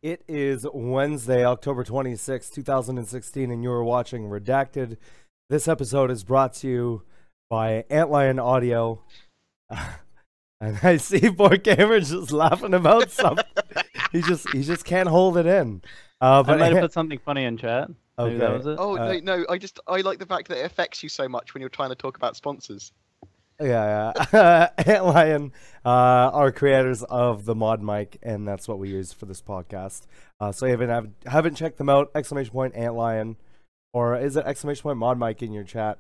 It is Wednesday, October 26, 2016, and you are watching Redacted. This episode is brought to you by Antlion Audio. And I see BoredGamer just laughing about something. He just can't hold it in. I might have put something funny in chat. Maybe Okay. that was it. Oh, no, I like the fact that it affects you so much when you're trying to talk about sponsors. Yeah. Antlion are creators of the mod mic, and that's what we use for this podcast. So if you haven't checked them out, exclamation point Antlion, or is it exclamation point mod mic in your chat?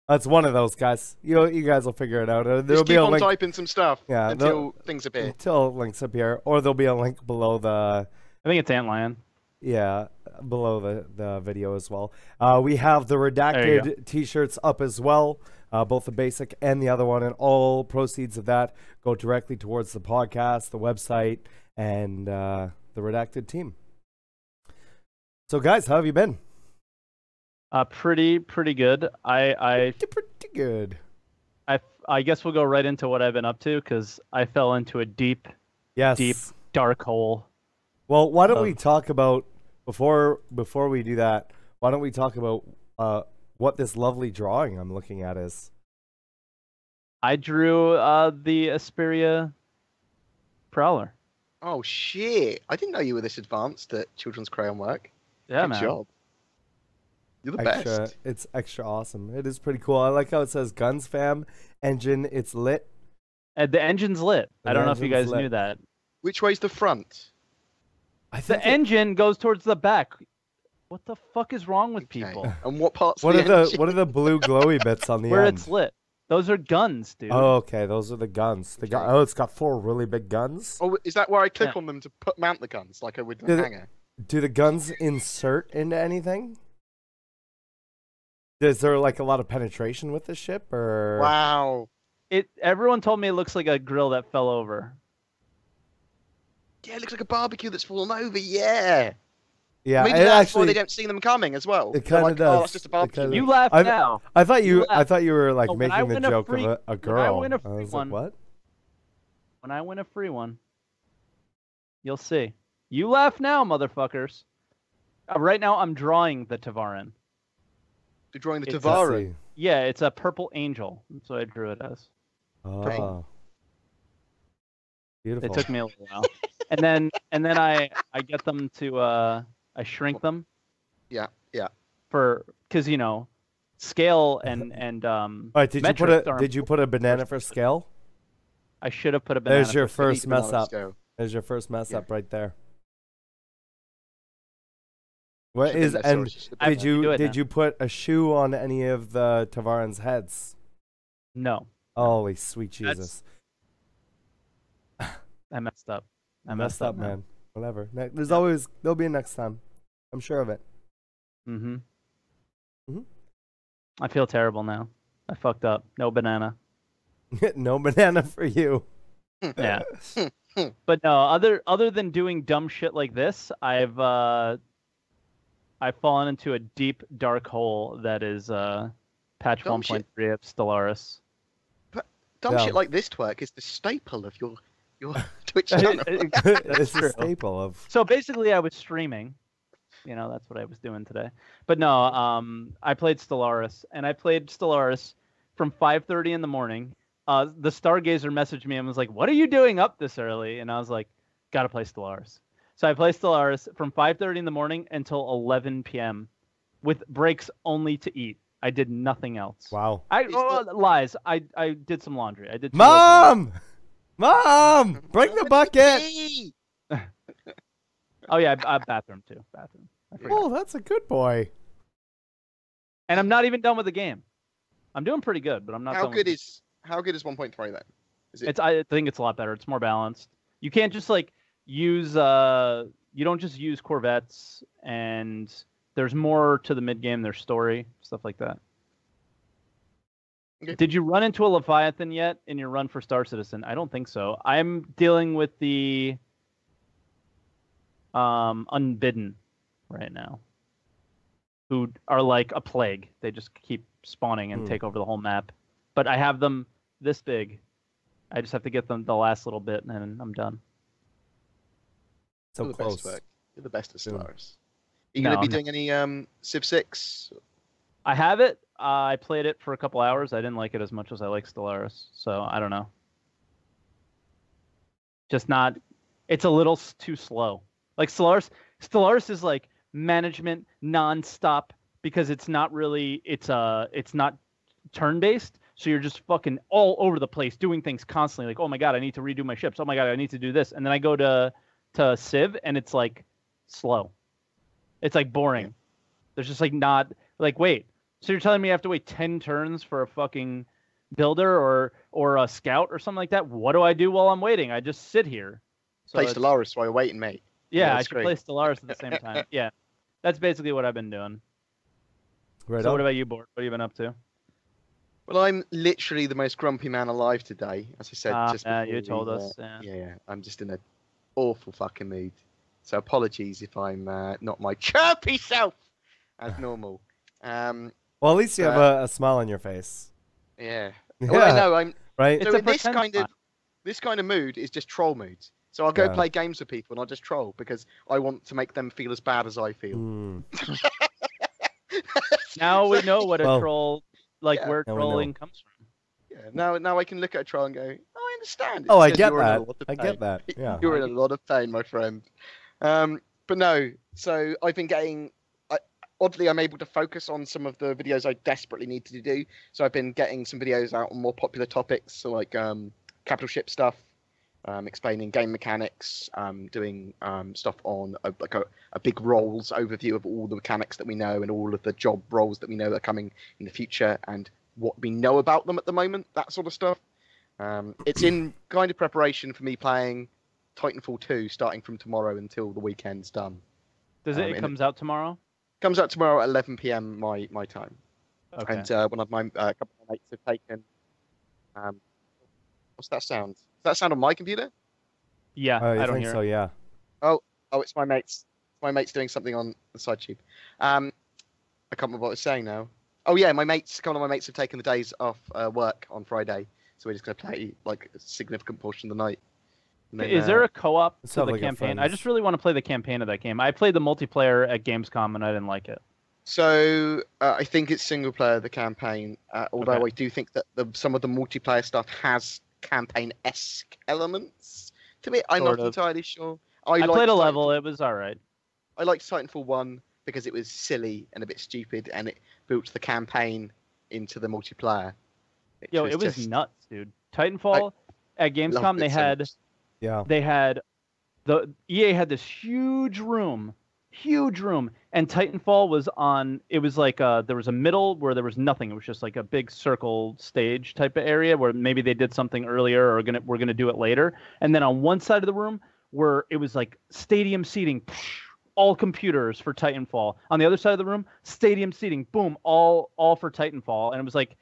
That's one of those, guys. You guys will figure it out. There'll Just be keep a on link typing some stuff until things appear. until links appear, or there'll be a link below the. I think it's Antlion. Yeah, below the video as well. We have the Redacted t-shirts up as well, both the basic and the other one, and all proceeds of that go directly towards the podcast, the website, and the Redacted team. So, guys, how have you been? Pretty good. Pretty good. I guess we'll go right into what I've been up to because I fell into a deep dark hole. Well, why don't we talk about before we do that? Why don't we talk about what this lovely drawing I'm looking at is? I drew the Esperia Prowler. Oh shit! I didn't know you were this advanced at children's crayon work. Yeah, Good man. job. You're the best. It's extra awesome. It is pretty cool. I like how it says guns fam, engine, it's lit. The engine's lit. I don't know if you guys knew that. Which way's the front? The engine goes towards the back. What the fuck is wrong with people? And what parts? What are the blue glowy bits on the Where end? it's lit. Those are guns, dude. Oh, okay. Those are the guns. Oh, it's got 4 really big guns. Oh, is that where I click on them to mount the guns, like I would in a hanger? Do the guns insert into anything? Is there like a lot of penetration with the ship, or? Wow. Everyone told me it looks like a grill that fell over. Yeah, it looks like a barbecue that's fallen over. Yeah. Yeah, maybe that's why they don't see them coming as well. It kind of does. Oh, that's just a barbecue. You laugh now. I thought you were like Oh, making the joke of a girl. When I win a free I was one, like, what? When I win a free one, you'll see. You laugh now, motherfuckers. Right now, I'm drawing the Tavarin. You're drawing the Tavarin. Yeah, it's a purple angel. That's what I drew it as. Oh. Beautiful. It took me a little while. and then I get them to I shrink them. Yeah. Because scale and Alright, did you put a banana for scale? I should have put a banana. There's your first mess up. Scale. There's your first mess up right there. Did you put a shoe on any of the Tavarin's heads? No. Holy sweet Jesus. I messed up. I messed up, man. Whatever. There'll be a next time. I'm sure of it. I feel terrible now. I fucked up. No banana. No banana for you. Yeah. But no, other than doing dumb shit like this, I've fallen into a deep dark hole that is patch 1.3 of Stellaris. But dumb shit like this twerk is the staple of your Twitch channel. It's a staple of. So basically, I was streaming. That's what I was doing today. But no, I played Stellaris, and I played Stellaris from 5:30 in the morning. The Stargazer messaged me and was like, "What are you doing up this early?" And I was like, "Gotta play Stellaris." So I played Stellaris from 5:30 in the morning until 11 p.m. with breaks only to eat. I did nothing else. Wow. Lies. I did some laundry. I did. Mom, bring the bucket. Oh yeah, bathroom too. Bathroom. Oh, that's a good boy. And I'm not even done with the game. I'm doing pretty good, but I'm not. How good is 1.3 then? I think it's a lot better. It's more balanced. You can't just use you don't just use Corvettes, and there's more to the mid game. There's story, stuff like that. Okay. Did you run into a Leviathan yet in your run for Star Citizen? I don't think so. I'm dealing with the Unbidden right now, who are like a plague. They just keep spawning and take over the whole map. But I have them this big. I just have to get them the last little bit, and then I'm done. So You're the close. best work. You're the best at Soon. Stellaris. Are you going to be doing any Civ 6? I have it. I played it for a couple hours. I didn't like it as much as I like Stellaris, so I don't know. Just not. It's a little too slow. Like Stellaris is like management nonstop because it's not really. It's not turn-based, so you're just fucking all over the place doing things constantly. Like, oh my god, I need to redo my ships. Oh my god, I need to do this, and then I go to Civ, and it's like slow. It's like boring. Yeah. There's just like not like wait. So you're telling me I have to wait 10 turns for a fucking builder or a scout or something like that? What do I do while I'm waiting? I just sit here. So Play Stellaris while you're waiting, mate. yeah, I should play Stellaris at the same time. Yeah, that's basically what I've been doing. Right So on. what about you, Board? What have you been up to? Well, I'm literally the most grumpy man alive today, as I said just before. You told us. Yeah. Yeah, I'm just in an awful fucking mood. So apologies if I'm not my chirpy self as normal. Well, at least you have a smile on your face. Yeah. Yeah. Well, I know. Right? It's So a in this pretend kind of mood is just troll mood. So I'll go Yeah. play games with people and I'll just troll because I want to make them feel as bad as I feel. Mm. Now we know what a Well, troll, like yeah. where Now we trolling know. comes from. Yeah. Now I can look at a troll and go, oh, I understand. Oh, I It's get just you're in a that. lot of I pain. get that. Yeah. You're in a lot of pain, my friend. But no, so I've been getting. Oddly, I'm able to focus on some of the videos I desperately need to do. So I've been getting some videos out on more popular topics, so like capital ship stuff, explaining game mechanics, doing stuff on a big roles overview of all the mechanics that we know and all of the job roles that we know are coming in the future and what we know about them at the moment, that sort of stuff. It's in kind of preparation for me playing Titanfall 2 starting from tomorrow until the weekend's done. Does it? It comes out tomorrow. Comes out tomorrow at 11 p.m. my time. Okay. And one of my couple of mates have taken. What's that sound? Does that sound on my computer? Yeah, I I don't think hear so. it. Yeah. Oh, it's my mates. My mate's doing something on the side tube. I can't remember what I was saying now. Oh yeah, a couple of my mates have taken the days off work on Friday, so we're just gonna play like a significant portion of the night. And then, Is there a co-op Let's to have the like a campaign? I friends. just really want to play the campaign of that game. I played the multiplayer at Gamescom and I didn't like it. So I think it's single player, the campaign. Although Okay. I do think that some of the multiplayer stuff has campaign-esque elements to me. I'm Sort not of. entirely sure. I liked played a Titanfall- level. It was all right. I liked Titanfall 1 because it was silly and a bit stupid, and it built the campaign into the multiplayer. Yo, it was just nuts, dude. Titanfall at Gamescom, loved it so much. Yeah. they had the EA had this huge room, and Titanfall was on. It was like there was a middle where there was nothing. It was just like a big circle stage type of area where maybe they did something earlier or we're gonna do it later. And then on one side of the room where it was like stadium seating, all computers for Titanfall. On the other side of the room, stadium seating, boom, all for Titanfall. And it was like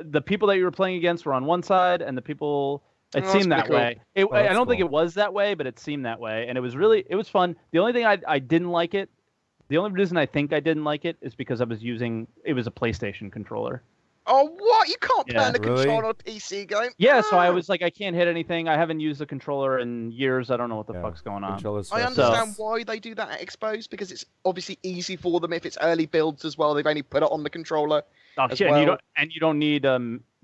the people that you were playing against were on one side, and the people. It Oh, seemed that's that way. pretty I that's don't think cool. it was that way, but it seemed that way, and it was fun. The only thing I didn't like it, the only reason I think I didn't like it is because it was a PlayStation controller. Oh, what? You can't play Yeah. on the Really? controller on a PC game? Yeah, so I Ah! was like, I can't hit anything. I haven't used the controller in years. I don't know what the Yeah. fuck's going on. Controllers I first. understand why they do that at Expos, because it's obviously easy for them if it's early builds as well. They've only put it on the controller. Oh as shit! And well. you don't need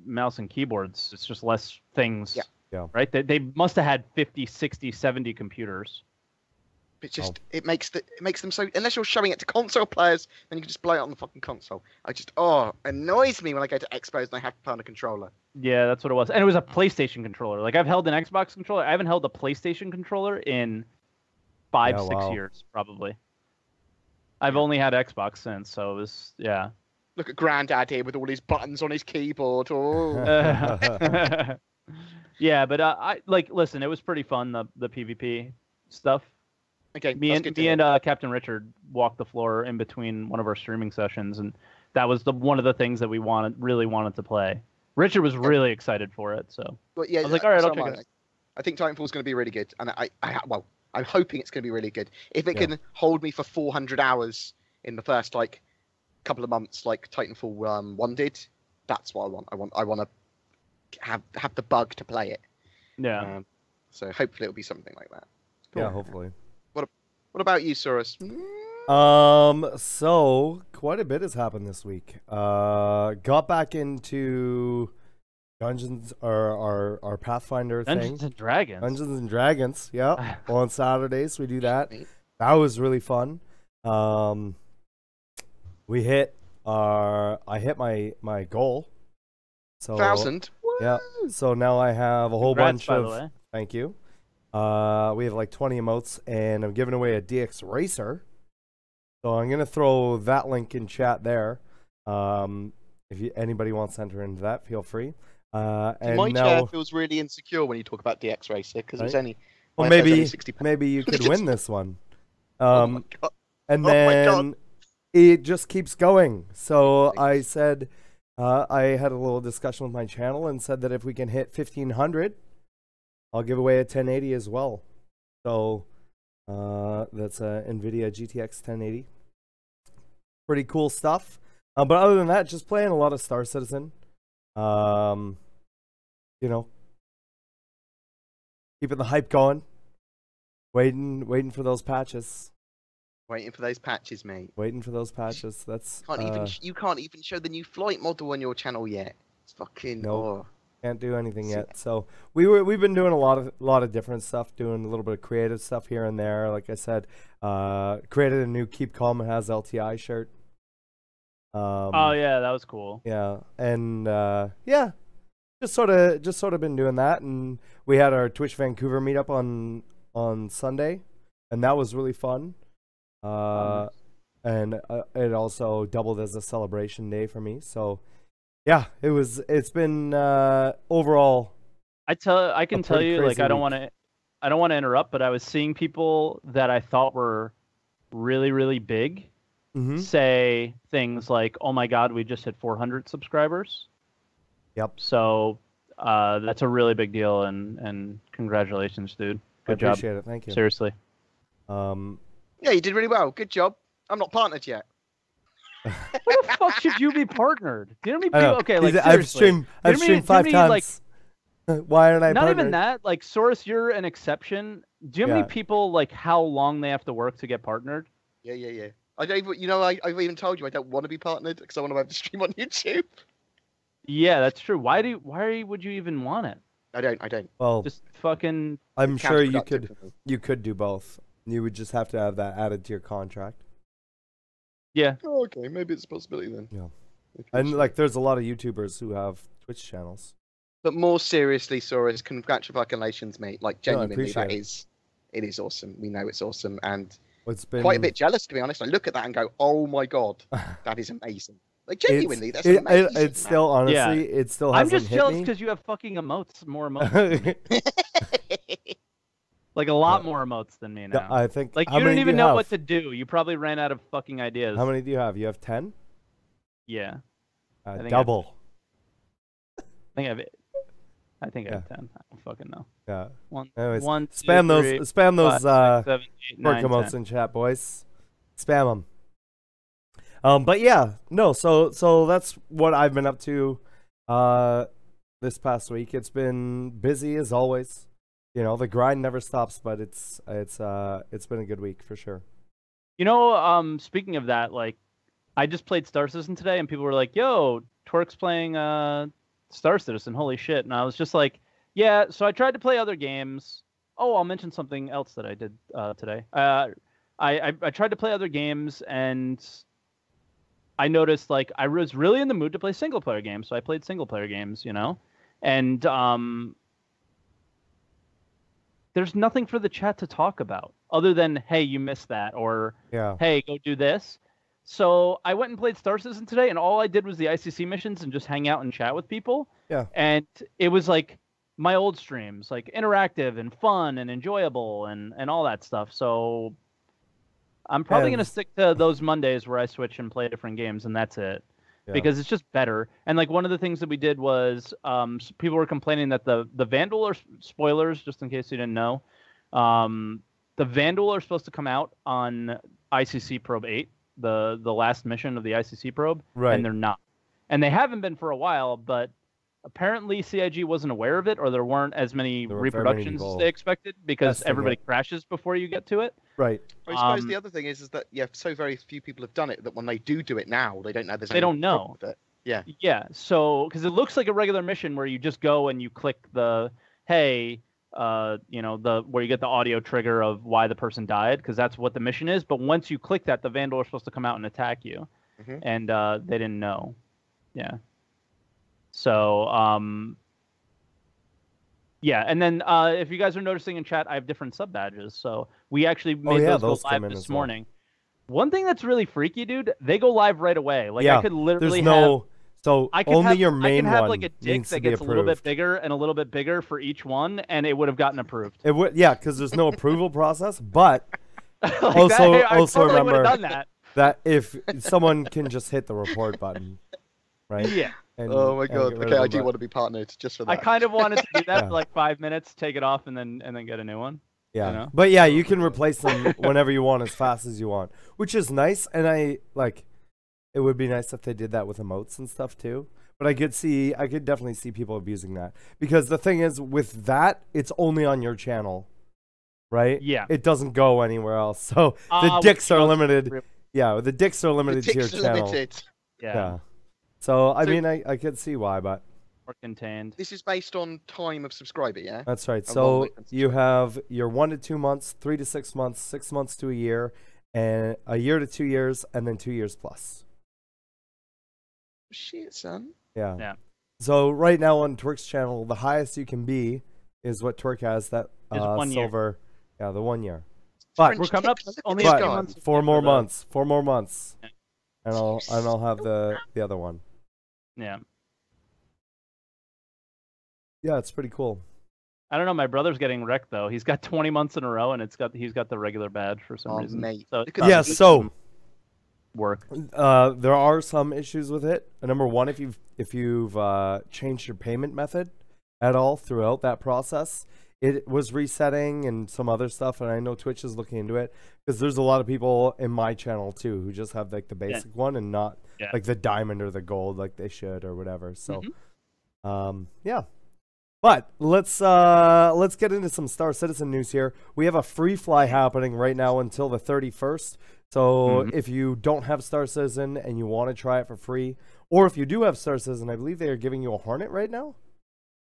mouse and keyboards. It's just less things. Yeah. Yeah. Right? They must have had 50, 60, 70 computers. It's just it makes them so, unless you're showing it to console players, then you can just blow it on the fucking console. Annoys me when I go to Expos and I have to play on a controller. Yeah, that's what it was. And it was a PlayStation controller. Like I've held an Xbox controller. I haven't held a PlayStation controller in 5, Yeah, 6 wow. years probably. I've only had Xbox since, so it was yeah. Look at Grandad here with all his buttons on his keyboard. Oh. Yeah, but listen, it was pretty fun, the PvP stuff. Okay, Me that's and good to hear. Captain Richard walked the floor in between one of our streaming sessions, and that was one of the things that we really wanted to play. Richard was really excited for it, so But yeah, I was like, all right, so I'll check am it I. out. I think Titanfall's going to be really good, and I'm hoping it's going to be really good. If it Yeah. can hold me for 400 hours in the first couple of months, like Titanfall 1 did, that's what I want. I want to have the bug to play it. Yeah. So hopefully it'll be something like that. Yeah, hopefully. What about you, Saurus? So quite a bit has happened this week. Got back into Dungeons or our Pathfinder Dungeons thing. and Dragons. Dungeons and Dragons, yeah. On Saturdays we do that. That was really fun. We hit I hit my goal. So 1,000. yeah. So now I have a whole Congrats, bunch by the of way. thank you. We have like 20 emotes, and I'm giving away a DX Racer. So I'm gonna throw that link in chat there. If anybody wants to enter into that, feel free. And my now, chair feels really insecure when you talk about DX Racer because it's Right. only. well, my chair's only maybe 60 pounds. maybe you could win this one. Oh my god! And Oh my then God. it just keeps going. So Thanks. I said, I had a little discussion with my channel and said that if we can hit 1,500, I'll give away a 1080 as well. So that's a NVIDIA GTX 1080. Pretty cool stuff. But other than that, just playing a lot of Star Citizen. You know, keeping the hype going. Waiting for those patches. Waiting for those patches, mate. Waiting for those patches. That's You can't even show the new flight model on your channel yet. It's fucking. Nope. Oh. can't do anything See- yet. So we've been doing a lot of different stuff, doing a little bit of creative stuff here and there. Like I said, created a new Keep Calm and Has LTI shirt. Oh yeah, that was cool. Yeah, and yeah, just sort of been doing that, and we had our Twitch Vancouver meetup on Sunday, and that was really fun. And it also doubled as a celebration day for me. So yeah, it's been overall. I can tell pretty you, like, crazy I don't week. want to interrupt, but I was seeing people that I thought were really, really big Mhm. say things like, "Oh my God, we just hit 400 subscribers." Yep. So that's a really big deal, and congratulations, dude. I Good job. appreciate it. Thank you. Seriously. Yeah, you did really well. Good job. I'm not partnered yet. Where the fuck should you be partnered? Do you know how many I know. people? Okay, like I've seriously. streamed Do you know how many- 5 do you know how many, times. Why aren't I Not partnered? even that. Like, Source, you're an exception. Do you know how Yeah. many people, like, how long they have to work to get partnered? Yeah. I don't even, I've even told you I don't want to be partnered because I want to be able to stream on YouTube. Yeah, that's true. Why would you even want it? I don't. Well, Just fucking. I'm sure you Counterproductive could for me. do both. You would just have to have that added to your contract. Yeah. Oh, okay, maybe it's a possibility then. Yeah. If And it's- like, there's a lot of YouTubers who have Twitch channels. But more seriously, Soros, congratulations, mate. Like, genuinely, appreciate it is awesome. We know it's awesome, and It's been quite a bit jealous, to be honest. I look at that and go, "Oh my god, that is amazing!" Like, genuinely, that's amazing. It's still honestly, Yeah. it still I'm hasn't just hit jealous me. because you have fucking emotes, more emotes. than me. Like, a lot more emotes than me now. I think. Like, how you many don't do even you know have? what to do. You probably ran out of fucking ideas. How many do you have? You have 10. Yeah. I think Double. I think I Yeah. have 10. I don't fucking know. Yeah. One, Anyways, one, two, spam those. three, Spam those. 5, 6, 7, 8, Work 9, emotes 10. in chat, boys. Spam them. But yeah, no. So that's what I've been up to, this past week. It's been busy as always. You know, the grind never stops, but it's been a good week for sure. You know, speaking of that, like, I just played Star Citizen today, and people were like, "Yo, Twerk's playing Star Citizen. Holy shit!" And I was just like, "Yeah." So I tried to play other games. Oh, I'll mention something else that I did today. I tried to play other games, and I noticed, like, I was really in the mood to play single player games, so I played single player games, you know, and there's nothing for the chat to talk about other than, "Hey, you missed that," or Yeah. "Hey, go do this." So I went and played Star Citizen today, and all I did was the ICC missions and just hang out and chat with people. Yeah. And it was like my old streams, like interactive and fun and enjoyable and all that stuff. So I'm probably going to And- stick to those Mondays where I switch and play different games, and that's it. Yeah. Because it's just better. And like one of the things that we did was people were complaining that the Vandal, or spoilers, just in case you didn't know, the Vandal are supposed to come out on ICC Probe 8, the last mission of the ICC probe, Right. and they're not. And they haven't been for a while, but apparently CIG wasn't aware of it, or there weren't as many There weren't very many reproductions as people they expected because testing everybody it. crashes before you get to it. Right. I suppose the other thing is that so very few people have done it that when they do it now, they don't know there's They any don't know. problem with it. Yeah. Yeah. So because it looks like a regular mission where you just go and you click the hey, where you get the audio trigger of why the person died, because that's what the mission is. But once you click that, the vandal are supposed to come out and attack you, and they didn't know. Yeah. So yeah, and then if you guys are noticing in chat, I have different sub badges. So we actually made those go live this morning. One thing that's really freaky, dude, they go live right away. Like I could literally So only your main one. I can have like a dick that gets a little bit bigger and a little bit bigger for each one, and it would have gotten approved. It would, yeah, because there's no approval process. But like also totally remember that if someone can just hit the report button, right? Yeah. And, oh my god. Okay, I do want to be partnered just for that. I kind of wanted to do that for like 5 minutes, take it off, and then get a new one. Yeah. You know? But yeah, you can replace them whenever you want, as fast as you want, which is nice. And it would be nice if they did that with emotes and stuff too. But I could definitely see people abusing that, because the thing is with that, it's only on your channel, right? Yeah. It doesn't go anywhere else. So the dicks are limited. Yeah, the dicks are limited to your channel. Yeah. So I mean, I could see why, but more contained. This is based on time of subscriber, yeah? That's right. So you have your 1 to 2 months, 3 to 6 months, 6 months to a year, and a year to 2 years, and then 2 years plus. Shit, son. Yeah. Yeah. So right now on Twerk's channel, the highest you can be is what Twerk has, that silver. Yeah, the 1 year. But we're coming up only a few months. 4 more months. 4 more months. Yeah. And I'll have the other one. Yeah. Yeah, it's pretty cool. I don't know. My brother's getting wrecked though. He's got 20 months in a row, and he's got the regular badge for some reason. Mate. So so work. There are some issues with it. Number one, if you've changed your payment method at all throughout that process, it was resetting and some other stuff. And I know Twitch is looking into it, because there's a lot of people in my channel too who just have like the basic one and not like the diamond or the gold like they should or whatever. So, yeah. But let's get into some Star Citizen news here. We have a free fly happening right now until the 31st. So if you don't have Star Citizen and you want to try it for free, or if you do have Star Citizen, I believe they are giving you a Hornet right now.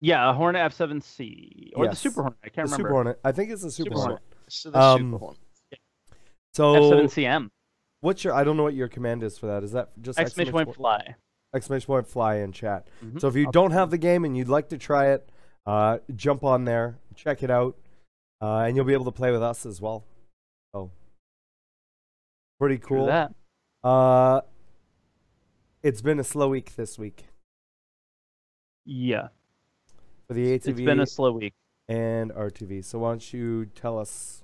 Yeah, a Hornet F7C or the Super Hornet. I can't remember. Super Hornet. I think it's the Super Hornet. So the Super Hornet. So F7CM. What's your? I don't know what your command is for that. Is that just exclamation point fly? Exclamation point fly in chat. So if you don't have the game and you'd like to try it, jump on there, check it out, and you'll be able to play with us as well. So pretty cool. It's been a slow week this week. Yeah. For the ATV. It's been a slow week. And RTV. So why don't you tell us?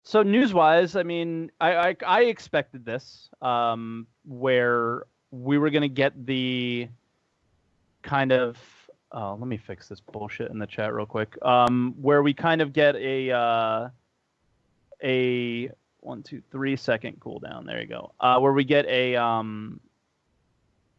So news-wise, I mean, I expected this, where we were going to get the kind of... Oh, let me fix this bullshit in the chat real quick. Where we kind of get a 1, 2, 3 second cooldown. There you go. Where we get a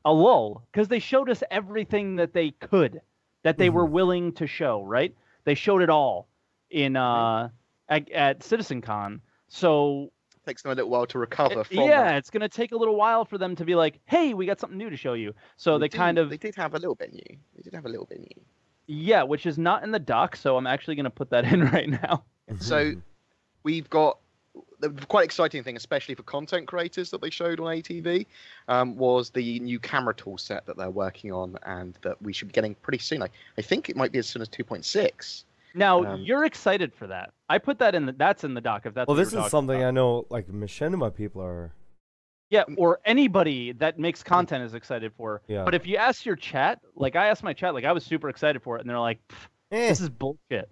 lull, because they showed us everything that they could, that they were willing to show. Right? They showed it all in at CitizenCon. So it takes them a little while to recover from. Yeah, it's gonna take a little while for them to be like, "Hey, we got something new to show you." So they did have a little bit new. They did have a little bit new. Yeah, which is not in the doc, so I'm actually gonna put that in right now. So we've got the quite exciting thing, especially for content creators, that they showed on ATV, was the new camera tool set that they're working on, and that we should be getting pretty soon. I think it might be as soon as 2.6. Now you're excited for that. I put that in. That's in the doc. If that's well, this is something I know. Like Machinima people are. Yeah, or anybody that makes content is excited for. Yeah. But if you ask your chat, like I asked my chat, like I was super excited for it, and they're like, "This is bullshit."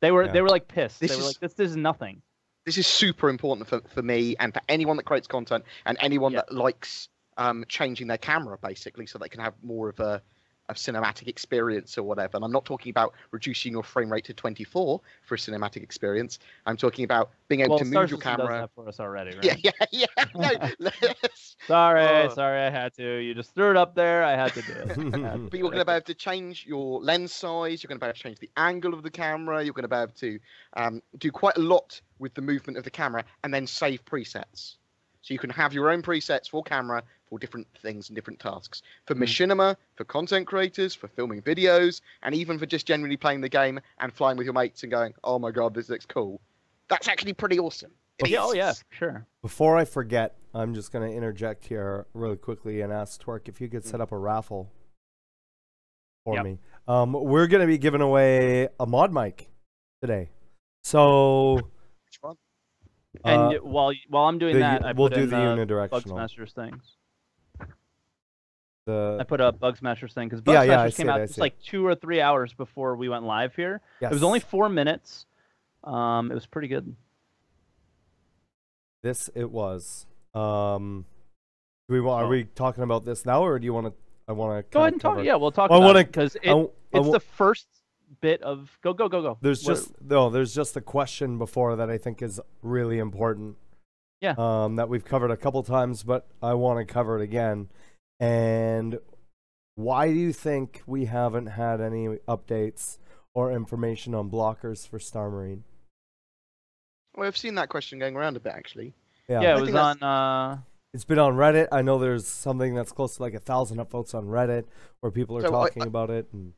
They were like pissed. They were like, "This is nothing." This is super important for me and for anyone that creates content and anyone that likes changing their camera, basically, so they can have more of a cinematic experience or whatever. And I'm not talking about reducing your frame rate to 24 for a cinematic experience. I'm talking about being able to move your camera. Does that for us already, right? Yeah. No, Sorry, I had to. You just threw it up there. I had to do it. But you're going to be able to change your lens size. You're going to be able to change the angle of the camera. You're going to be able to do quite a lot with the movement of the camera, and then save presets. So you can have your own presets for camera for different things and different tasks. For machinima, for content creators, for filming videos, and even for just generally playing the game and flying with your mates and going, oh my god, this looks cool. That's actually pretty awesome. Oh yeah, sure. Before I forget, I'm just going to interject here really quickly and ask Twerk if you could set up a raffle for me. We're going to be giving away a mod mic today. So... Which one? And while I'm doing that, we'll put do in the unidirectional. Bugsmashers things. I put up Bugsmashers thing because Bugsmashers came out just like 2 or 3 hours before we went live here. Yes. It was only 4 minutes. It was pretty good. This it was. Are we talking about this now, or do you want to? I want to go ahead and talk. Yeah, we'll talk about it because it's the first bit of go. There's just a question before that I think is really important. Yeah. That we've covered a couple times, but I want to cover it again. And why do you think we haven't had any updates or information on blockers for StarMarine? Well, I've seen that question going around a bit, actually. Yeah, it was on... It's been on Reddit. I know there's something that's close to like 1,000 upvotes on Reddit where people are talking about it. And...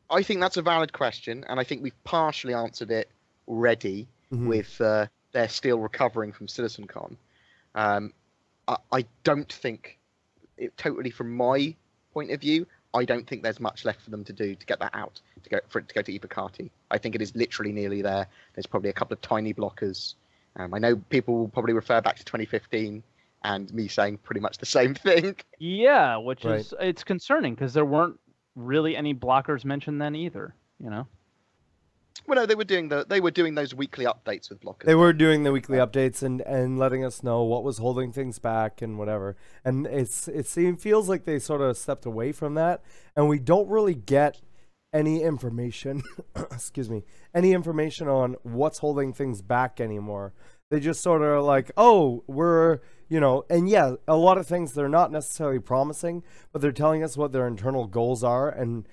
I think that's a valid question, and I think we've partially answered it already with they're still recovering from CitizenCon. I don't think, totally from my point of view, I don't think there's much left for them to do to get that out, for it to go to Ibukati. I think it is literally nearly there. There's probably a couple of tiny blockers. I know people will probably refer back to 2015 and me saying pretty much the same thing. Yeah, which is, it's concerning because there weren't really any blockers mentioned then either, you know? Well, no, they were doing those weekly updates with blockers. They were doing the weekly updates and letting us know what was holding things back and whatever. And it feels like they sort of stepped away from that, and we don't really get any information. Excuse me, any information on what's holding things back anymore. They just sort of like, oh, we're, you know, and yeah, a lot of things they're not necessarily promising, but they're telling us what their internal goals are, and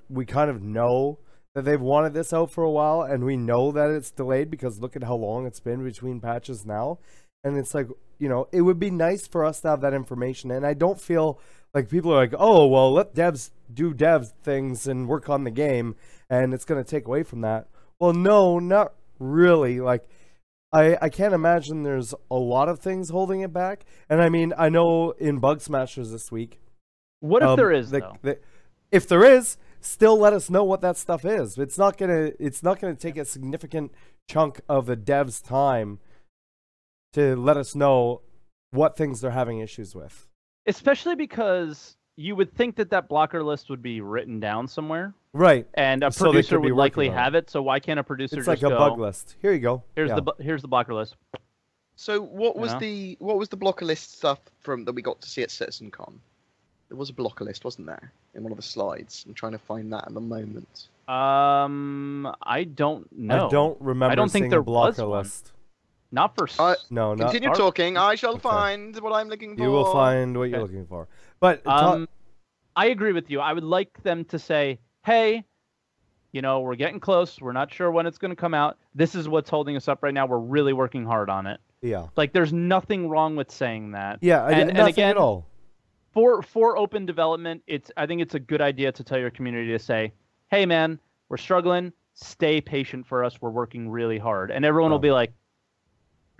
we kind of know that they've wanted this out for a while, and we know that it's delayed because look at how long it's been between patches now. And it's like, you know, it would be nice for us to have that information. And I don't feel like people are like, oh, well, let devs do dev things and work on the game, and it's going to take away from that. Well, no, not really. Like, I can't imagine there's a lot of things holding it back. And I mean, I know in Bugsmashers this week. What if there is, though? If there is, still let us know what that stuff is. It's not gonna take a significant chunk of the devs' time to let us know what things they're having issues with. Especially because you would think that blocker list would be written down somewhere. Right. And a producer would likely have it, so why can't a producer just like a bug list. Here you go. Here's the blocker list. So what was the blocker list stuff that we got to see at CitizenCon? There was a blocker list, wasn't there, in one of the slides? I'm trying to find that at the moment. I don't know. I don't remember. I don't think there was a blocker list. Not for no. Continue talking. I shall find what I'm looking for. You will find what you're looking for. But I agree with you. I would like them to say, "Hey, you know, we're getting close. We're not sure when it's going to come out. This is what's holding us up right now. We're really working hard on it." Yeah. Like, there's nothing wrong with saying that. Yeah, and again, at all. For open development, I think it's a good idea to tell your community to say, "Hey, man, we're struggling. Stay patient for us. We're working really hard," and everyone will be like,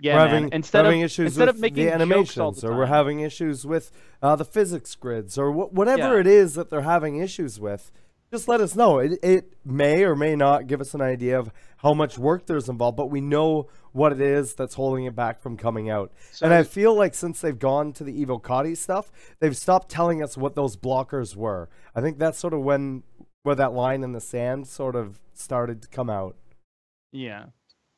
"Yeah, man." Instead of making the animations, all the time, or we're having issues with the physics grids, or whatever it is that they're having issues with, just let us know. It may or may not give us an idea of how much work there's involved, but we know what it is that's holding it back from coming out. So, and I feel like since they've gone to the Evocati stuff, they've stopped telling us what those blockers were. I think that's sort of where that line in the sand sort of started to come out. Yeah.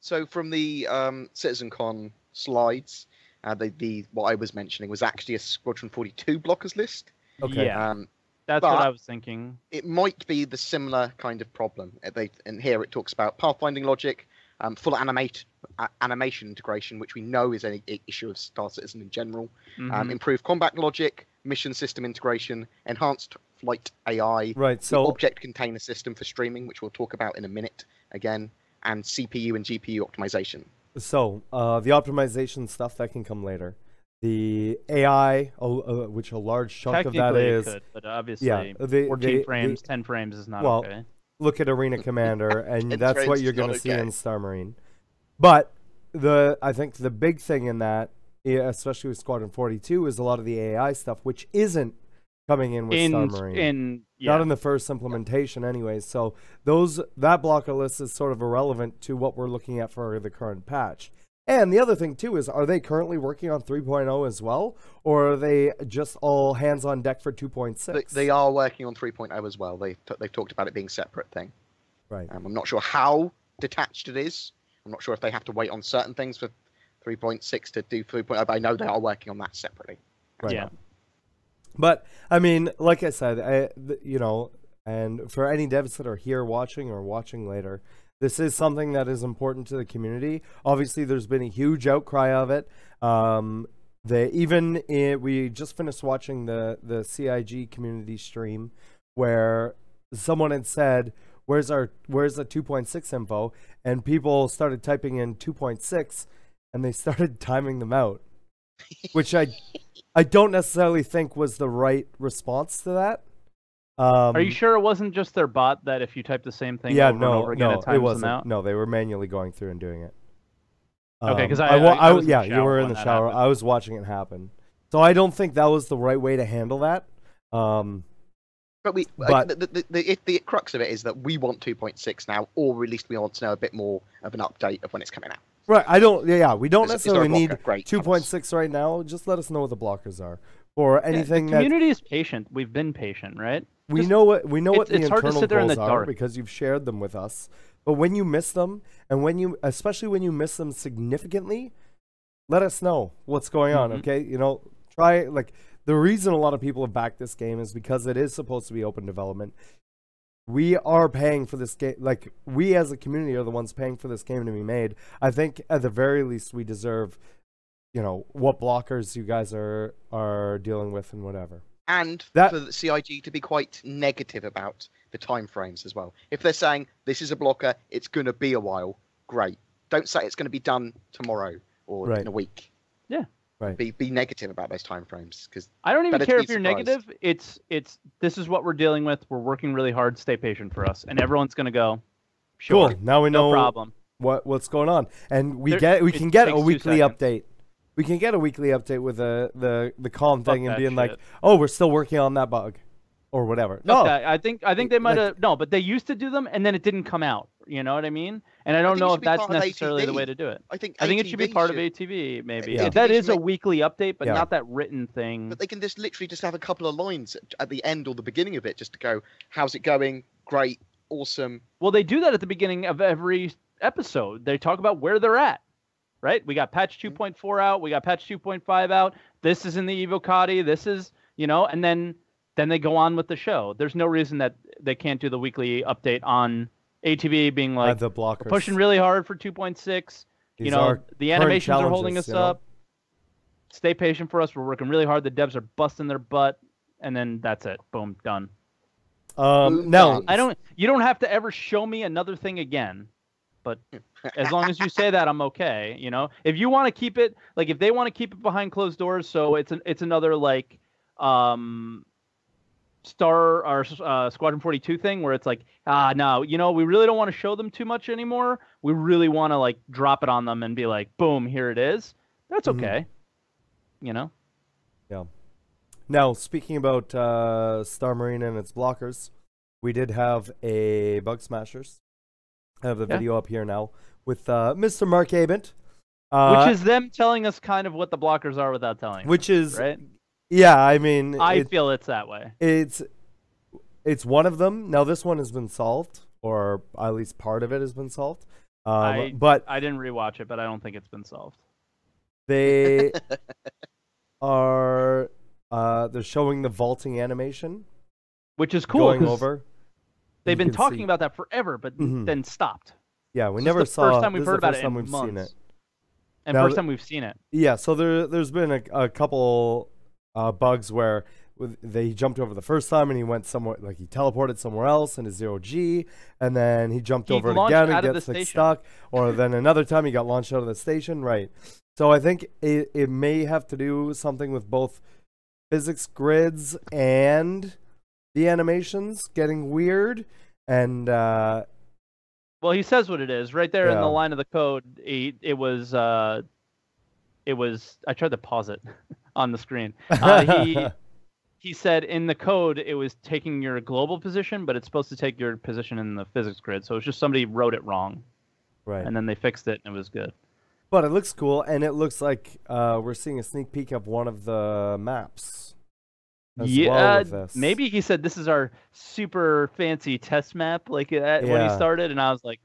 So from the CitizenCon slides, what I was mentioning was actually a Squadron 42 blockers list. Okay. Yeah. That's But what I was thinking. it might be the similar kind of problem. And here it talks about pathfinding logic, full animation integration, which we know is an issue of Star Citizen in general, improved combat logic, mission system integration, enhanced flight AI, Right. the So object container system for streaming, which we'll talk about in a minute again, and CPU and GPU optimization. So the optimization stuff that can come later. The AI, which a large chunk of that Technically is, it could, but obviously yeah, 14 frames, 10 frames is not well, okay. look at Arena Commander, and And that's frames what is you're going not to see okay. in Star Marine. But I think the big thing in that, especially with Squadron 42, is a lot of the AI stuff, which isn't coming in with Star Marine. Not in the first implementation, anyways. So that blocker list is sort of irrelevant to what we're looking at for the current patch. And the other thing too is, are they currently working on 3.0 as well, or are they just all hands on deck for 2.6? They are working on 3.0 as well. They've talked about it being a separate thing. Right. I'm not sure how detached it is. I'm not sure if they have to wait on certain things for 3.6 to do 3.0, but I know they are working on that separately. Right. Yeah. But I mean, like I said, and for any devs that are here watching or watching later, this is something that is important to the community. Obviously, there's been a huge outcry of it. We just finished watching the CIG community stream where someone had said, where's the 2.6 info? And people started typing in 2.6 and they started timing them out, which I don't necessarily think was the right response to that. Are you sure it wasn't just their bot that if you type the same thing over and over again, it times them out? No, they were manually going through and doing it. Okay, because you were in the shower. I was watching it happen. So I don't think that was the right way to handle that. But the crux of it is that we want 2.6 now, or at least we want to know a bit more of an update of when it's coming out. Right. We don't necessarily need Great. 2.6 right now. Just let us know what the blockers are. Or anything the community is patient. We've been patient, right? We know what the hard to internal sit there in goals the are dark. because you've shared them with us. But when you miss them, and especially when you miss them significantly, let us know what's going on. Okay, the reason a lot of people have backed this game is because it is supposed to be open development. We are paying for this game. Like, we as a community are the ones paying for this game to be made. I think at the very least we deserve, what blockers you guys are dealing with and whatever. And for the CIG to be quite negative about the timeframes as well. If they're saying this is a blocker, it's going to be a while, great. Don't say it's going to be done tomorrow or in a week. Yeah. Right. Be negative about those timeframes, because I don't even care if you're negative. It's this is what we're dealing with. We're working really hard. Stay patient for us, and everyone's going to go. Sure. Cool. Now we know no problem. What's going on, and we can get a weekly update. We can get a weekly update with the calm thing and being like, "Oh, we're still working on that bug," or whatever. No, I think they might have but they used to do them and then it didn't come out. You know what I mean? And I don't know if that's necessarily the way to do it. I think it should be part of ATV, maybe. Yeah. That is a weekly update, but not that written thing. But they can just literally have a couple of lines at the end or the beginning of it, just to go, "How's it going? Great, awesome." Well, they do that at the beginning of every episode. They talk about where they're at. Right? We got patch 2.4 out. We got patch 2.5 out. This is in the Evocati. This is, and then they go on with the show. There's no reason that they can't do the weekly update on ATV being like, the blockers. We're pushing really hard for 2.6. The animations are holding us up. Stay patient for us. We're working really hard. The devs are busting their butt. And then that's it. Boom, done. No. You don't have to ever show me another thing again. But as long as you say that, I'm okay. If you want to keep it, if they want to keep it behind closed doors, so it's another Squadron 42 thing where it's like, no, we really don't want to show them too much anymore. We really want to drop it on them and be like, boom, here it is. That's okay. Yeah. Now, speaking about Star Marine and its blockers, we did have a Bug Smashers. I have the video up here now with Mr. Mark Abent. Which is them telling us kind of what the blockers are without telling us. Which is, right? Yeah, I mean... I feel it's that way. It's one of them. Now, this one has been solved, or at least part of it has been solved. But I didn't rewatch it, but I don't think it's been solved. They are... they're showing the vaulting animation which is cool going 'cause over. they've You been can talking see- about that forever, but then stopped. Yeah, we This is never the saw. first time we've this is heard the about first it time in we've seen months. it. And Now first th- time we've seen it. Yeah, so there's been a couple bugs where they jumped over the first time and he went somewhere, like he teleported somewhere else in a 0G, and then he jumped He over it launched again out and of gets the like, station. stuck, or then another time he got launched out of the station, right? So I think it may have to do something with both physics grids and the animations getting weird, and Well, he says what it is right there in Yeah. the line of the code. It was. I tried to pause it on the screen. He said in the code it was taking your global position, but it's supposed to take your position in the physics grid. So it's just somebody wrote it wrong, right. and then they fixed it, and it was good. But it looks cool, and it looks like we're seeing a sneak peek of one of the maps. As well with this. Maybe he said this is our super fancy test map, like when he Yeah. started, and I was like,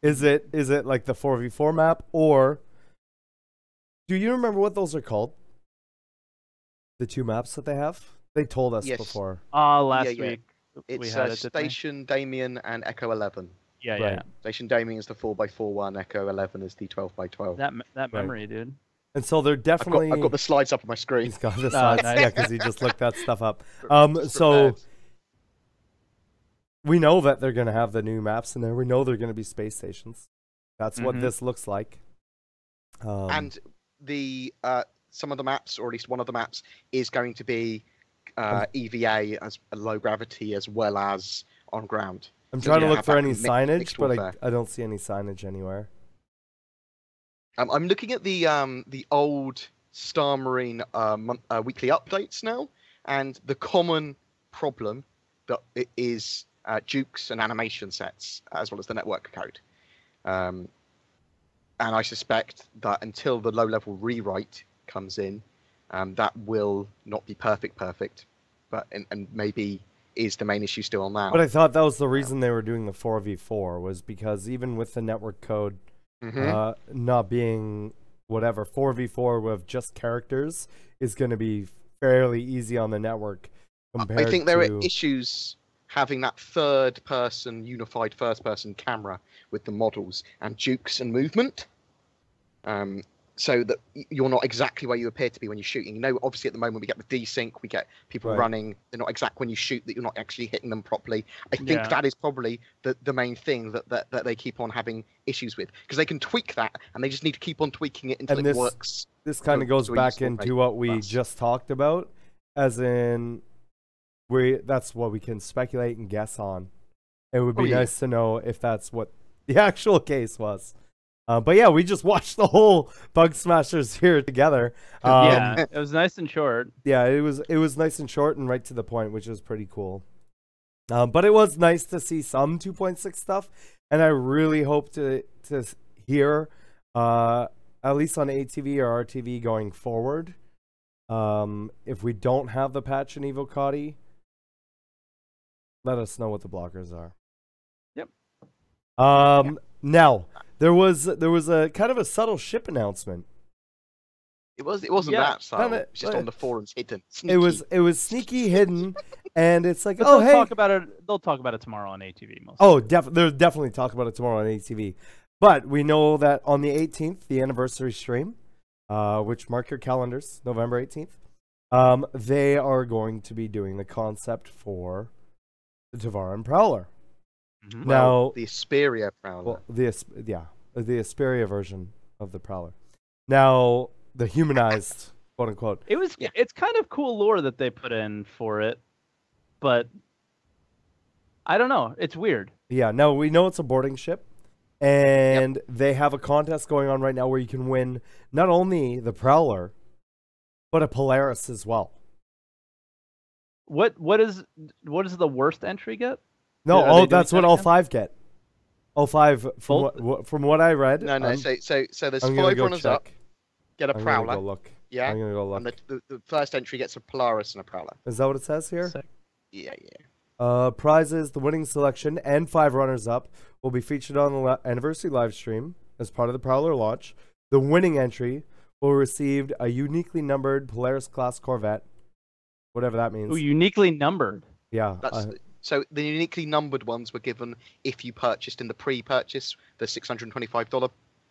Is it like the 4v4 map, or do you remember what those are called? The two maps that they have? They told us Yes. before. last Yeah. week we It's had it. didn't we? Station Damien and Echo 11. Yeah, Right. yeah. Station Damien is the 4x4 one. Echo 11 is the 12x12. That memory, dude. And so they're definitely. I've got the slides up on my screen. He's got the slides, nice. yeah, because he just looked that stuff up. Just So prepared. we know that they're gonna have the new maps in there. We know they're gonna be space stations. That's what Mhm. this looks like. And the some of the maps, or at least one of the maps, is going to be EVA as a low gravity as well as on ground. I'm So trying to you look have for that any mixed signage, but warfare. I don't see any signage anywhere. I'm looking at the old Star Marine weekly updates now, and the common problem that it is dukes and animation sets as well as the network code. And I suspect that until the low-level rewrite comes in, that will not be perfect, but and maybe is the main issue still on that. But I thought that was the reason they were doing the 4v4, was because even with the network code not being whatever, 4v4 with just characters is going to be fairly easy on the network compared I think there to... are issues having that third-person, unified first-person camera with the models and dukes and movement, so that you're not exactly where you appear to be when you're shooting. You know, obviously at the moment we get the desync, we get people Right. running. They're not exact when you shoot, that you're not actually hitting them properly. I think Yeah. that is probably the main thing that they keep on having issues with, because they can tweak that and they just need to keep on tweaking it until And it this- works. This kind of goes to a back useful into what we base. just talked about, as in that's what we can speculate and guess on. It would be Oh, yeah. nice to know if that's what the actual case was. But yeah, we just watched the whole Bug Smashers here together. Yeah, it was nice and short. Yeah, it was nice and short and right to the point, which was pretty cool. But it was nice to see some 2.6 stuff, and I really hope to hear, at least on ATV or RTV going forward, if we don't have the patch in Evo Cody, let us know what the blockers are. Yep. Now there was a kind of a subtle ship announcement. It wasn't Yeah, that style. kinda- It's just on the forums hidden. It was sneaky hidden, and it's like, But oh they'll hey, talk about it. They'll talk about it tomorrow on ATV. Most. oh they'll definitely talk about it tomorrow on ATV. But we know that on the 18th, the anniversary stream, which mark your calendars, November 18th, they are going to be doing the concept for the Tavaran Prowler. Mhm. Now, the Esperia Prowler. well, the Esperia version of the Prowler. Now, the humanized, quote unquote. It's kind of cool lore that they put in for it, but I don't know. It's weird. Yeah, now we know it's a boarding ship, and they have a contest going on right now where you can win not only the Prowler, but a Polaris as well. What does the worst entry get? No, Are they doing that's what that all again? 5 get. All 5 from Both? from what I read. No. I'm So there's gonna 5 go runners up. check. Get a I'm Prowler. gonna go look. Yeah. I'm gonna go And look. the first entry gets a Polaris and a Prowler. Is that what it says here? Sick. Yeah. Prizes, the winning selection, and 5 runners-up will be featured on the anniversary live stream as part of the Prowler launch. The winning entry will receive a uniquely numbered Polaris-class Corvette whatever that means. Ooh, uniquely numbered. Yeah. That's so the uniquely numbered ones were given if you purchased in the pre-purchase the $625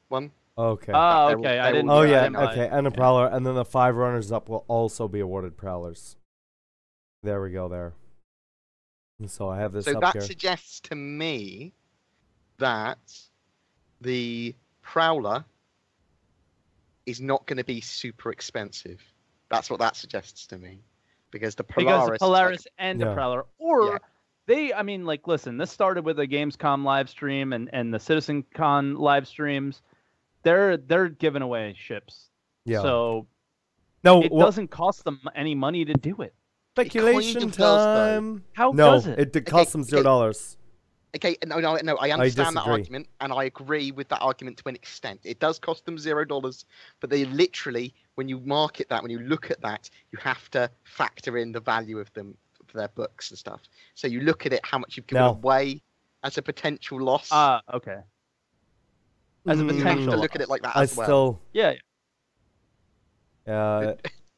one. Okay. Oh, They're- okay. I they're didn't. all- Oh I yeah, didn't realize. okay, and a Yeah. prowler, and then the 5 runners-up will also be awarded prowlers. There we go. There. And so I have this So up that here. suggests to me that the Prowler is not going to be super expensive. That's what that suggests to me, because the Polaris. Because the Polaris and the Yeah. Prowler, or Yeah. they, I mean, like, listen, this started with a Gamescom live stream and the CitizenCon live streams. They're giving away ships, Yeah. so No. it doesn't cost them any money to do it. Speculation kind of does, though. time. How No, does it? it did cost them $0. Okay, no, I understand that disagree. argument, and I agree with that argument to an extent. It does cost them $0, but they literally, when you market that, when you look at that, you have to factor in the value of them for their books and stuff. So you look at it, how much you've given No. away as a potential loss. Okay. As a Mm, you have potential to look at it like that I as well. still. Yeah.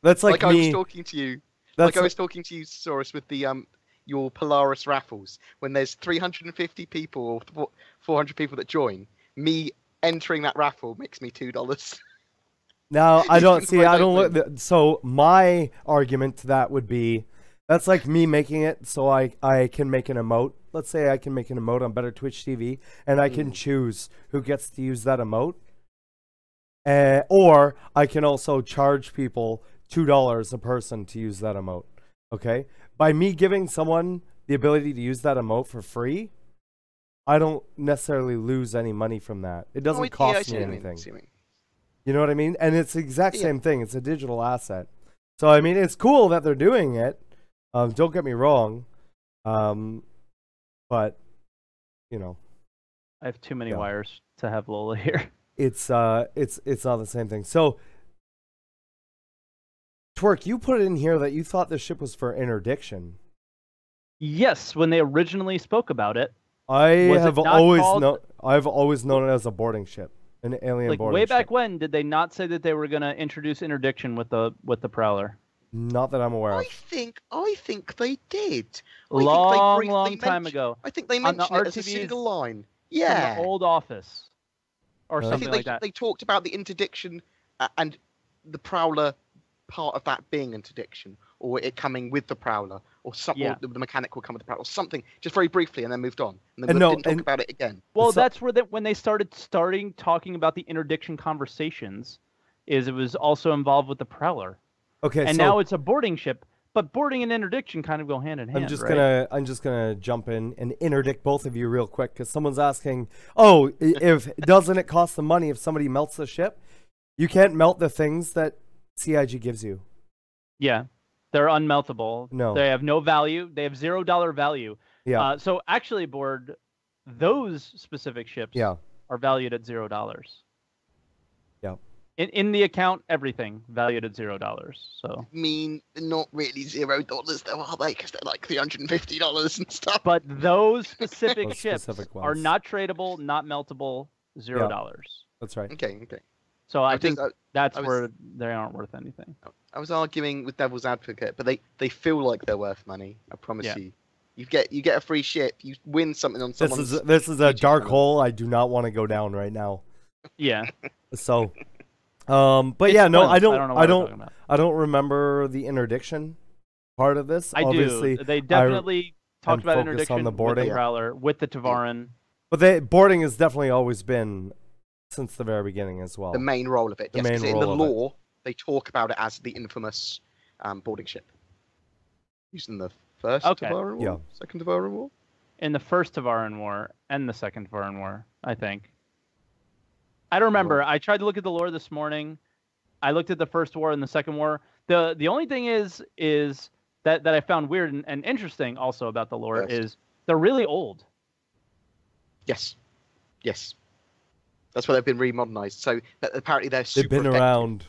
That's like I was me. talking to you. That's Like I was talking to you, Soros, with the your Polaris raffles. When there's 350 people or 400 people that join, me entering that raffle makes me $2. Now I don't see. I I don't don't look. So my argument to that would be, that's like me making it so I can make an emote. Let's say I can make an emote on Better Twitch TV, and I can choose who gets to use that emote. Or I can also charge people $2 a person to use that emote. Okay, by me giving someone the ability to use that emote for free, I don't necessarily lose any money from that. It doesn't cost me anything. You know what I mean? And it's the exact Yeah. same thing. It's a digital asset. So I mean, it's cool that they're doing it. Don't get me wrong. But you know, I have too many Yeah. wires to have Lola here. it's not the same thing. So Twerk, you put in here that you thought this ship was for interdiction. Yes, when they originally spoke about it, I Was it have not always called- I've always known it as a boarding ship, an alien like boarding way back ship. when, did they not say that they were going to introduce interdiction with the Prowler? Not that I'm aware I of. think they did. Long time ago, I think they On the mentioned it as a RTVs single line. from Yeah. the old office, or I I something think like that. they talked about the interdiction and the Prowler part of that being interdiction, or it coming with the Prowler, or something. Yeah. The mechanic will come with the Prowler, or something. Just very briefly, and then moved on, and then And no, didn't talk and- about it again. Well, So- that's where when they started talking about the interdiction conversations, is it was also involved with the Prowler, Okay, and so now it's a boarding ship. But boarding and interdiction kind of go hand in hand. I'm just right? gonna jump in and interdict both of you real quick, because someone's asking, oh, if doesn't it cost them money if somebody melts the ship? You can't melt the things that CIG gives you. Yeah, they're unmeltable. No. They have no value. They have $0 value. Yeah, So actually, Board, those specific ships yeah, are valued at $0. Yeah. In the account, everything valued at $0. So, I mean, not really $0 though, are they? Because they're like $350 and stuff. but those specific Those ships specific are ones. not tradable, not meltable, $0. that's right. Okay. So I I think just- that's I was- where they aren't worth anything. I was arguing with Devil's Advocate, but they feel like they're worth money. I promise Yeah. you. You get a free ship. You win something on This someone's. is a YouTube dark channel. hole I do not want to go down right now. Yeah. So, but It's yeah, no, pointless. I don't, know what we're talking about. I don't remember the interdiction part of this. I Obviously, do. They definitely talked about focused on interdiction the with boarding. the Prowler, with the Tavaran. but boarding has definitely always been since the very beginning as well. The main role of it. The Yes, main because in the role of it. law, they talk about it as the infamous boarding ship. Used in the first Okay. Tavaran War? Yeah. Second Tavaran War? In the first Tavaran War and the second Tavaran War, I think. I don't remember. I tried to look at the lore this morning. I looked at the first war and the second war. The only thing is that I found weird and interesting also about the lore Yes. is they're really old. Yes. That's why they've been remodernized. So apparently they're super They've been effective. around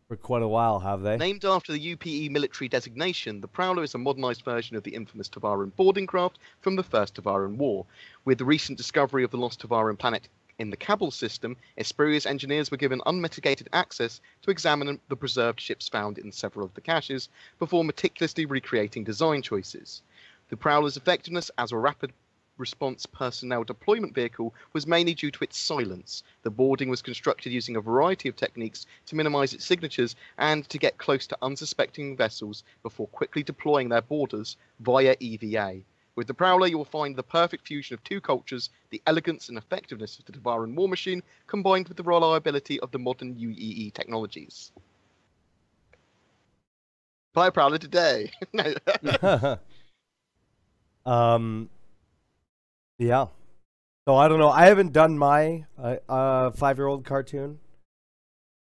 for quite a while, have they? Named after the UPE military designation, the Prowler is a modernized version of the infamous Tavaran boarding craft from the First Tavaran War. With the recent discovery of the lost Tavaran planet In the Cabal system, Esperia's engineers were given unmitigated access to examine the preserved ships found in several of the caches before meticulously recreating design choices. The Prowler's effectiveness as a rapid response personnel deployment vehicle was mainly due to its silence. The boarding was constructed using a variety of techniques to minimize its signatures and to get close to unsuspecting vessels before quickly deploying their boarders via EVA. With the Prowler, you will find the perfect fusion of two cultures, the elegance and effectiveness of the Tavaran war machine, combined with the reliability of the modern UEE technologies. Buy a Prowler today. No. Yeah. So I don't know. I haven't done my 5-year-old cartoon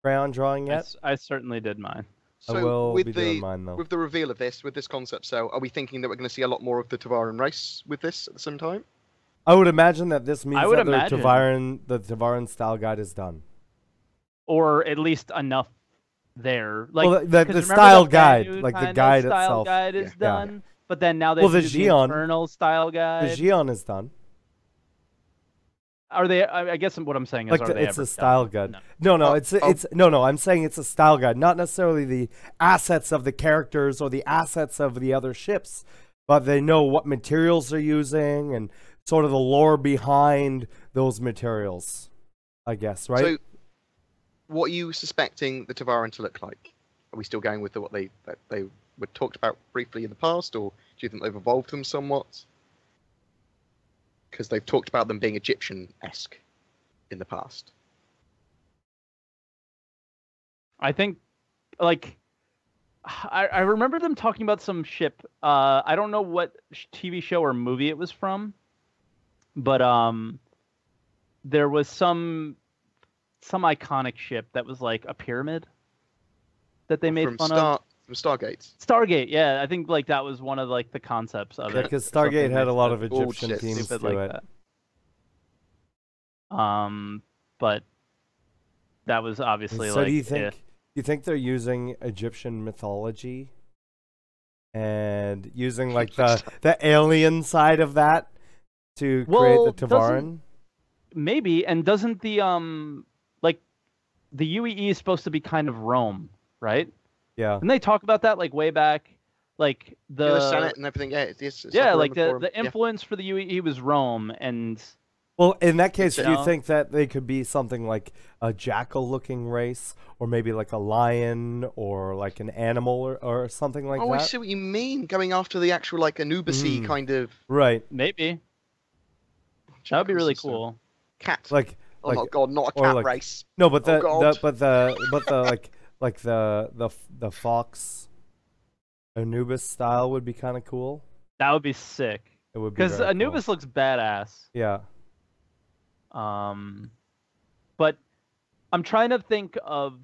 crayon drawing yet. I certainly did mine. I will be doing mine, though. With the reveal of this, with this concept, so are we thinking that we're going to see a lot more of the Tavaran race with this at the same time? I would imagine that this means that the Tavaran style guide is done. Or at least enough there. Like, well, the style guide, like the guide itself. Style guide is done. Yeah. But then now they do the internal style guide. The Xion is done. Are they? I guess what I'm saying is, like are they it's ever a style done? guide. No, I'm saying it's a style guide, not necessarily the assets of the characters or the assets of the other ships, but they know what materials they're using and sort of the lore behind those materials, I guess, right? So, what are you suspecting the Tavaran to look like? Are we still going with what they were talked about briefly in the past, or do you think they've evolved them somewhat? Because they've talked about them being Egyptian-esque in the past. I think, like, I remember them talking about some ship. I don't know what TV show or movie it was from, but there was some iconic ship that was like a pyramid that they made fun of. From Stargate. Stargate, yeah. I think like that was one of like the concepts of it. Because Stargate had a lot of Egyptian themes to like it. That. But that was obviously so like. Do you think they're using Egyptian mythology and using like the alien side of that to create the Tavaran? Maybe, and doesn't the like the UEE is supposed to be kind of Rome, right? Yeah. Didn't they talk about that like way back? Like the Senate and everything, it's like the influence for the UEE was Rome, and well, in that case, do you think that they could be something like a jackal-looking race, or maybe like a lion, or like an animal, or something like that? Oh, I see what you mean. Going after the actual like Anubis-y kind of. Right. Maybe. That would be really cool. Cat. Like. Oh my god, not a cat race. No, but the fox Anubis style would be kind of cool. That would be sick. It would be because Anubis cool. looks badass. Yeah. But I'm trying to think of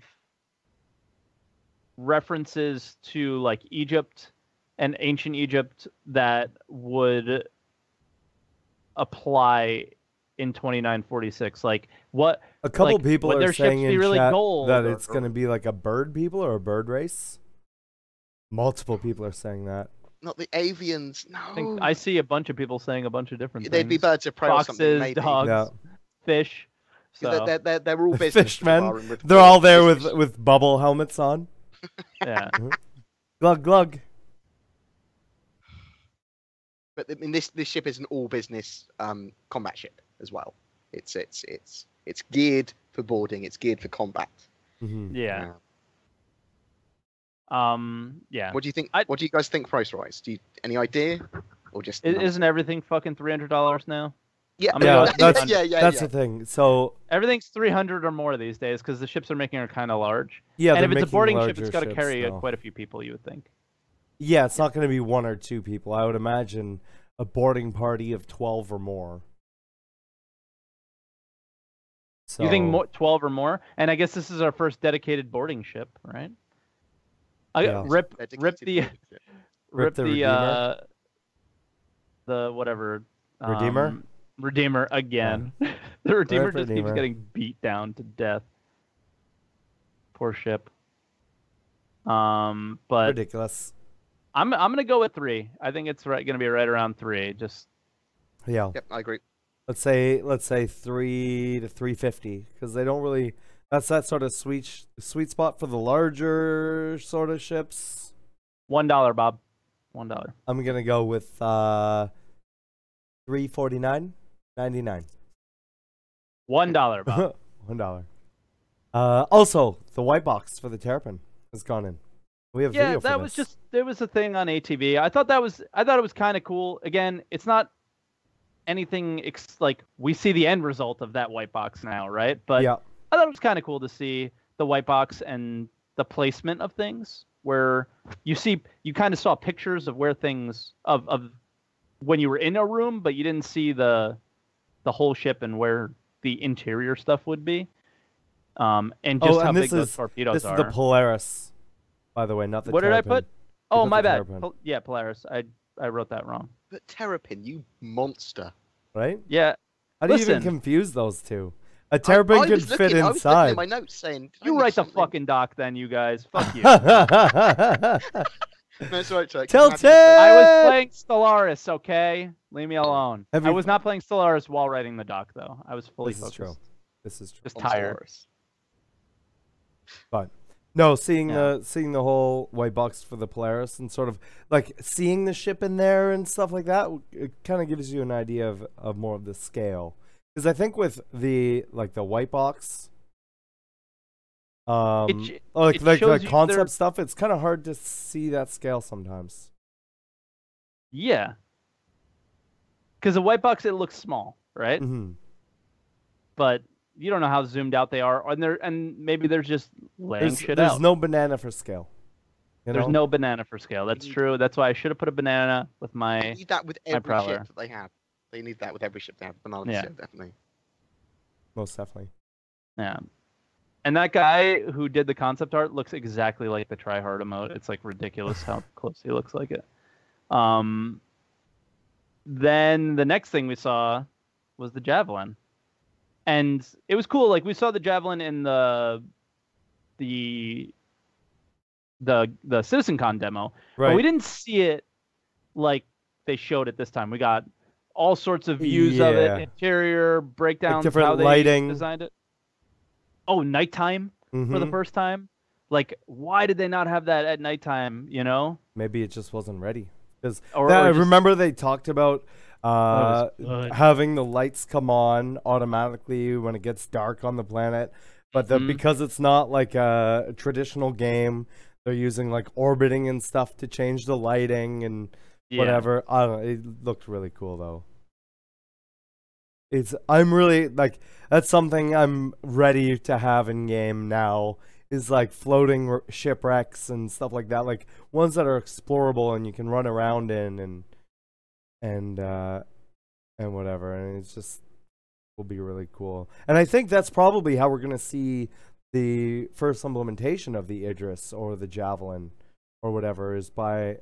references to like Egypt and ancient Egypt that would apply in 2946. Like what? A couple like, people are saying in really chat gold that it's going to be like a bird people or a bird race. Multiple people are saying that. Not the avians. No. I see a bunch of people saying a bunch of different things. They'd be birds of prey or something, maybe. Dogs, fish. So. They're all business. Fishmen. They're all there with bubble helmets on. Yeah. Glug glug. But I mean, this ship is an all business combat ship as well. It's geared for boarding. It's geared for combat. Mm-hmm. Yeah. Yeah. What do you think? What do you guys think price wise? Any idea, or just isn't everything fucking $300 now? Yeah, that's the thing. So everything's 300 or more these days because the ships they're making are kind of large. Yeah, and if it's a boarding ship, it's got to carry now. quite a few people. You would think. Yeah, it's not going to be 1 or 2 people. I would imagine a boarding party of 12 or more. So... You think 12 or more? And I guess this is our first dedicated boarding ship, right? Yeah. Rip the whatever Redeemer again. Yeah. The Redeemer just keeps getting beat down to death. Poor ship. But ridiculous. I'm gonna go with 3. I think it's gonna be right around 3. Just yeah. Yep, I agree. let's say 3 to 350, because they don't really. That's that sort of sweet spot for the larger sort of ships. $1, Bob. $1. I'm gonna go with $349.99. $1, Bob. $1. Also, the white box for the Terrapin has gone in. We have video for that this. was just there was a thing on ATV. I thought it was kind of cool. Again, it's not anything like we see the end result of that white box now, right? But yeah. I thought it was kind of cool to see the white box and the placement of things, where you kind of saw pictures of where things of when you were in a room, but you didn't see the whole ship and where the interior stuff would be. And just how big those torpedoes this are. This is the Polaris, by the way, not the What Terrapin. did I put? Oh, my bad. Terrapin. Yeah, Polaris. I wrote that wrong. But Terrapin, you monster. Right? Yeah. How do you even confuse those two? A Terrapin could fit inside. I was looking at my notes saying... You write the fucking doc then, you guys. Fuck you. No, it's alright, Chuck. Tilted! I was playing Stellaris, okay? Leave me alone. I was not playing Stellaris while writing the doc, though. I was fully focused. This is true. Just tired. Stellaris. But no, seeing the whole white box for the Polaris and sort of like seeing the ship in there and stuff like that, it kind of gives you an idea of more of the scale. Because I think with the white box, the concept stuff, it's kind of hard to see that scale sometimes. Yeah. Because the white box, it looks small, right? Mm-hmm. But you don't know how zoomed out they are, and maybe there's just laying shit out. There's no banana for scale. There's no banana for scale. That's true. That's why I should have put a banana with my. They need that with every Prowler. ship that they have. They need that with every ship they have. Banana ship, definitely. Most definitely. Yeah. And that guy who did the concept art looks exactly like the Try Hard emote. It's like ridiculous how close he looks like it. Then the next thing we saw was the Javelin. And it was cool. Like we saw the Javelin in the CitizenCon demo, right. But we didn't see it like they showed it this time. We got all sorts of views of it, interior breakdowns, like different how they lighting. designed it. Oh, nighttime for the first time. Like, why did they not have that at nighttime? You know? Maybe it just wasn't ready. Because I remember they talked about having the lights come on automatically when it gets dark on the planet, but because it's not like a traditional game, they're using like orbiting and stuff to change the lighting and whatever. I don't know. It looked really cool though. I'm really like, that's something I'm ready to have in game now, is like floating shipwrecks and stuff like that, like ones that are explorable and you can run around in and whatever, and it's just will be really cool. And I think that's probably how we're gonna see the first implementation of the Idris or the Javelin or whatever, is by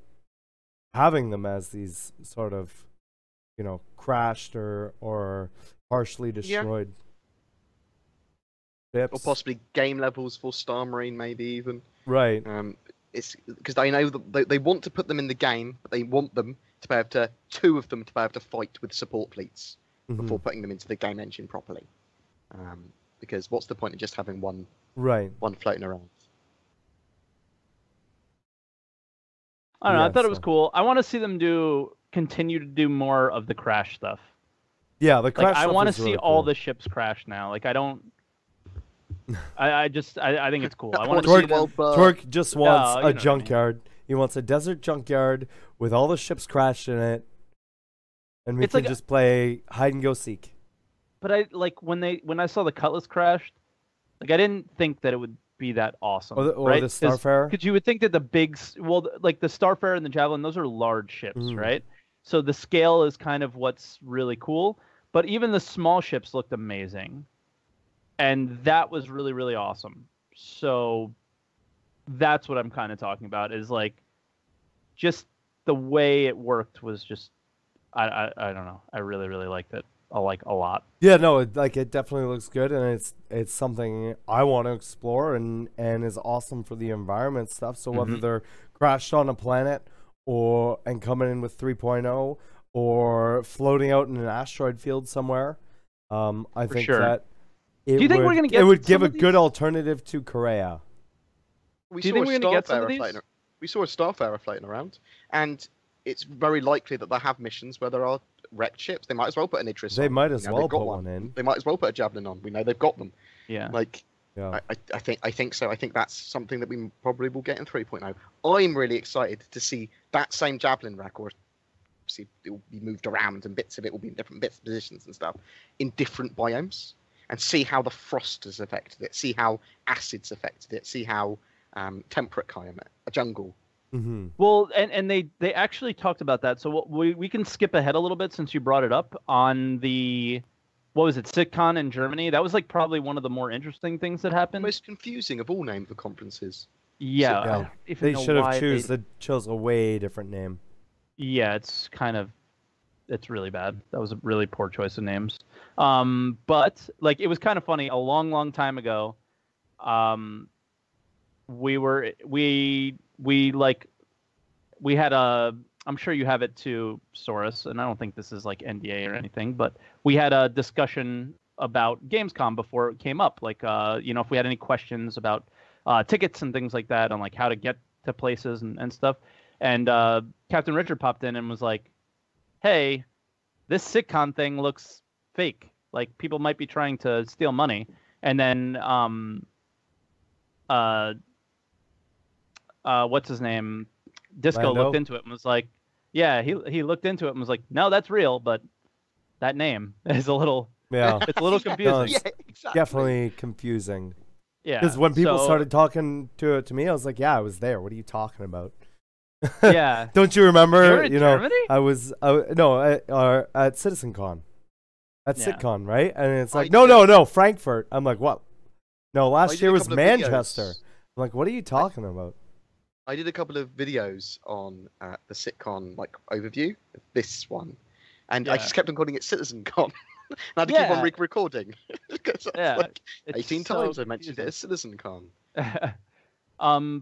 having them as these sort of, you know, crashed or partially destroyed ships. Or possibly game levels for Star Marine, maybe even. Right. It's because they know that they want to put them in the game, but they want them to be able to, two of them to be able to fight with support fleets before putting them into the game engine properly. Because what's the point of just having one floating around? I don't know. I thought it was cool. I want to see them continue to do more of the crash stuff. Yeah, the crash. I want to see really all the ships crash now. Like I don't. I think it's cool. I want to see them. Twerk just wants a junkyard. He wants a desert junkyard with all the ships crashed in it, and we can just play hide and go seek. But I like when I saw the Cutlass crashed, like I didn't think that it would be that awesome. Or the Starfarer. Because you would think that like the Starfarer and the Javelin, those are large ships, right? So the scale is kind of what's really cool. But even the small ships looked amazing. And that was really, really awesome. So that's what I'm kind of talking about, is like just the way it worked was just, I don't know. I really, really liked it. I like a lot. Yeah, no, it definitely looks good, and it's something I want to explore and is awesome for the environment stuff. So whether they're crashed on a planet and coming in with 3.0, or floating out in an asteroid field somewhere. I think sure. that Do you think we're gonna get it would some give a of these? good alternative to Korea. We Do you saw think a we're gonna get some of Starfarer these? floating. We saw a Starfarer floating around, and it's very likely that they'll have missions where there are wrecked ships. They might as well put an Idris They on. might We as know well they've got put one in. They might as well put a Javelin on. We know they've got them. Yeah. Like, Yeah. I think so. I think that's something that we probably will get in 3.0. I'm really excited to see that same Javelin rack, or obviously it will be moved around and bits of it will be in different bits, positions and stuff, in different biomes, and see how the frost has affected it, see how acids affected it, see how temperate climate, a jungle. Mm-hmm. Well, and they actually talked about that. So we can skip ahead a little bit since you brought it up on the, what was it, CitCon in Germany? That was like probably one of the more interesting things that The happened. most confusing of all names for conferences. Yeah, I Yeah. don't even They know should have why chose a way different name. Yeah, it's really bad. That was a really poor choice of names. But like it was kind of funny. A long time ago, we had a, I'm sure you have it too, Soros, and I don't think this is like NDA or anything, but we had a discussion about Gamescom before it came up. Like, if we had any questions about tickets and things like that, on like how to get to places and stuff. And Captain Richard popped in and was like, "Hey, this CitCon thing looks fake. Like people might be trying to steal money." And then what's his name? Disco Lando? looked into it and was like, "Yeah, he looked into it and was like, no, that's real, but that name is a little, Yeah. it's a little confusing." it's Yeah, exactly. definitely confusing. Yeah, Because when people so- started talking to me, I was like, "Yeah, I was there. What are you talking about?" yeah, Don't you remember? You're in you know, Germany? I was at CitizenCon, at Yeah. CitCon, right? And it's like, I no, Frankfurt. I'm like, what? No, I last did year a was couple of Manchester. videos. I'm like, what are you talking about? I did a couple of videos on the CitCon like overview, this one, and I Yeah. just kept on calling it CitizenCon. And I had to keep on Yeah. recording because Yeah, like it's 18 so times I mentioned it as CitizenCon.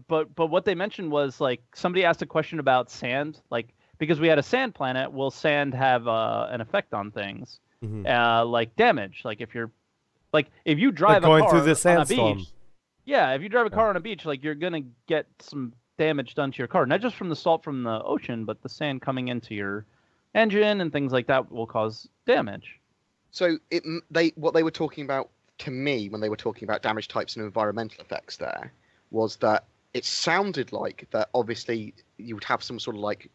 But what they mentioned was like somebody asked a question about sand, like because we had a sand planet, will sand have an effect on things, Mhm. like damage? Like if you drive going a car through the on a sandstorm. beach, yeah, if you drive a car on a beach, like you're gonna get some damage done to your car, not just from the salt from the ocean, but the sand coming into your engine and things like that will cause damage. So what they were talking about to me when they were talking about damage types and environmental effects there was that it sounded like that obviously you would have some sort of like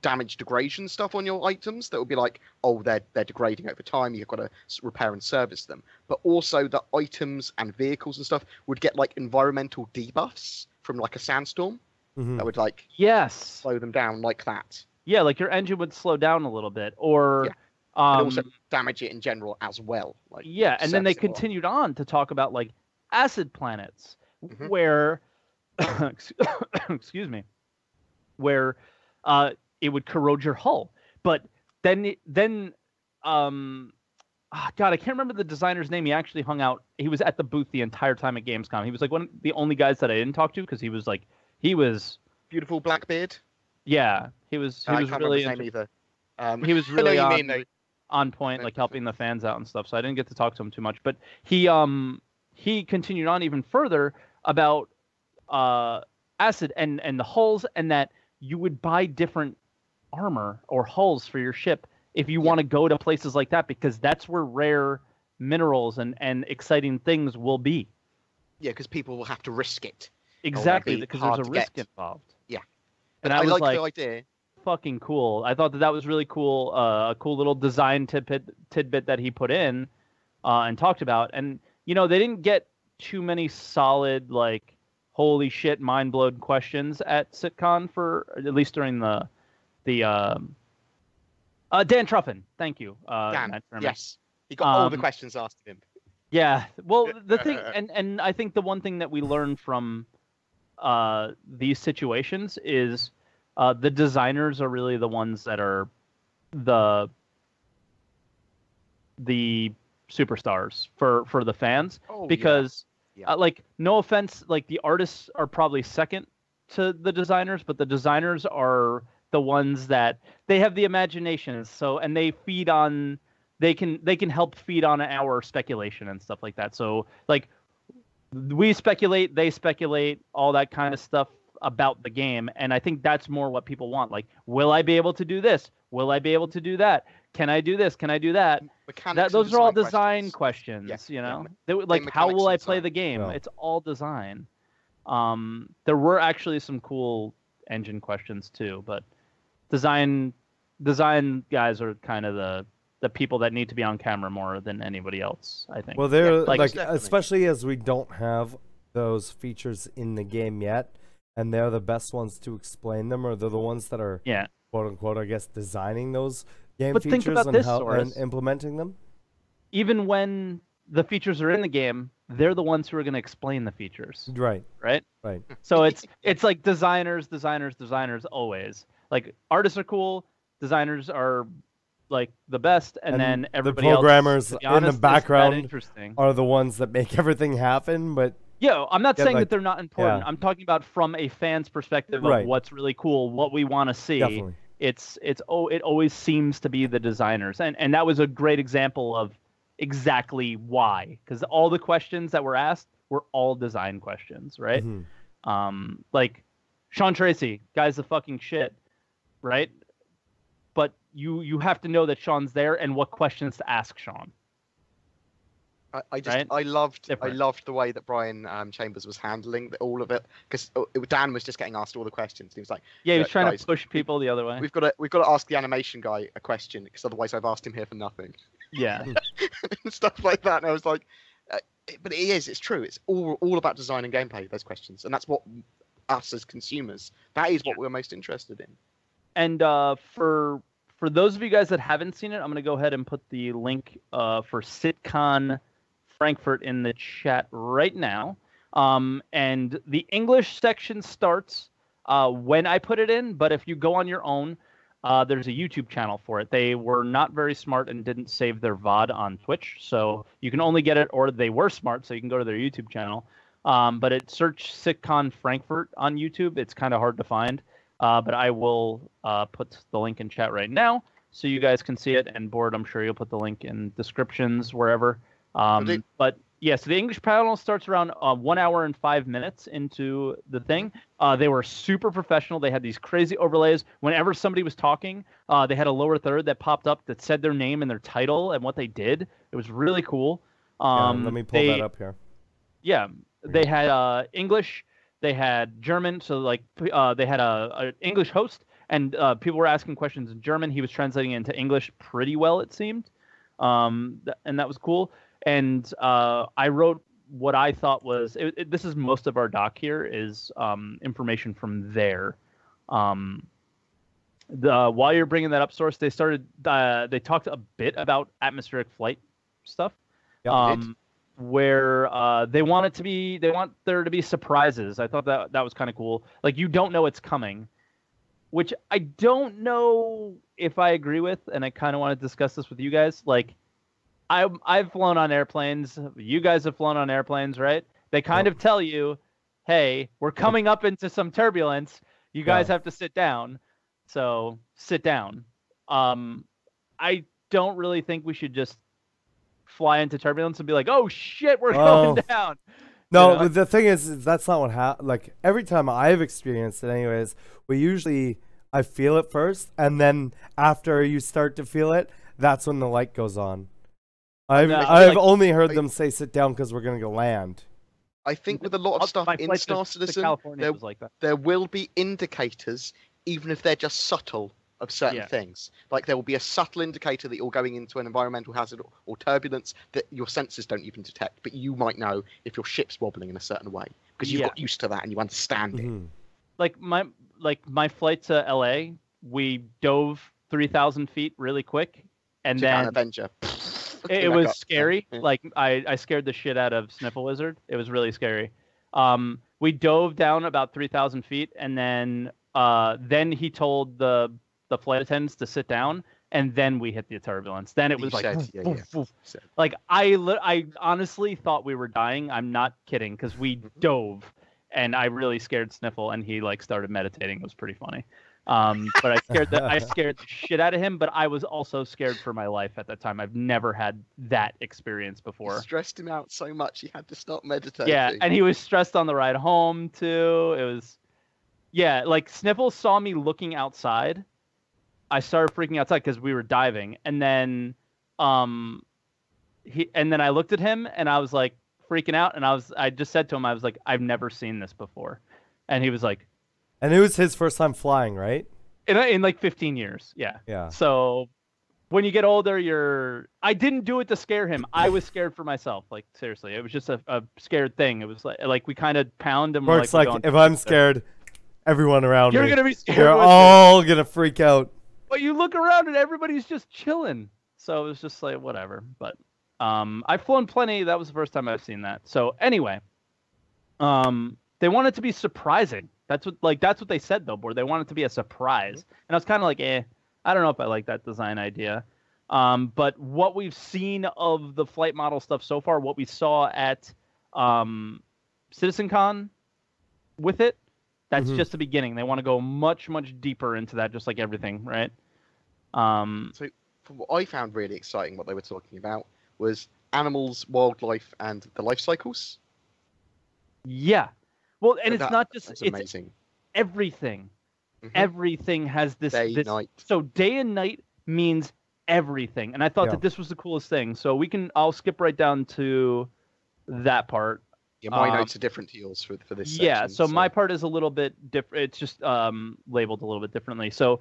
damage degradation stuff on your items that would be like, oh, they're degrading over time, you've got to repair and service them, but also that items and vehicles and stuff would get like environmental debuffs from like a sandstorm that would like Yes. slow them down like that, Yeah, like your engine would slow down a little bit, or Yeah. and also damage it in general as well. Like yeah, and then they service it well. continued on to talk about like acid planets, Mhm. where excuse me, where it would corrode your hull. But then God, I can't remember the designer's name. He actually hung out. He was at the booth the entire time at Gamescom. He was like one of the only guys that I didn't talk to because he was Beautiful Blackbeard. yeah, he was I can't really remember his name either. he was I know really what you mean, though. on point, like helping the fans out and stuff. So I didn't get to talk to him too much, but he continued on even further about acid and the hulls, and that you would buy different armor or hulls for your ship if you want to go to places like that, because that's where rare minerals and exciting things will be. Yeah, because people will have to risk it. Exactly, be because hard there's a to risk get. involved. Yeah. And I I was like like, the idea. fucking cool. I thought that was really cool. A cool little design tidbit that he put in and talked about. And they didn't get too many solid like holy shit mind blown questions at CitCon, for at least during the Dan Truffin. Thank you, Dan, Matt Turner. yes. He got all the questions asked of him. Yeah. Well, the thing, and I think the one thing that we learn from these situations is the designers are really the ones that are the superstars for the fans, Oh, because Yeah. like, no offense, like the artists are probably second to the designers, but the designers are the ones that they have the imagination, and they feed on, they can help feed on our speculation and stuff like that. So like we speculate, they speculate, all that kind of stuff about the game, and I think that's more what people want. Like, will I be able to do this? Will I be able to do that? Can I do this? Can I do that? Those are all design questions, you know. Like, how will I play the game? It's all design. There were actually some cool engine questions too, but design guys are kind of the people that need to be on camera more than anybody else, I think. Well, they're like especially as we don't have those features in the game yet, and they're the best ones to explain them, or they're the ones that are quote unquote, I guess, designing those game features and implementing them. Even when the features are in the game, they're the ones who are going to explain the features. Right. So it's like designers always. Like, artists are cool, designers are like the best, and then everybody the programmers else, honest, in the background are the ones that make everything happen. But I'm not saying that they're not important. I'm talking about from a fan's perspective of what's really cool, what we want to see. Definitely. It always seems to be the designers, and that was a great example of exactly why, because all the questions that were asked were all design questions, right? Like Sean Tracy, guy's the fucking shit, right? But you have to know that Sean's there and what questions to ask Sean. I loved the way that Brian Chambers was handling all of it, because Dan was just getting asked all the questions. He was like, he was trying to push people the other way. We've got to ask the animation guy a question, because otherwise I've asked him here for nothing. Yeah, and stuff like that. And I was like, but it's true. It's all about design and gameplay. Those questions, and that's what us as consumers. That is what we're most interested in. And for those of you guys that haven't seen it, I'm going to go ahead and put the link for CitCon Frankfurt in the chat right now. And the English section starts when I put it in, but if you go on your own, there's a YouTube channel for it. They were not very smart and didn't save their VOD on Twitch, so you can only get it, or they were smart, so you can go to their YouTube channel. But search CitCon Frankfurt on YouTube. It's kind of hard to find. But I will put the link in chat right now so you guys can see it. And Board, I'm sure you'll put the link in descriptions wherever. But yeah, so the English panel starts around 1 hour and 5 minutes into the thing. They were super professional. They had these crazy overlays. Whenever somebody was talking, they had a lower third that popped up that said their name and their title and what they did. It was really cool. Let me pull that up here. Yeah, they had English. They had German, so like they had a English host, and people were asking questions in German. He was translating it into English pretty well, it seemed, and that was cool. And I wrote what I thought was this is most of our doc here is information from there. While you're bringing that up, Source, they talked a bit about atmospheric flight stuff. Yeah, where they want there to be surprises. I thought that was kind of cool. Like, you don't know it's coming, which I don't know if I agree with, and I kind of want to discuss this with you guys. Like, I've flown on airplanes. You guys have flown on airplanes, right? They kind of tell you, hey, we're coming up into some turbulence. You guys have to sit down. So sit down. I don't really think we should just fly into turbulence and be like, oh shit, we're going down. No, but the thing is that's not what happens. Like, every time I've experienced it anyways, I feel it first, and then after you start to feel it, that's when the light goes on. I've only heard them say sit down because we're going to land. I think with a lot of stuff in Star Citizen, there will be indicators, even if they're just subtle, of certain things. Like, there will be a subtle indicator that you're going into an environmental hazard or turbulence that your sensors don't even detect, but you might know if your ship's wobbling in a certain way because you've got used to that and you understand it. Like my flight to LA, we dove 3,000 feet really quick, and then Avenger. It was scary. Like, I scared the shit out of Sniffle Wizard. It was really scary. We dove down about 3,000 feet, and then he told the flight attendants to sit down, and then we hit the turbulence. Then it was like I honestly thought we were dying. I'm not kidding, because we dove, and I really scared Sniffle, and he like started meditating. It was pretty funny. But I scared the shit out of him. But I was also scared for my life at that time. I've never had that experience before. You stressed him out so much he had to stop meditating. Yeah, and he was stressed on the ride home too. It was, yeah, like Sniffles saw me looking outside. I started freaking outside because we were diving, and then I looked at him and I was like freaking out, and I just said to him, I was like, I've never seen this before, and he was like. And it was his first time flying, right? In like 15 years, yeah. Yeah. So when you get older, I didn't do it to scare him. I was scared for myself. Like, seriously, it was just a scared thing. It was like we kind of pound and Mark's like if I'm scared, everyone around you're me, gonna be scared. You're all gonna freak out. But you look around and everybody's just chilling. So it was just like whatever. But I've flown plenty. That was the first time I've seen that. So anyway, they want it to be surprising. That's what they said though, Board. They want it to be a surprise, and I was kind of like, I don't know if I like that design idea. But what we've seen of the flight model stuff so far, what we saw at CitizenCon with it, that's just the beginning. They want to go much, much deeper into that, just like everything, right? So from what I found really exciting, what they were talking about was animals, wildlife, and the life cycles. Yeah. Well, and So it's not just it's amazing. Everything. Mhm. Everything has this Day, night. So day and night means everything, and I thought that this was the coolest thing. So I'll skip right down to that part. Yeah, my notes are different to yours for this section. Yeah, so my part is a little bit different. It's just labeled a little bit differently. So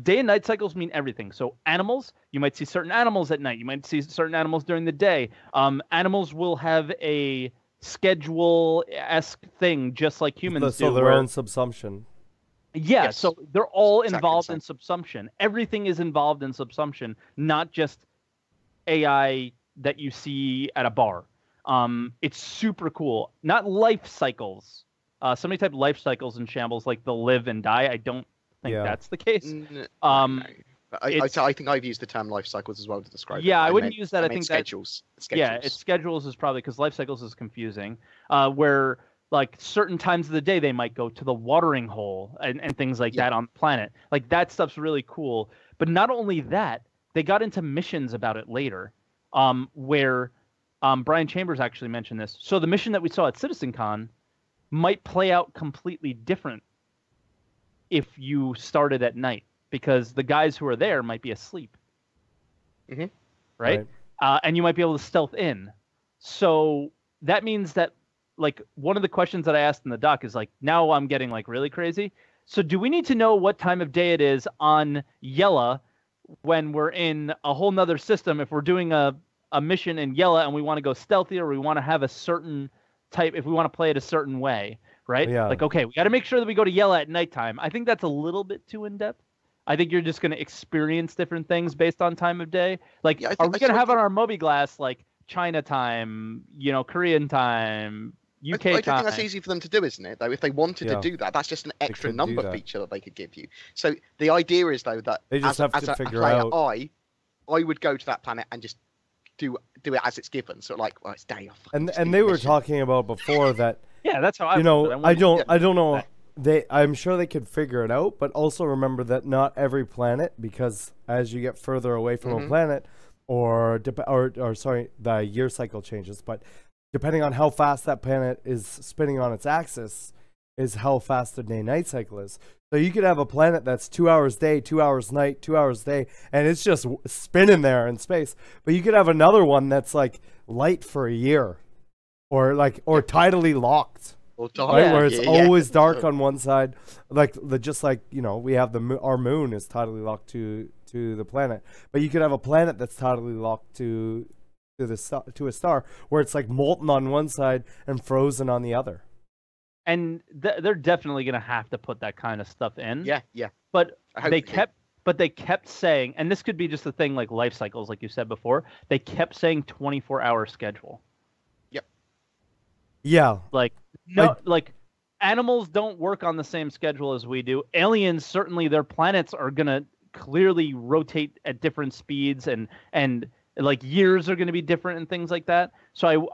day and night cycles mean everything. So animals, you might see certain animals at night. You might see certain animals during the day. Animals will have a schedule-esque thing, just like humans do. So their own subsumption. Yeah, Yes, so they're all exactly involved the in subsumption. Everything is involved in subsumption, not just AI that you see at a bar. It's super cool. Not life cycles. Somebody typed life cycles in Shambles, like the live and die. I don't think that's the case. No. I think I've used the term life cycles as well to describe it. Yeah, I wouldn't use that. I think schedules. Yeah, it's schedules is probably because life cycles is confusing. Where like certain times of the day they might go to the watering hole and things like that on the planet. Like that stuff's really cool. But not only that, they got into missions about it later, where Brian Chambers actually mentioned this. So the mission that we saw at CitizenCon might play out completely different if you started at night, because the guys who are there might be asleep. Mm-hmm. Right? And you might be able to stealth in. So that means that, like, one of the questions that I asked in the doc is, like, now I'm getting, like, really crazy. So do we need to know what time of day it is on Yella when we're in a whole nother system, if we're doing a mission in Yella and we want to go stealthy, or we want to have a certain type, if we want to play it a certain way, right? Yeah. Like, okay, we got to make sure that we go to Yella at nighttime. I think that's a little bit too in-depth. I think you're just going to experience different things based on time of day. Like, are we going to have on our Mobiglass, like, China time, Korean time, UK time? I don't think that's easy for them to do, isn't it, though? If they wanted to do that, that's just an extra number feature that they could give you. So the idea is, though, that they just have to figure out. I would go to that planet and just do it as it's given. So like, well, it's day off. And they were talking about before that. Yeah, that's how I don't know. I'm sure they could figure it out, but also remember that not every planet, because as you get further away from a planet, or sorry, the year cycle changes, but depending on how fast that planet is spinning on its axis is how fast the day-night cycle is. So you could have a planet that's 2 hours day, 2 hours night, 2 hours day, and it's just spinning there in space. But you could have another one that's like light for a year, or tidally locked. Right, where it's always dark on one side, just like we have our moon is tidally locked to the planet, but you could have a planet that's tidally locked to a star, where it's like molten on one side and frozen on the other. And they're definitely gonna have to put that kind of stuff in. Yeah. But they kept saying, and this could be just a thing like life cycles, like you said before. They kept saying 24-hour schedule. Yep. Yeah. Like animals don't work on the same schedule as we do. Aliens, certainly their planets are going to clearly rotate at different speeds, and like years are going to be different and things like that. So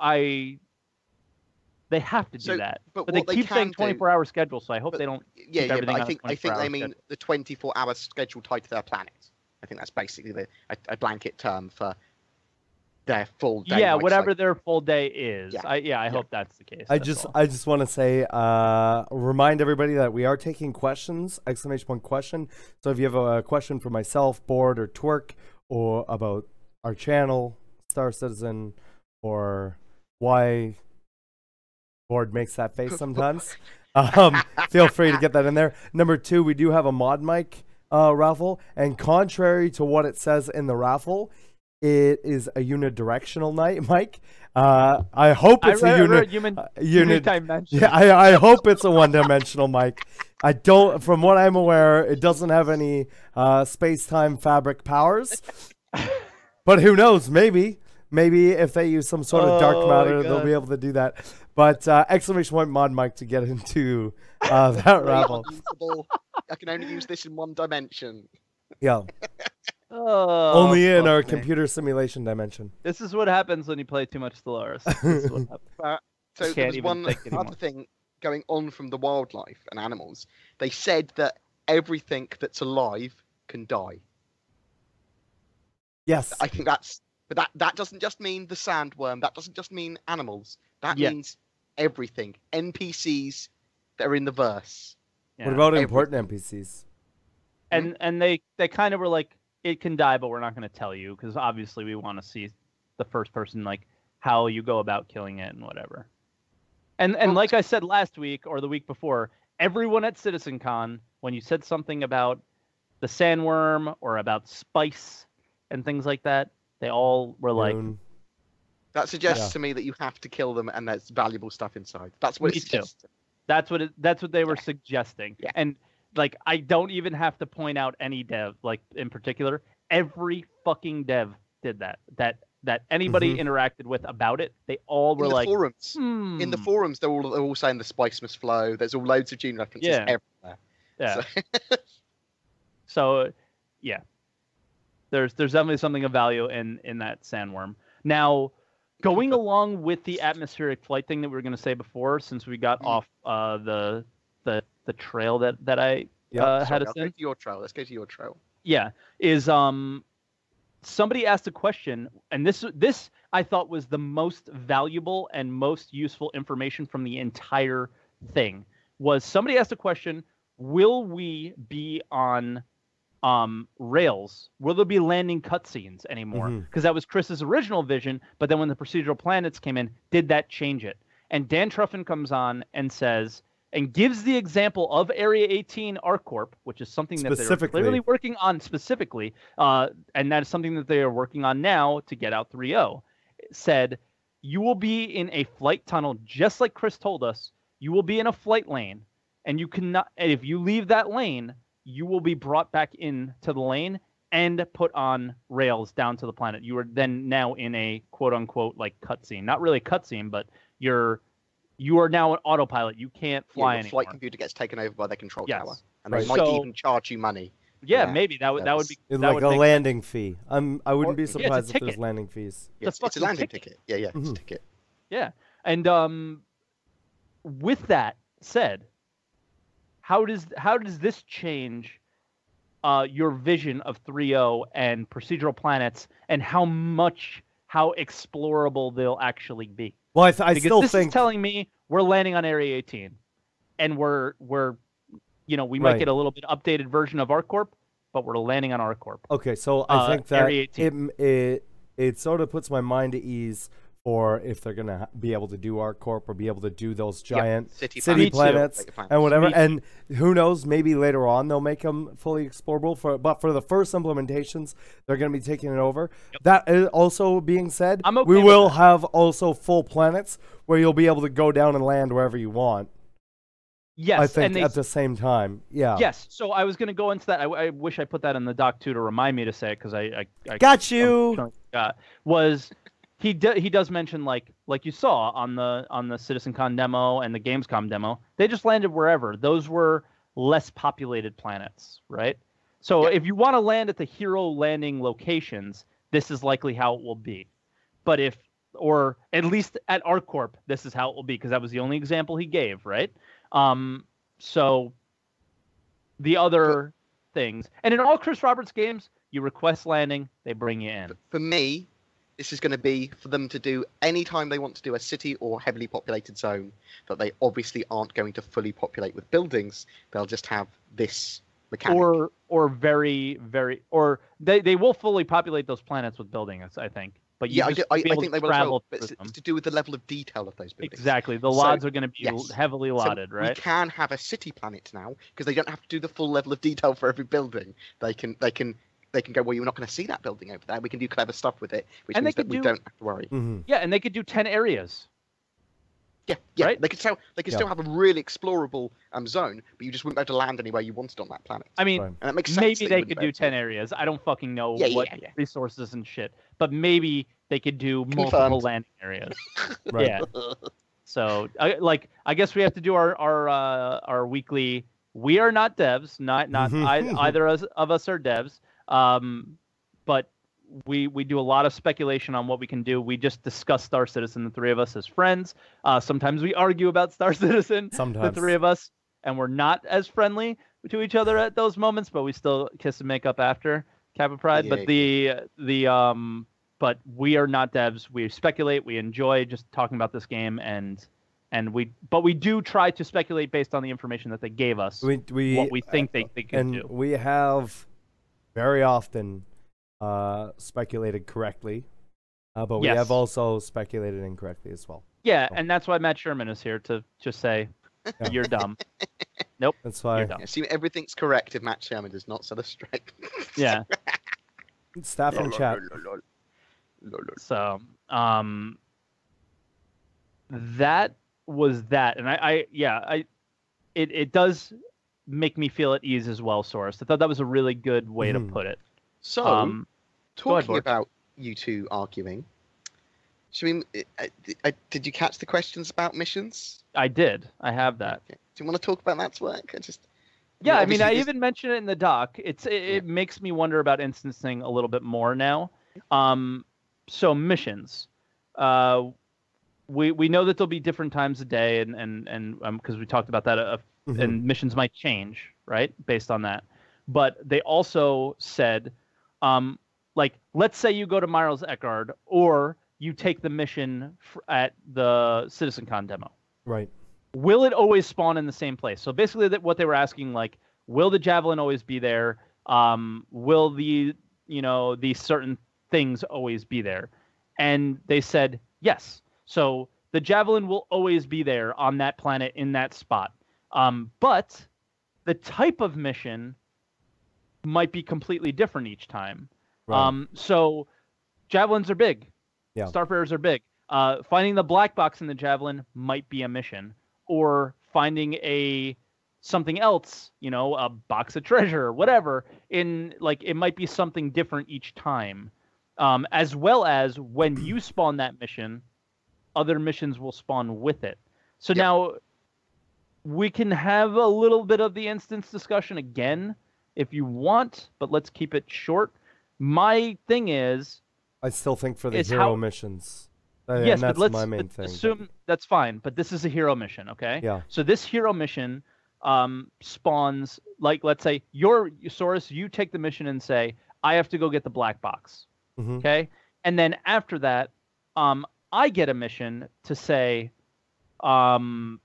They have to do So, that. but But they what they keep saying can do- 24-hour schedule, so I hope But they don't Yeah, keep yeah, but everything I on a think they 24-hour mean schedule. the 24-hour schedule tied to their planet. I think that's basically a blanket term for their full day. Yeah, life whatever cycle. their full day is. Yeah. I hope that's the case. I that's just all. I just want to say, remind everybody that we are taking questions, ! Question. So if you have a question for myself, Bored, or Twerk, or about our channel, Star Citizen, or why Bored makes that face sometimes, feel free to get that in there. Number 2, we do have a mod mic raffle, and contrary to what it says in the raffle, it is a unidirectional mic. I hope it's a unidimensional. Yeah, I hope it's a one-dimensional mic. I don't, from what I'm aware, it doesn't have any space-time fabric powers. But who knows? Maybe if they use some sort of dark matter, they'll be able to do that. But ! Mod mic to get into that raffle. I can only use this in one dimension. Yeah. Oh, Only in our fuck me. computer simulation dimension. This is what happens when you play too much Stellaris. This is what happens. So there Can't was even one think anymore. other thing going on from the wildlife and animals. They said that everything that's alive can die. Yes. I think but that doesn't just mean the sandworm. That doesn't just mean animals. That Yeah. means everything. NPCs that are in the verse. Yeah. What about important NPCs? And they kind of were like, it can die, but we're not going to tell you because obviously we want to see the first person, like how you go about killing it and whatever. And like I said last week or the week before, everyone at CitizenCon, when you said something about the sandworm or about spice and things like that, they all were like, That suggests to me that you have to kill them and there's valuable stuff inside. That's what Me it suggests. That's what they were suggesting. Yeah. And like, I don't even have to point out any dev, like in particular. Every fucking dev did that. That anybody interacted with about it, they all were like, forums. In the forums, they're all saying the spice must flow. There's all loads of June references everywhere. Yeah. So yeah, there's definitely something of value in that sandworm. Now, going along with the atmospheric flight thing that we were going to say before, since we got off the trail that I had us in. Let's go to your trail. Yeah, is somebody asked a question, and this I thought was the most valuable and most useful information from the entire thing. Was somebody asked a question: will we be on rails? Will there be landing cutscenes anymore? Because that was Chris's original vision, but then when the procedural planets came in, did that change it? And Dan Truffin comes on and says, and gives the example of Area 18 ArcCorp, which is something that they're clearly working on specifically, and that is something that they are working on now to get out 3.0. Said, you will be in a flight tunnel, just like Chris told us. You will be in a flight lane, and you cannot. And if you leave that lane, you will be brought back into the lane and put on rails down to the planet. You are then now in a quote unquote like cutscene. Not really a cutscene, but you are now an autopilot. You can't fly anymore. The flight computer gets taken over by their control tower, and Right. they might even charge you money. Yeah, maybe that would be It's that like would a landing fee. I wouldn't be surprised if there's ticket. landing fees. It's a landing ticket. Yeah, it's a ticket. Yeah, and with that said, how does this change your vision of 3.0 and procedural planets and how explorable they'll actually be? Well, I because still this think is telling me we're landing on Area 18, and we're we might get a little bit updated version of ArcCorp, but we're landing on ArcCorp. Okay, so I think that Area 18. it sort of puts my mind at ease for if they're gonna be able to do ArcCorp or be able to do those giant city planets and whatever. And who knows, maybe later on they'll make them fully explorable. But for the first implementations, they're gonna be taking it over. That is also being said, we will have also full planets where you'll be able to go down and land wherever you want. Yes, I think at the same time. Yeah. Yes. So I was going to go into that. I wish I put that in the doc too to remind me to say it because I got you. Was he does mention like you saw on the CitizenCon demo and the Gamescom demo, they just landed wherever. Those were less populated planets, right? So if you want to land at the hero landing locations, this is likely how it will be. But if or at least at ArcCorp, this is how it will be, because that was the only example he gave, right? So the other things, and in all Chris Roberts games, you request landing, they bring you in. For me, this is going to be for them to do anytime they want to do a city or heavily populated zone that they obviously aren't going to fully populate with buildings. They'll just have this mechanic. Or they will fully populate those planets with buildings, I think. But I think they will as well. But it's to do with the level of detail of those buildings. Exactly. The LODs are going to be heavily lotted, right? We can have a city planet now because they don't have to do the full level of detail for every building. They can go, well, you're not going to see that building over there. We can do clever stuff with it, which means that we don't have to worry. Mm-hmm. Yeah, and they could do 10 areas. Yeah. Right? They could still have a really explorable zone, but you just wouldn't be able to land anywhere you wanted on that planet. I mean, Right. And it makes sense maybe that they you could wouldn't do 10 areas. I don't fucking know what Yeah. resources and shit. But maybe they could do multiple Confirmed. landing areas. Right. Yeah. So, I guess we have to do our weekly. We are not devs. Not either of us are devs. But we do a lot of speculation on what we can do. We just discuss Star Citizen, the three of us as friends. Sometimes we argue about Star Citizen, Sometimes. the three of us, and we're not as friendly to each other at those moments, but we still kiss and make up after Kappa Pride. Yeah, But we are not devs. We speculate. We enjoy just talking about this game, but we do try to speculate based on the information that they gave us. What we think they can do. We have very often speculated correctly, but we have also speculated incorrectly as well. Yeah, and that's why Matt Sherman is here to just say, you're dumb. Nope. That's why. Assume everything's correct if Matt Sherman does not set us straight. Yeah. Staff in chat. So, that was that, and it does make me feel at ease as well, Source. I thought that was a really good way to put it. So, talking about you two arguing, did you catch the questions about missions? I did. I have that. Okay. Do you want to talk about that work? I even mentioned it in the doc. It makes me wonder about instancing a little bit more now. So missions. We know that there'll be different times a day, and because we talked about that, and missions might change, right, based on that. But they also said, let's say you go to Miles Eckard, or you take the mission at the CitizenCon demo. Right. Will it always spawn in the same place? So basically, what they were asking, will the Javelin always be there? Will these certain things always be there? And they said yes. So the Javelin will always be there on that planet in that spot. But the type of mission might be completely different each time. Right. So Javelins are big. Yeah. Starfarers are big. Finding the black box in the Javelin might be a mission, or finding something else, a box of treasure or whatever. It might be something different each time. As well as when you spawn that mission, other missions will spawn with it. So now we can have a little bit of the instance discussion again if you want, but let's keep it short. My thing is, I still think for the hero missions. Yes, and that's my main let's thing. assume that's fine, but this is a hero mission, okay? Yeah. So this hero mission spawns, let's say, Source, you take the mission and say, I have to go get the black box, okay? And then after that, I get a mission to say, okay,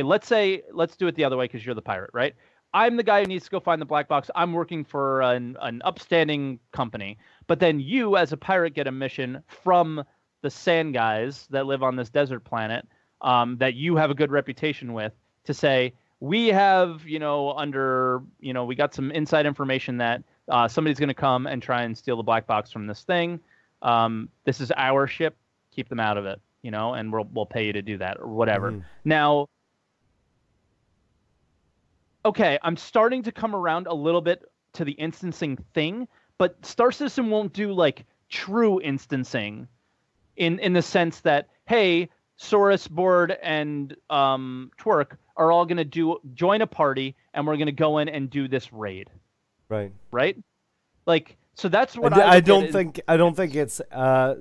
let's do it the other way because you're the pirate, right? I'm the guy who needs to go find the black box. I'm working for an upstanding company. But then you, as a pirate, get a mission from the sand guys that live on this desert planet that you have a good reputation with to say, we have, we got some inside information that somebody's going to come and try and steal the black box from this thing. This is our ship. Keep them out of it, and we'll pay you to do that or whatever. Now, okay, I'm starting to come around a little bit to the instancing thing, but Star Citizen won't do true instancing in the sense that, hey, Saurus, Board, and Twerk are all going to join a party, and we're going to go in and do this raid. Right. Right? So that's what I look don't at think it's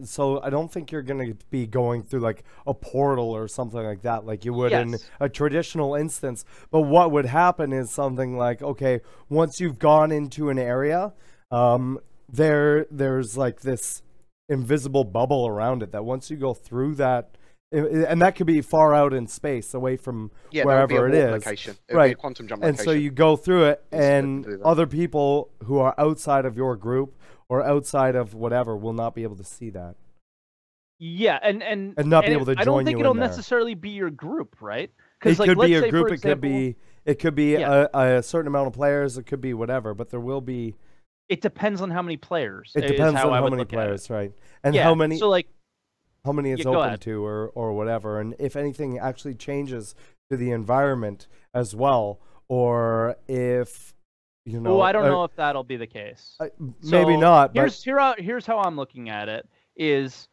so I don't think you're gonna be going through like a portal or something like that, like you would in Yes. a traditional instance. But what would happen is something like, okay, once you've gone into an area, there's like this invisible bubble around it that once you go through that, and that could be far out in space, away from wherever it is. Location. It would Right. be a quantum jump And location. so you go through it, Yes, you can and do that. other people who are outside of your group or outside of whatever will not be able to see that. Yeah, and not be able to I don't join think you it'll in there. necessarily be your group, right? It like, could let's be a say, for group. example, It could be Yeah. a certain amount of players. It could be whatever. But there will be. It depends on how many players. It is depends how on I how would many look at it. players, right? And Yeah, how many. So like, How many it's Yeah, go open ahead. to, or whatever, and if anything actually changes to the environment as well, or if you know. oh, I don't know if that'll be the case. Maybe So not. But here's how I'm looking at it is,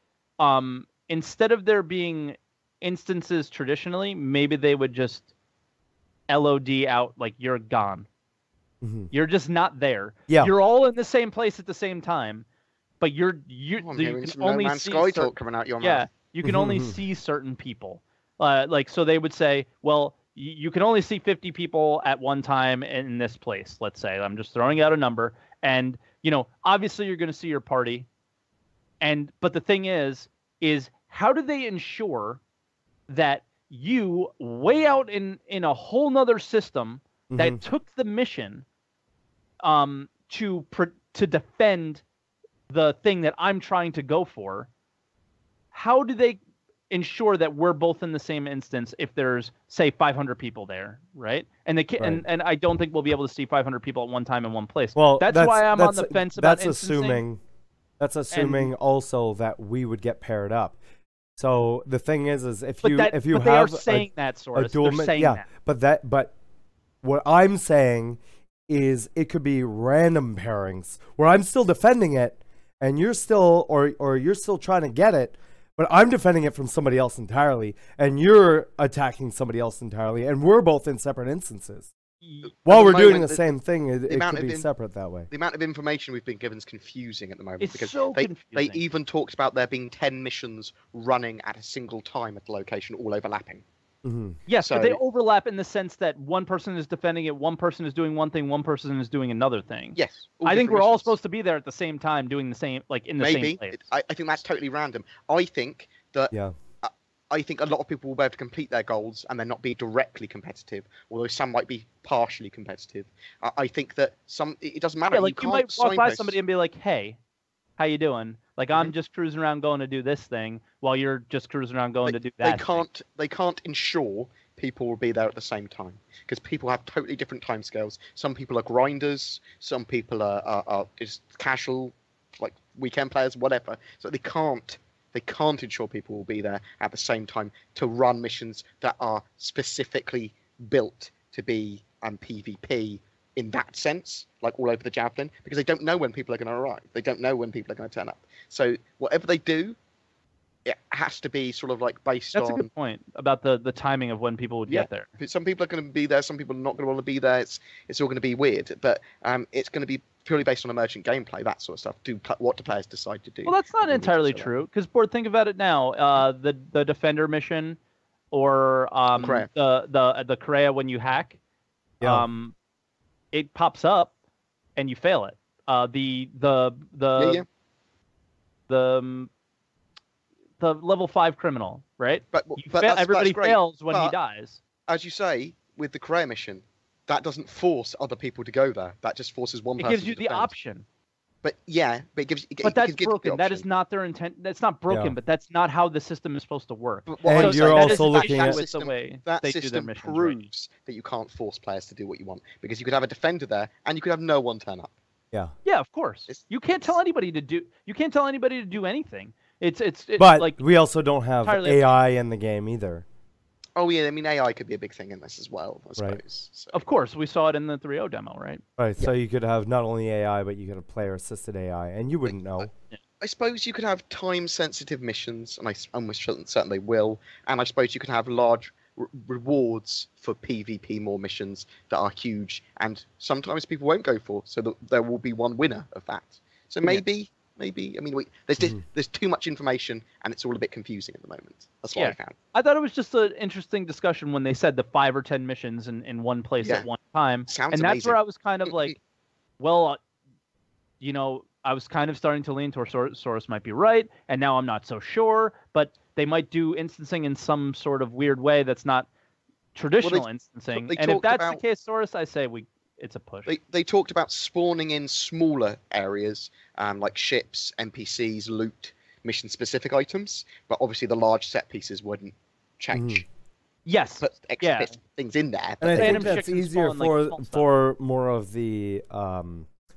instead of there being instances traditionally, maybe they would just LOD out, like you're gone. Mhm. You're just not there. Yeah. You're all in the same place at the same time, but I'm you hearing can some only No Man's see Sky cer- talk coming out your yeah, mouth. you can only see certain people. Like, so they would say, well, you can only see 50 people at one time in this place. Let's say, I'm just throwing out a number, and obviously you're going to see your party. But the thing is how do they ensure that you, way out in a whole nother system that took the mission to defend the thing that I'm trying to go for, how do they ensure that we're both in the same instance if there's, say, 500 people there, right? And they can, and I don't think we'll be able to see 500 people at one time in one place. Well, that's why I'm on the fence about assuming. That's assuming also that we would get paired up. So the thing is if you but have they are saying that, sort of, they're saying yeah, that. but what I'm saying is it could be random pairings where I'm still defending it and you're still or you're still trying to get it, but I'm defending it from somebody else entirely and you're attacking somebody else entirely, and we're both in separate instances. While we're doing the same thing, it could be separate that way. The amount of information we've been given is confusing at the moment, It's because so they confusing. even talked about there being 10 missions running at a single time at the location, all overlapping. Yes, but they So- overlap in the sense that one person is defending it, one person is doing one thing, one person is doing another thing. Yes. I think we're all supposed to be there at the same time doing the same, like in the same Maybe. place. I think that's totally random. I think that Yeah. I think a lot of people will be able to complete their goals and then not be directly competitive, although some might be partially competitive. I think that it doesn't matter. Yeah, like you might walk by signpost- somebody and be like, "Hey, how you doing?" Like I'm just cruising around going to do this thing, while you're just cruising around going to do that. They can't ensure people will be there at the same time, because people have totally different timescales. Some people are grinders, some people are just casual, like weekend players, whatever. So they can't ensure people will be there at the same time to run missions that are specifically built to be PvP in that sense, like all over the Javelin, because they don't know when people are going to arrive. They don't know when people are going to turn up. So whatever they do, it has to be sort of like based That's on. a good point about the timing of when people would get there. Some people are going to be there, some people are not going to want to be there. It's all going to be weird, but it's going to be purely based on emergent gameplay, that sort of stuff. What do players decide to do? Well, that's not entirely true, because Board, think about it now. The defender mission, or the Korea when you hack, it pops up, and you fail it. The level 5 criminal, right? But everybody that's great. fails when he But, dies. as you say, with the Korea mission, that doesn't force other people to go there. That just forces one It person. gives you to the defend. option. But yeah, but it gives. But that's gives the broken. That option. is not their intent. That's not broken, Yeah. but that's not how the system is supposed to work. But what And I'm you're saying also is looking that at- with the way that they do their system missions, right? proves that you can't force players to do what you want, because you could have a defender there and you could have no one turn up. Yeah. Yeah, of course. It's- You can't tell anybody to do. You can't tell anybody to do anything. It's But like we also don't have entirely AI in the game either. Oh yeah, I mean AI could be a big thing in this as well, I suppose. Right. So, of course we saw it in the 3.0 demo, right? Right. So you could have not only AI, but you could have player-assisted AI, and you wouldn't know. I suppose you could have time-sensitive missions, and I'm almost certain they will. And I suppose you could have large rewards for PvP more missions that are huge, and sometimes people won't go for. So there will be one winner of that. So maybe. I mean, there's too much information, and it's all a bit confusing at the moment. That's what I found. I thought it was just an interesting discussion when they said the 5 or 10 missions in one place at one time. Sounds and amazing. That's where I was kind of like, well, I was kind of starting to lean towards Soros might be right, and now I'm not so sure. But they might do instancing in some sort of weird way that's not traditional instancing. And if that's the case, Soros, I say it's a push. They talked about spawning in smaller areas, like ships, NPCs, loot, mission-specific items, but obviously the large set pieces wouldn't change. Yes, put extra things in there. And I think that's easier for more of the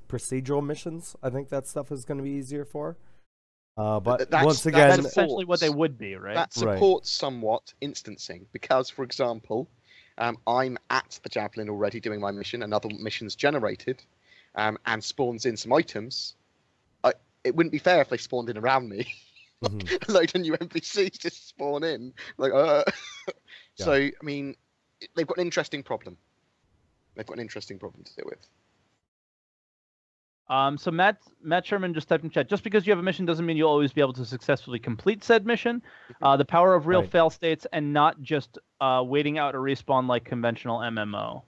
procedural missions. I think that stuff is going to be easier for. But once again, that's essentially what they would be, right? That supports somewhat instancing because, for example, I'm at the Javelin already doing my mission. Another mission's generated, and spawns in some items. It wouldn't be fair if they spawned in around me. A load of new NPCs just spawn in. So, I mean, they've got an interesting problem. They've got an interesting problem to deal with. So Matt Sherman just typed in chat, just because you have a mission doesn't mean you'll always be able to successfully complete said mission. The power of real fail states and not just waiting out a respawn like conventional MMO.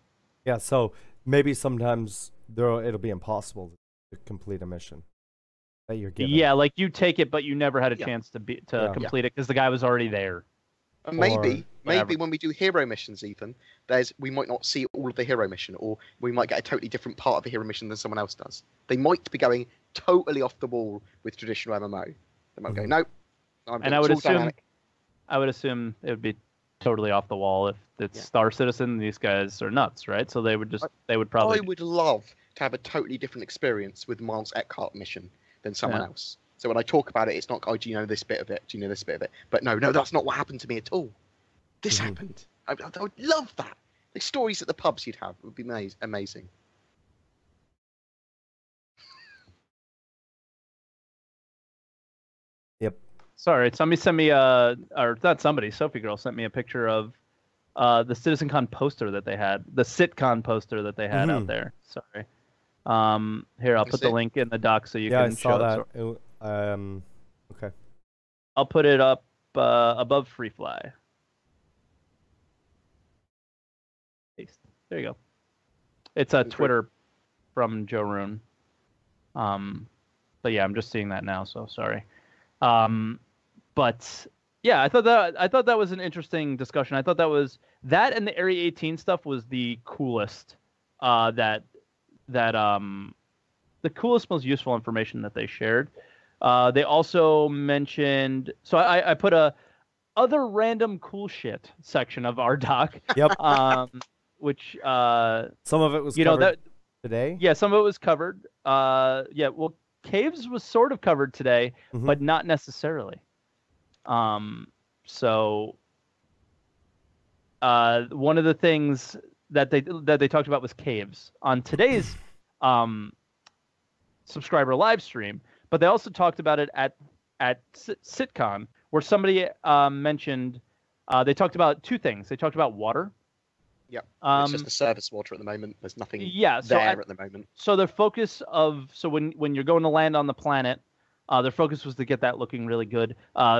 Yeah, so maybe sometimes it'll be impossible to complete a mission that you're given. Yeah, like you take it, but you never had a chance to complete it because the guy was already there. Maybe when we do hero missions, even we might not see all of the hero mission, or we might get a totally different part of the hero mission than someone else does. They might be going totally off the wall with traditional MMO. They might go, no. And I would assume it would be totally off the wall if it's Star Citizen. These guys are nuts, right? So they would probably. I would love to have a totally different experience with Miles Eckhart mission than someone else. So when I talk about it, it's not, do you know this bit of it? Do you know this bit of it? But no, that's not what happened to me at all. This happened. I would love that. The stories at the pubs you'd have would be amazing. Yep. Sorry, somebody sent me Sophie Girl sent me a picture of the CitizenCon poster that they had, the CitCon poster that they had out there. Sorry. Here, I'll put the link in the doc so you can show that. Okay. I'll put it up above Free Fly. Paste. There you go. It's a Twitter from Joe Rune. But yeah, I'm just seeing that now, so sorry. But yeah, I thought that was an interesting discussion. I thought that and the Area 18 stuff was the coolest. The coolest, most useful information that they shared. They also mentioned, so I put a other random cool shit section of our doc. Yep. Which some of it was covered today. Yeah, some of it was covered. Well, caves was sort of covered today, but not necessarily. So one of the things that they talked about was caves on today's subscriber live stream, but they also talked about it at CitCon, where somebody mentioned they talked about two things. They talked about water. Yeah, it's just the surface water at the moment. There's nothing at the moment. So their focus when you're going to land on the planet, their focus was to get that looking really good.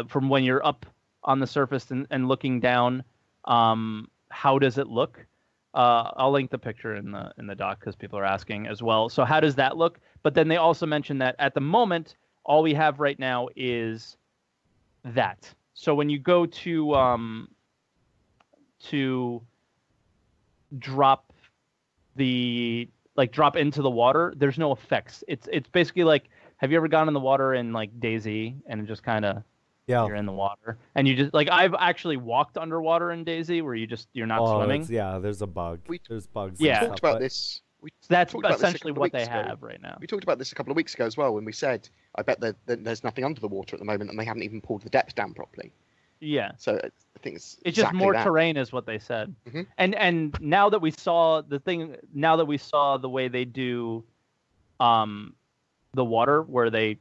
From when you're up on the surface and looking down, how does it look? I'll link the picture in the doc because people are asking as well. So how does that look? But then they also mentioned that at the moment, all we have right now is that. So when you go to drop into the water, there's no effects. It's basically like, have you ever gone in the water in like DayZ and just kind of you're in the water and you just like, I've actually walked underwater in DayZ where you're not swimming. There's a bug. There's bugs. We talked about this. That's essentially what they have right now. We talked about this a couple of weeks ago as well when we said, I bet that there's nothing under the water at the moment and they haven't even pulled the depth down properly. Yeah. So I think it's just more terrain is what they said. And now that we saw the way they do the water where they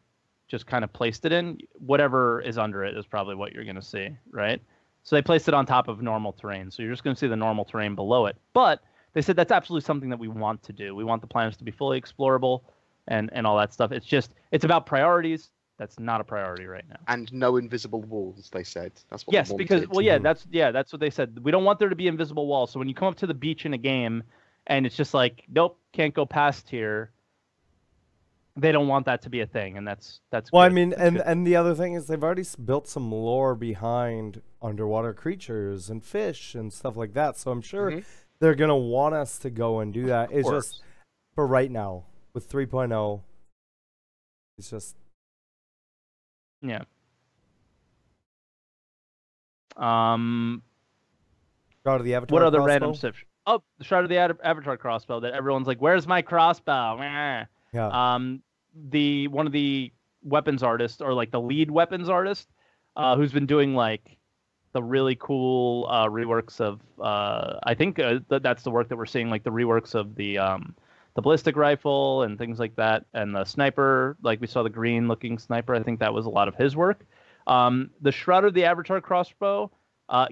just kind of placed it in, whatever is under it is probably what you're going to see, right? So they placed it on top of normal terrain. So you're just going to see the normal terrain below it. But they said that's absolutely something that we want to do. We want the planets to be fully explorable. and all that stuff. It's about priorities. That's not a priority right now. And no invisible walls, they said. That's what Yes, they wanted. because that's what they said. We don't want there to be invisible walls. So when you come up to the beach in a game, and it's just like, nope, can't go past here. They don't want that to be a thing, and that's well, good. I mean, That's good. and the other thing is they've already built some lore behind underwater creatures and fish and stuff like that. So I'm sure they're gonna want us to go and do that. It's just for right now with 3.0, it's just yeah. Shroud of the Avatar. What other crossbow? random stuff? Oh, the Shroud of the Avatar crossbow that everyone's like, "Where's my crossbow?" Yeah. One of the weapons artists, or like the lead weapons artist, who's been doing like the really cool reworks of I think that's the work that we're seeing, like the reworks of the ballistic rifle and things like that, and the sniper, like we saw the green looking sniper. I think that was a lot of his work. The Shroud of the Avatar crossbow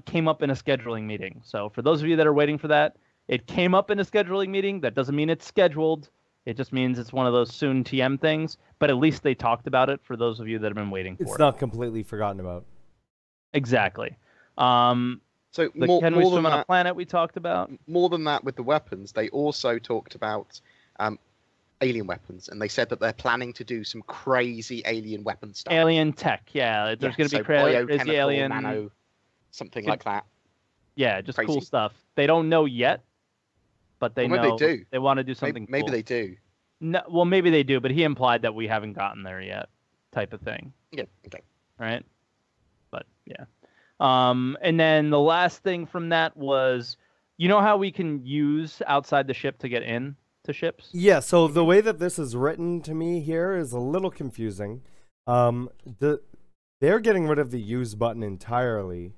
came up in a scheduling meeting. So for those of you that are waiting for that, it came up in a scheduling meeting. That doesn't mean it's scheduled. It just means it's one of those soon TM things. But at least they talked about it for those of you that have been waiting for it. It's not completely forgotten about. Exactly. So Can we swim on a planet we talked about? More than that, with the weapons, they also talked about alien weapons, and they said that they're planning to do some crazy alien weapon stuff. Alien tech, yeah. There's going to be crazy alien, nano, something like that. Yeah, just cool stuff. They don't know yet, but they know they do. They want to do something. Maybe cool. they do. No, well, maybe they do, but he implied that we haven't gotten there yet, type of thing. Yeah. Okay. Right. But yeah. And then the last thing from that was, you know how we can use outside the ship to get in to ships? Yeah, so the way that this is written to me here is a little confusing. They're getting rid of the use button entirely.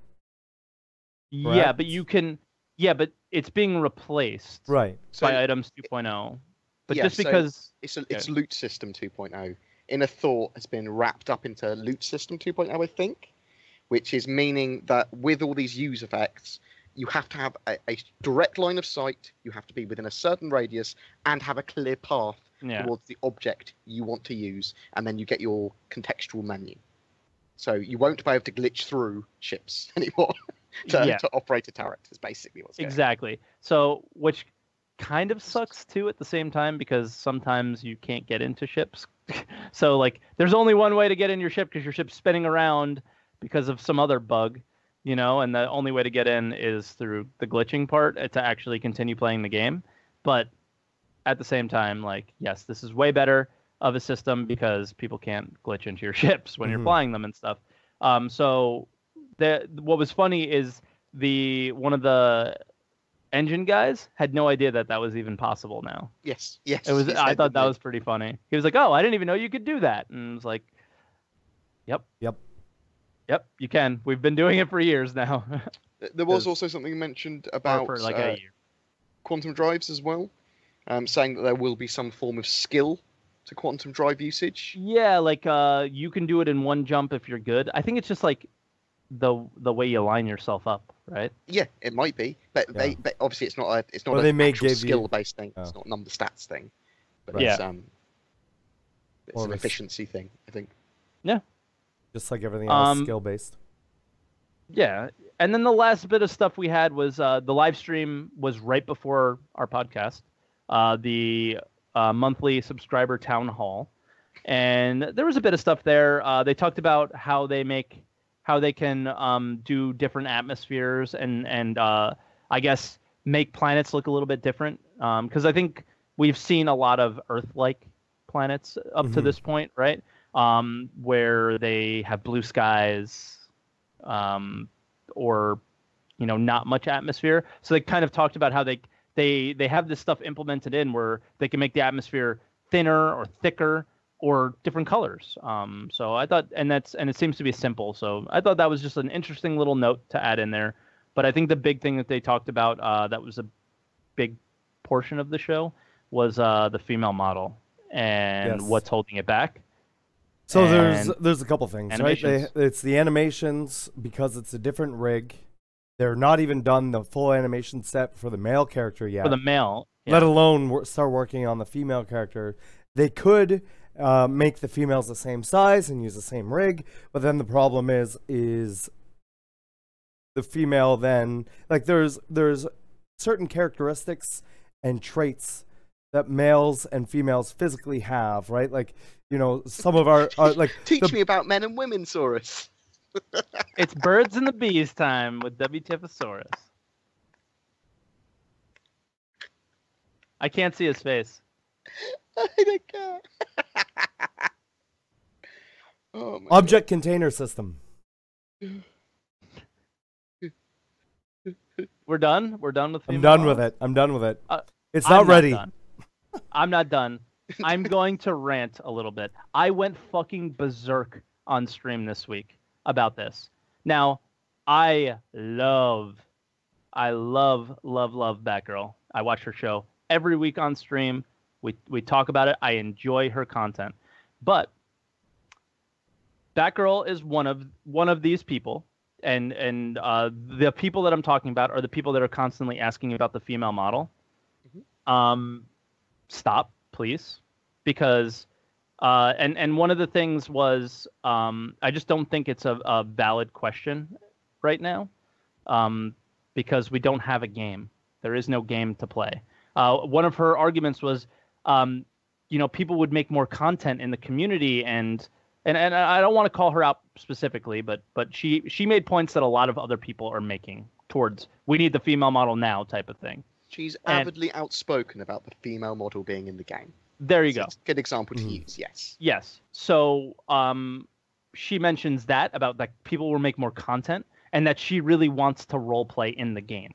Yeah, correct? but you can. Yeah, but it's being replaced Right. by items 2.0. But yeah, just because it's Loot System 2.0. Inner Thought has been wrapped up into Loot System 2.0, I think, which is meaning that with all these use effects, you have to have a direct line of sight, you have to be within a certain radius, and have a clear path towards the object you want to use, and then you get your contextual menu. So you won't be able to glitch through ships anymore to operate a turret, is basically what's going on. Exactly. So, which kind of sucks too at the same time, because sometimes you can't get into ships. So, like, there's only one way to get in your ship because your ship's spinning around because of some other bug, you know, and the only way to get in is through the glitching part to actually continue playing the game. But at the same time, like, yes, this is way better of a system because people can't glitch into your ships when you're flying them and stuff. So what was funny is one of the engine guys had no idea that that was even possible now. Yes. It was. I thought that was pretty funny. He was like, "Oh, I didn't even know you could do that," and I was like, "Yep, you can. We've been doing it for years now." There was also something mentioned about for like a year. quantum drives as well, saying that there will be some form of skill to quantum drive usage. Yeah, like you can do it in one jump if you're good. I think it's just like the way you line yourself up, right? Yeah, it might be, but but obviously it's not an actual skill-based thing. It's not a number stats thing, but it's an efficiency thing, I think. Yeah, just like everything else, skill-based. Yeah, and then the last bit of stuff we had was the live stream was right before our podcast, the monthly subscriber town hall, and there was a bit of stuff there. They talked about how they can do different atmospheres and I guess make planets look a little bit different, because I think we've seen a lot of Earth-like planets up to this point, right? Where they have blue skies, or not much atmosphere. So they kind of talked about how they have this stuff implemented in where they can make the atmosphere thinner or thicker or different colors. So I thought, and it seems to be simple. So I thought that was just an interesting little note to add in there. But I think the big thing that they talked about, that was a big portion of the show, was the female model and what's holding it back. So there's a couple things, right? It's the animations, because it's a different rig. They're not even done the full animation set for the male character yet. For the male. Let alone start working on the female character. they could make the females the same size and use the same rig, but then the problem is the female then, like, there's certain characteristics and traits that males and females physically have, right? Like, you know, some of our like Teach me about men and women, Saurus. It's birds and the bees time with WTFosaurus. I can't see his face. I can't. Oh my object container system. We're done? We're done with I'm female done models? with it. I'm done with it. It's I'm not ready. done. I'm not done. I'm going to rant a little bit. I went fucking berserk on stream this week about this. Now, I love Batgirl. I watch her show every week on stream. We talk about it. I enjoy her content. But Batgirl is one of these people. And the people that I'm talking about are the people that are constantly asking about the female model. Stop, please, because and one of the things was I just don't think it's a valid question right now, because we don't have a game. There is no game to play. One of her arguments was, you know, people would make more content in the community, and I don't want to call her out specifically, but she made points that a lot of other people are making towards we need the female model now type of thing. She's avidly outspoken about the female model being in the game. There you go. It's a good example to use, yes. Yes. So she mentions that about that people will make more content and that she really wants to role play in the game.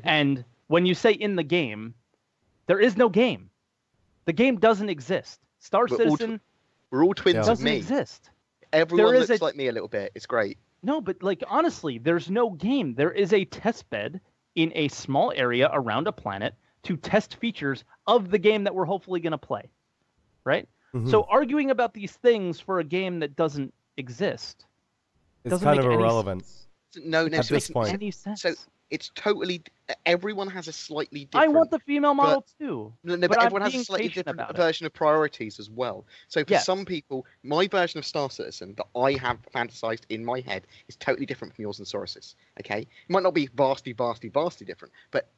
And when you say in the game, there is no game. The game doesn't exist. Star Citizen we're all twins of doesn't me. exist. Everyone looks like me a little bit. It's great. No, but like honestly, there's no game. There is a test bed in a small area around a planet to test features of the game that we're hopefully going to play, right? So arguing about these things for a game that doesn't exist It's kind of irrelevant. No, at this point. Any sense. So it's totally. Everyone has a slightly different. I want the female model too. No, but but I'm everyone has a being slightly patient different about it. version of priorities as well. So for some people, my version of Star Citizen that I have fantasized in my head is totally different from yours and Saurus's. Okay, it might not be vastly different, but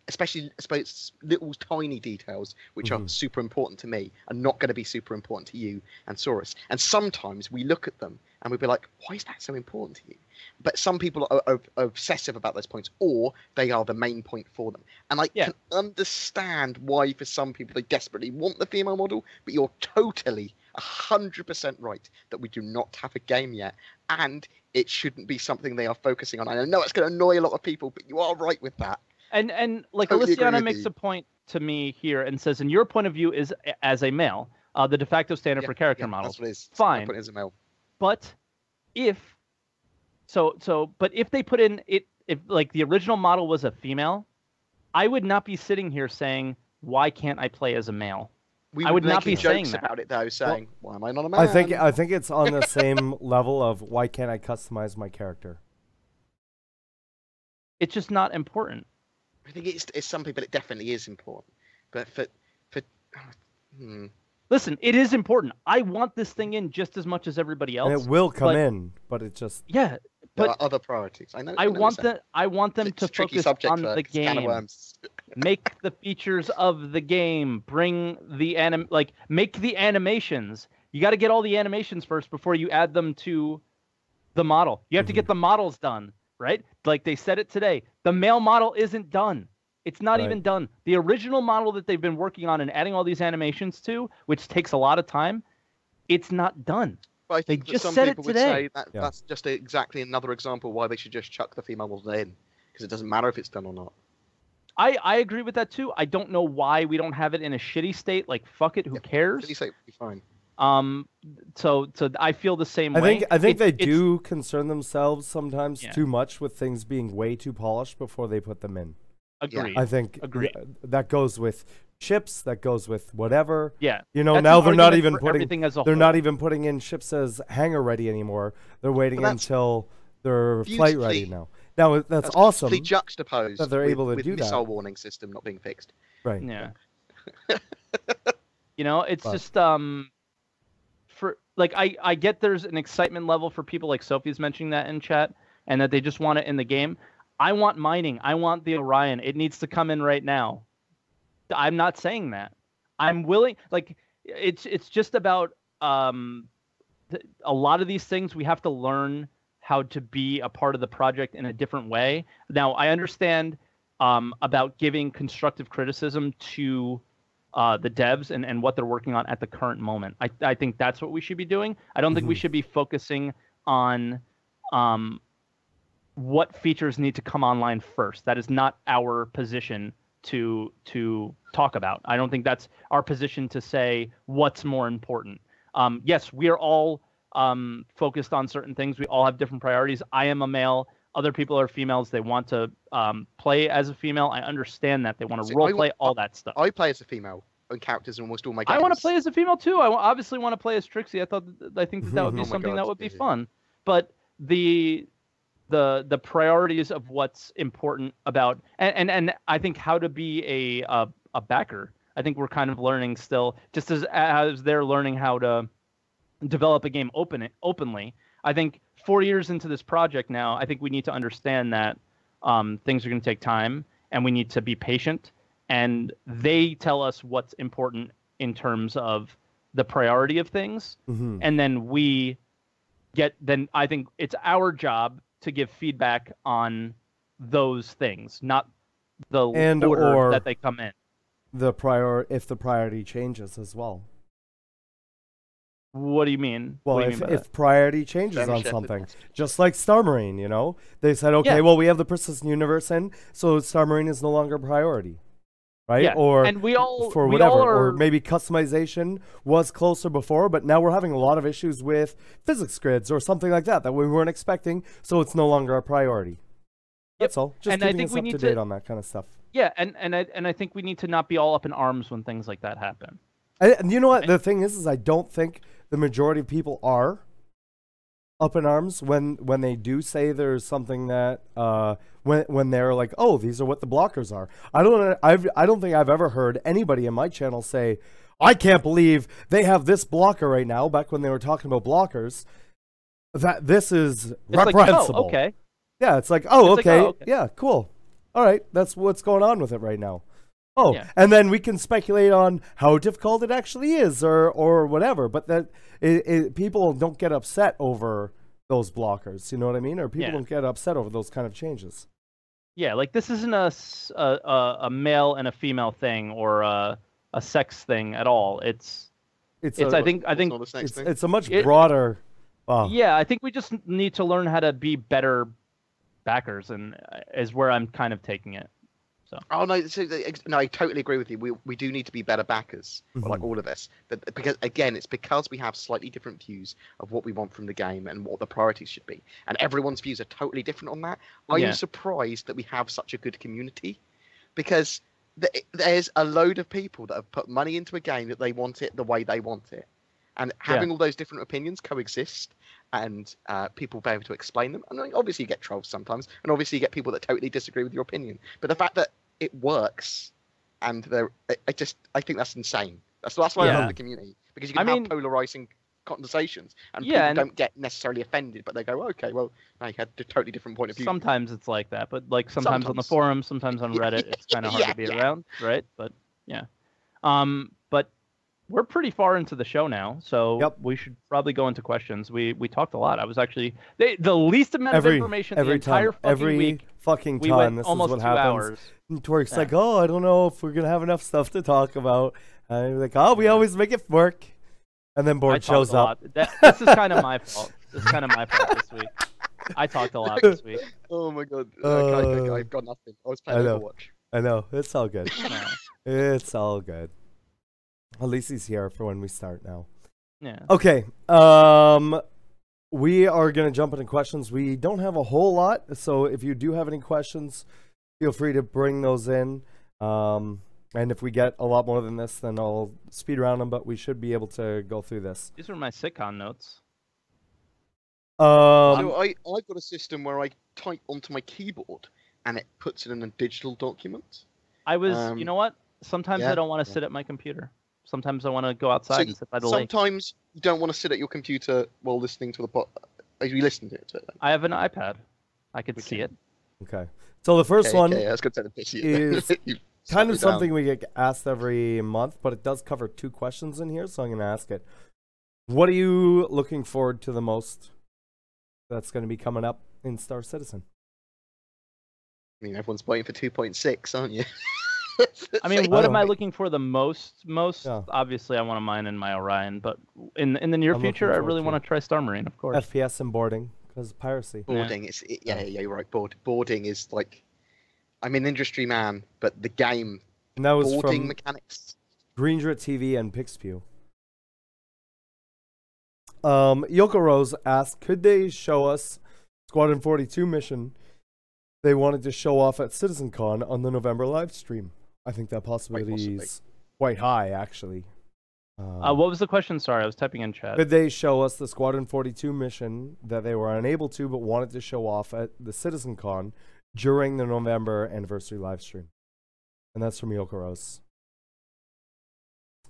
especially I suppose little tiny details which are super important to me are not going to be super important to you and Saurus. And sometimes we look at them and we'll be like, why is that so important to you? But some people are obsessive about those points, or they are the main point for them. And I can understand why for some people they desperately want the female model, but you're totally 100% right that we do not have a game yet, and it shouldn't be something they are focusing on. And I know it's going to annoy a lot of people, but you are right with that. And like Totally Alyssiana agree with makes you. a point to me here and says, in your point of view is as a male, the de facto standard for character models. That's what it is. Fine. My point is a male. But if they put in it, if like the original model was a female, I would not be sitting here saying, why can't I play as a male? We I would not making be saying jokes that. about it though, saying, "Why am I not a man?" I think it's on the same level of why can't I customize my character? It's just not important. I think it's some people it definitely is important, but for Listen, it is important. I want this thing in just as much as everybody else. And it will come in, but it just Yeah, there but are other priorities. I know. I want them It's to a tricky focus subject on for the can of game. worms. Make the features of the game. Bring the make the animations. You got to get all the animations first before you add them to the model. You have to get the models done, right? Like they said it today. The male model isn't done. It's not even done. The original model that they've been working on and adding all these animations to, which takes a lot of time, it's not done. But I think They that just some said it people would today. say that's just exactly another example why they should just chuck the female model in, because it doesn't matter if it's done or not. I agree with that too. I don't know why we don't have it in a shitty state. Like fuck it, who cares? Pretty safe, be fine. So I feel the same way. I think they do concern themselves sometimes too much with things being way too polished before they put them in. Agreed. I think that goes with chips. That goes with whatever. Yeah. You know, That's now an they're not argument even for putting. everything as a They're whole. not even putting in chips as hangar ready anymore. They're waiting until they're flight ready now. Now that's awesome. Beautifully juxtaposed that they're able to with do missile that. warning system not being fixed. Right. Yeah. You know, it's But- just for like I get there's an excitement level for people like Sophie's mentioning that in chat and that they just want it in the game. I want mining. I want the Orion. It needs to come in right now. I'm not saying that. I'm willing. Like it's just about a lot of these things we have to learn how to be a part of the project in a different way. Now I understand about giving constructive criticism to the devs and what they're working on at the current moment. I think that's what we should be doing. I don't think we should be focusing on what features need to come online first. That is not our position to talk about. I don't think that's our position to say what's more important. Yes, we are all focused on certain things. We all have different priorities. I am a male. Other people are females. They want to play as a female. I understand that. They want to role play, all that stuff. I play as a female on characters in almost all my games. I want to play as a female too. I obviously want to play as Trixie. I think that would be something that would be fun. But the priorities of what's important about and I think how to be a backer. I think we're kind of learning still, just as they're learning how to develop a game openly. I think 4 years into this project now, I think we need to understand that things are going to take time and we need to be patient. And they tell us what's important in terms of the priority of things. And then then I think it's our job to give feedback on those things, not the order that they come in. If the priority changes as well. What do you mean? Well, if priority changes on something, just like Star Marine, you know, they said, okay, well, we have the persistent universe in, so Star Marine is no longer a priority, right? Yeah. Or and we all for we whatever, all are... or maybe customization was closer before, but now we're having a lot of issues with physics grids or something like that we weren't expecting, so it's no longer a priority. That's all. Just keeping us up to date on that kind of stuff. Yeah, and I think we need to not be all up in arms when things like that happen. And you know what? The thing is I don't think the majority of people are up in arms when they do say there's something that when they're like, oh, these are what the blockers are. I don't think I've ever heard anybody in my channel say, I can't believe they have this blocker right now. Back when they were talking about blockers, that this is reprehensible. Like, oh, okay. Yeah, it's like, oh, okay. Like, oh, okay. Yeah, cool. All right, that's what's going on with it right now. Oh, yeah. And then we can speculate on how difficult it actually is or whatever, but that people don't get upset over those blockers, you know what I mean? Or people don't get upset over those kind of changes. Yeah, like this isn't a male and a female thing or a sex thing at all. It's I think it's a much broader. Yeah, I think we just need to learn how to be better backers, and is where I'm kind of taking it. So. Oh no! No, I totally agree with you. We do need to be better backers, like all of this. But because we have slightly different views of what we want from the game and what the priorities should be, and everyone's views are totally different on that. I am surprised that we have such a good community, because there's a load of people that have put money into a game that they want it the way they want it, and having all those different opinions coexist. And people be able to explain them. And obviously you get trolls sometimes, and obviously you get people that totally disagree with your opinion. But the fact that it works, and I think that's insane. That's why I love the community, because you can have polarizing conversations, and people don't get necessarily offended, but they go, okay, well, I had a totally different point of view. Sometimes it's like that, but like sometimes on the forums, sometimes on Reddit, it's kind of hard to be around, right? But but we're pretty far into the show now, so we should probably go into questions. We talked a lot. I was actually the least amount of information the entire fucking week. Fucking time. We went this almost is what 2 happens. hours. Twerk's like, oh, I don't know if we're gonna have enough stuff to talk about. And like, oh, we always make it work. And then Board shows up. This is kind of my fault. This is kind of my fault this week. I talked a lot this week. Oh my god, I've got nothing. I was playing Overwatch. I know. It's all good. It's all good. At least he's here for when we start now. Yeah. Okay. We are going to jump into questions. We don't have a whole lot, so if you do have any questions, feel free to bring those in. And if we get a lot more than this, then I'll speed around them, but we should be able to go through this. These are my CitCon notes. So I've got a system where I type onto my keyboard, and it puts it in a digital document. You know what? Sometimes I don't want to sit at my computer. Sometimes I want to go outside and sit by the lake. Sometimes you don't want to sit at your computer while listening to the pod. Are you listening to it? I have an iPad. I could see it. Okay. So the first one I was going to take a picture. is kind of something we get asked every month, but it does cover 2 questions in here, so I'm going to ask it. What are you looking forward to the most that's going to be coming up in Star Citizen? I mean, everyone's waiting for 2.6, aren't you? I mean, what am I looking for the most? Yeah. Obviously, I want to mine in my Orion, but in the near future, I really want to try Star Marine, of course. FPS and boarding, because piracy. Boarding, yeah, you're right. Boarding is like, I'm an industry man, but the game, And that was boarding from mechanics. Greendrit TV and Pixpew. Yoko Rose asked, could they show us Squadron 42 mission they wanted to show off at CitizenCon on the November live stream? I think that possibility is quite high, actually. What was the question? Sorry, I was typing in chat. Could they show us the Squadron 42 mission that they were unable to but wanted to show off at the CitizenCon during the November anniversary live stream? And that's from Yoko Rose.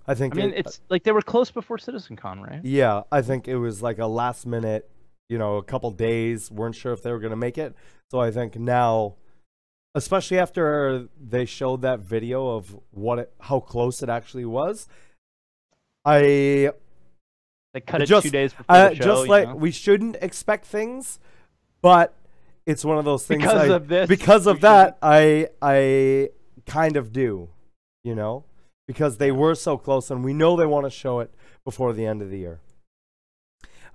I mean, it's like they were close before CitizenCon, right? Yeah, I think it was like a last minute, a couple days, weren't sure if they were going to make it. So I think now, especially after they showed that video of how close it actually was, they cut it 2 days before the show. Just like we shouldn't expect things, but it's one of those things. Because of that, I kind of do, because they were so close, and we know they want to show it before the end of the year.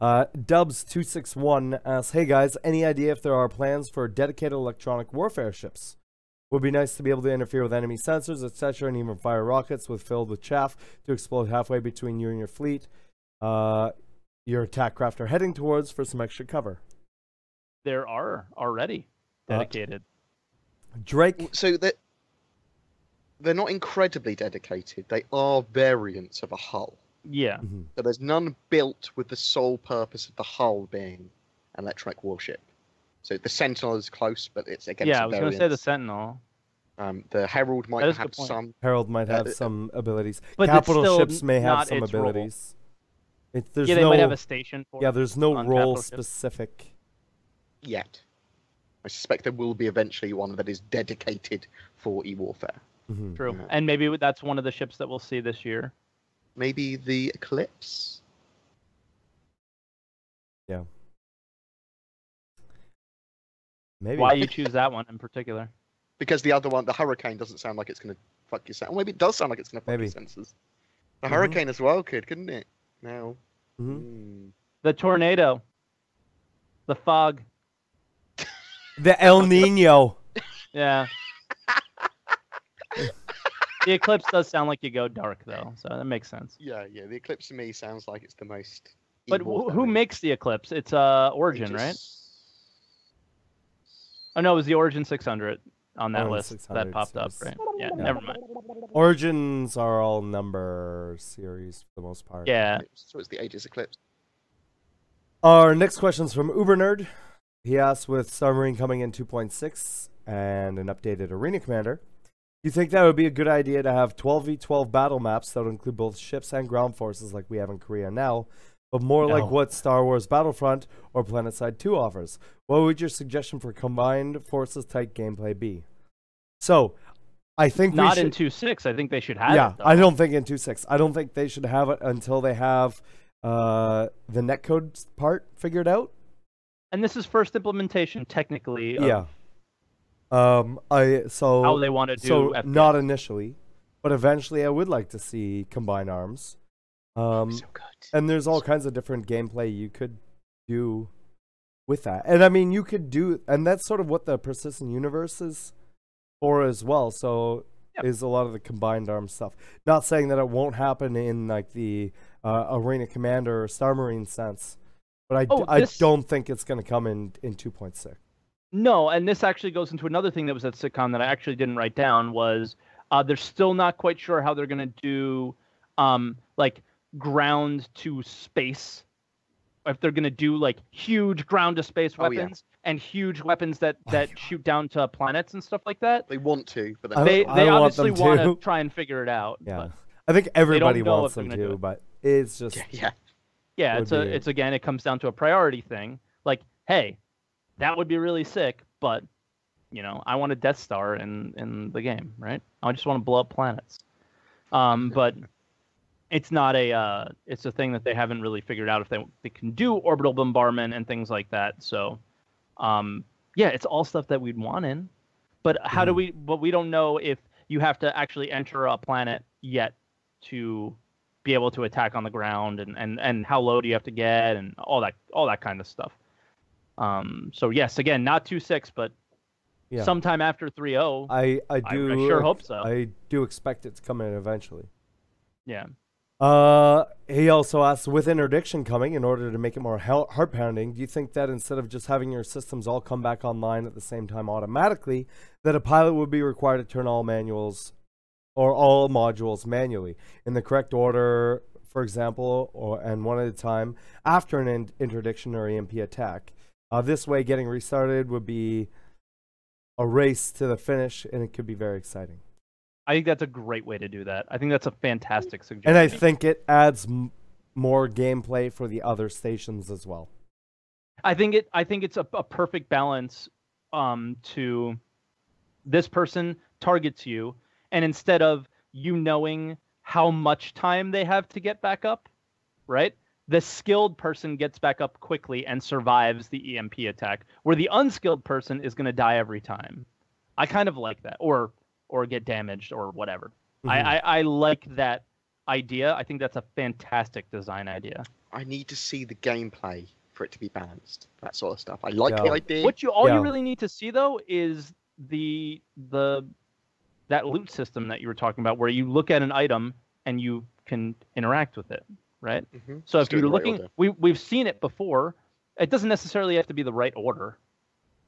Dubs261 asks, hey guys, any idea if there are plans for dedicated electronic warfare ships? Would be nice to be able to interfere with enemy sensors, etc., and even fire rockets filled with chaff to explode halfway between you and your fleet. Your attack craft are heading towards for some extra cover. There are already dedicated. Drake. So they're not incredibly dedicated. They are variants of a hull. Yeah. Mm-hmm. So there's none built with the sole purpose of the hull being an electronic warship. So the Sentinel is close, but it's against. Yeah, I was going to say the Sentinel. The Herald might have some. Herald might have some abilities. But Capital ships may have some abilities. They might have a station for. Yeah, there's no role specific yet. I suspect there will be eventually one that is dedicated for e-warfare. Mm-hmm. True, and maybe that's one of the ships that we'll see this year. Maybe the Eclipse. Yeah. Maybe. Why you choose that one in particular? Because the other one, the Hurricane, doesn't sound like it's going to fuck your sensors. Or maybe it does sound like it's going to fuck your sensors. The Hurricane as well couldn't it? Now. The Tornado. The Fog. The El Nino. Yeah. The Eclipse does sound like you go dark, though, so that makes sense. Yeah. The Eclipse to me sounds like it's the most. But who makes the Eclipse? It's Origin, right? Oh no, it was the Origin 600 on that list that popped up, right? Yeah, never mind. Origins are all number series for the most part. Yeah. So it's the Aegis Eclipse. Our next question is from UberNerd. He asks, with Star Marine coming in 2.6 and an updated Arena Commander, do you think that would be a good idea to have 12v12 battle maps that would include both ships and ground forces like we have in Korea now, but more like what Star Wars Battlefront or PlanetSide 2 offers? What would your suggestion for combined forces type gameplay be? So, I think not in 2.6. I think they should have it. Yeah, I don't think in 2.6. I don't think they should have it until they have the netcode part figured out. And this is first implementation, technically. Yeah. How they want to do. So FPS. Not initially, but eventually, I would like to see combined arms. So good. And there's all kinds of different gameplay you could do with that. And I mean, you could do, and that's sort of what the Persistent Universe is for as well. So is a lot of the combined arms stuff. Not saying that it won't happen in like the Arena Commander or Star Marine sense, but I don't think it's going to come in 2.6. No, and this actually goes into another thing that was at CitCon that I actually didn't write down was they're still not quite sure how they're going to do like ground to space. If they're going to do like huge ground to space weapons and huge weapons that shoot down to planets and stuff like that. They want to, but they obviously want to try and figure it out. Yeah. But. I think everybody know wants if they're them gonna do to, it. but it's just Yeah. Yeah, would be- it's again, it comes down to a priority thing. Like, hey, that would be really sick, but you know, I want a Death Star in the game, right? I just want to blow up planets. But it's not it's a thing that they haven't really figured out if they can do orbital bombardment and things like that. So, yeah, it's all stuff that we'd want in. But how do we? But we don't know if you have to actually enter a planet yet to be able to attack on the ground, and how low do you have to get, and all that kind of stuff. So yes, again, not 2.6, but yeah. sometime after 3.0. I do. I sure hope so. I do expect it to come in eventually. Yeah. He also asks, with interdiction coming, in order to make it more heart pounding, do you think that instead of just having your systems all come back online at the same time automatically, that a pilot would be required to turn all manuals or all modules manually in the correct order, for example, and one at a time after an interdiction or EMP attack? This way, getting restarted would be a race to the finish, and it could be very exciting. I think that's a great way to do that. I think that's a fantastic suggestion. And I think it adds more gameplay for the other stations as well. I think it's a perfect balance to this person targets you, and instead of you knowing how much time they have to get back up, right? The skilled person gets back up quickly and survives the EMP attack, where the unskilled person is going to die every time. I kind of like that, or get damaged or whatever. I like that idea. I think that's a fantastic design idea. I need to see the gameplay for it to be balanced. That sort of stuff. I like the idea. All you really need to see though is that loot system that you were talking about, where you look at an item and you can interact with it, right? So if you're looking, we've seen it before. It doesn't necessarily have to be the right order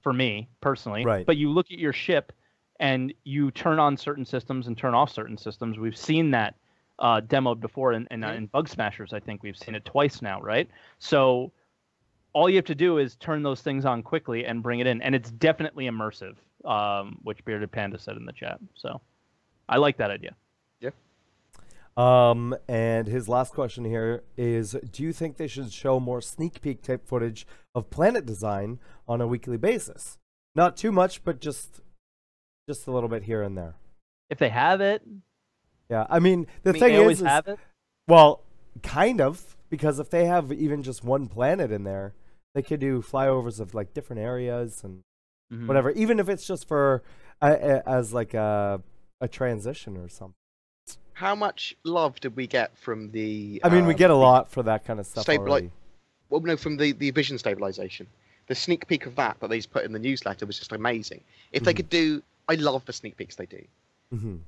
for me personally, right? But you look at your ship and you turn on certain systems and turn off certain systems. We've seen that demoed before in Bug Smashers. I think we've seen it twice now, right? So all you have to do is turn those things on quickly and bring it in, and it's definitely immersive, which Bearded Panda said in the chat. So I like that idea. Yeah. And his last question here is, do you think they should show more sneak peek type footage of planet design on a weekly basis? Not too much, but just a little bit here and there. If they have it. Yeah, I mean, the thing is, have it? Well, kind of, because if they have even just one planet in there, they could do flyovers of like different areas and whatever, even if it's just for as like a transition or something. How much love did we get from the? I mean, we get a lot for that kind of stuff already. Well, no, from the vision stabilization. The sneak peek of that they put in the newsletter was just amazing. If they could do, I love the sneak peeks they do,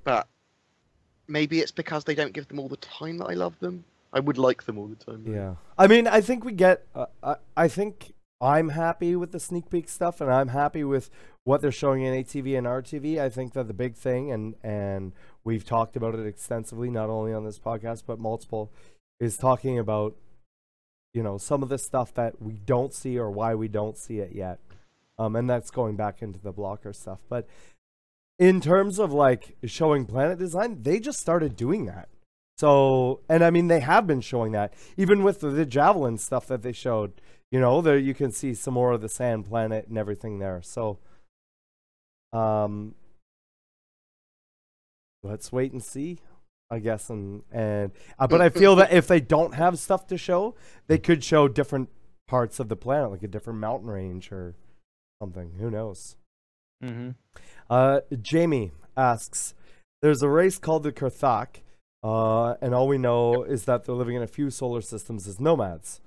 but maybe it's because they don't give them all the time that I love them. I would like them all the time. Yeah, I mean, I think we get. I think I'm happy with the sneak peek stuff, and I'm happy with what they're showing in ATV and RTV. I think that the big thing, and we've talked about it extensively, not only on this podcast but multiple, is talking about, you know, some of the stuff that we don't see or why we don't see it yet, and that's going back into the blocker stuff. But in terms of like showing planet design, they just started doing that. So, and I mean, they have been showing that even with the Javelin stuff that they showed. You know, there you can see some more of the sand planet and everything there. So, let's wait and see, I guess. But I feel that if they don't have stuff to show, they could show different parts of the planet, like a different mountain range or something. Who knows? Jamie asks, there's a race called the Kurthak, and all we know is that they're living in a few solar systems as nomads.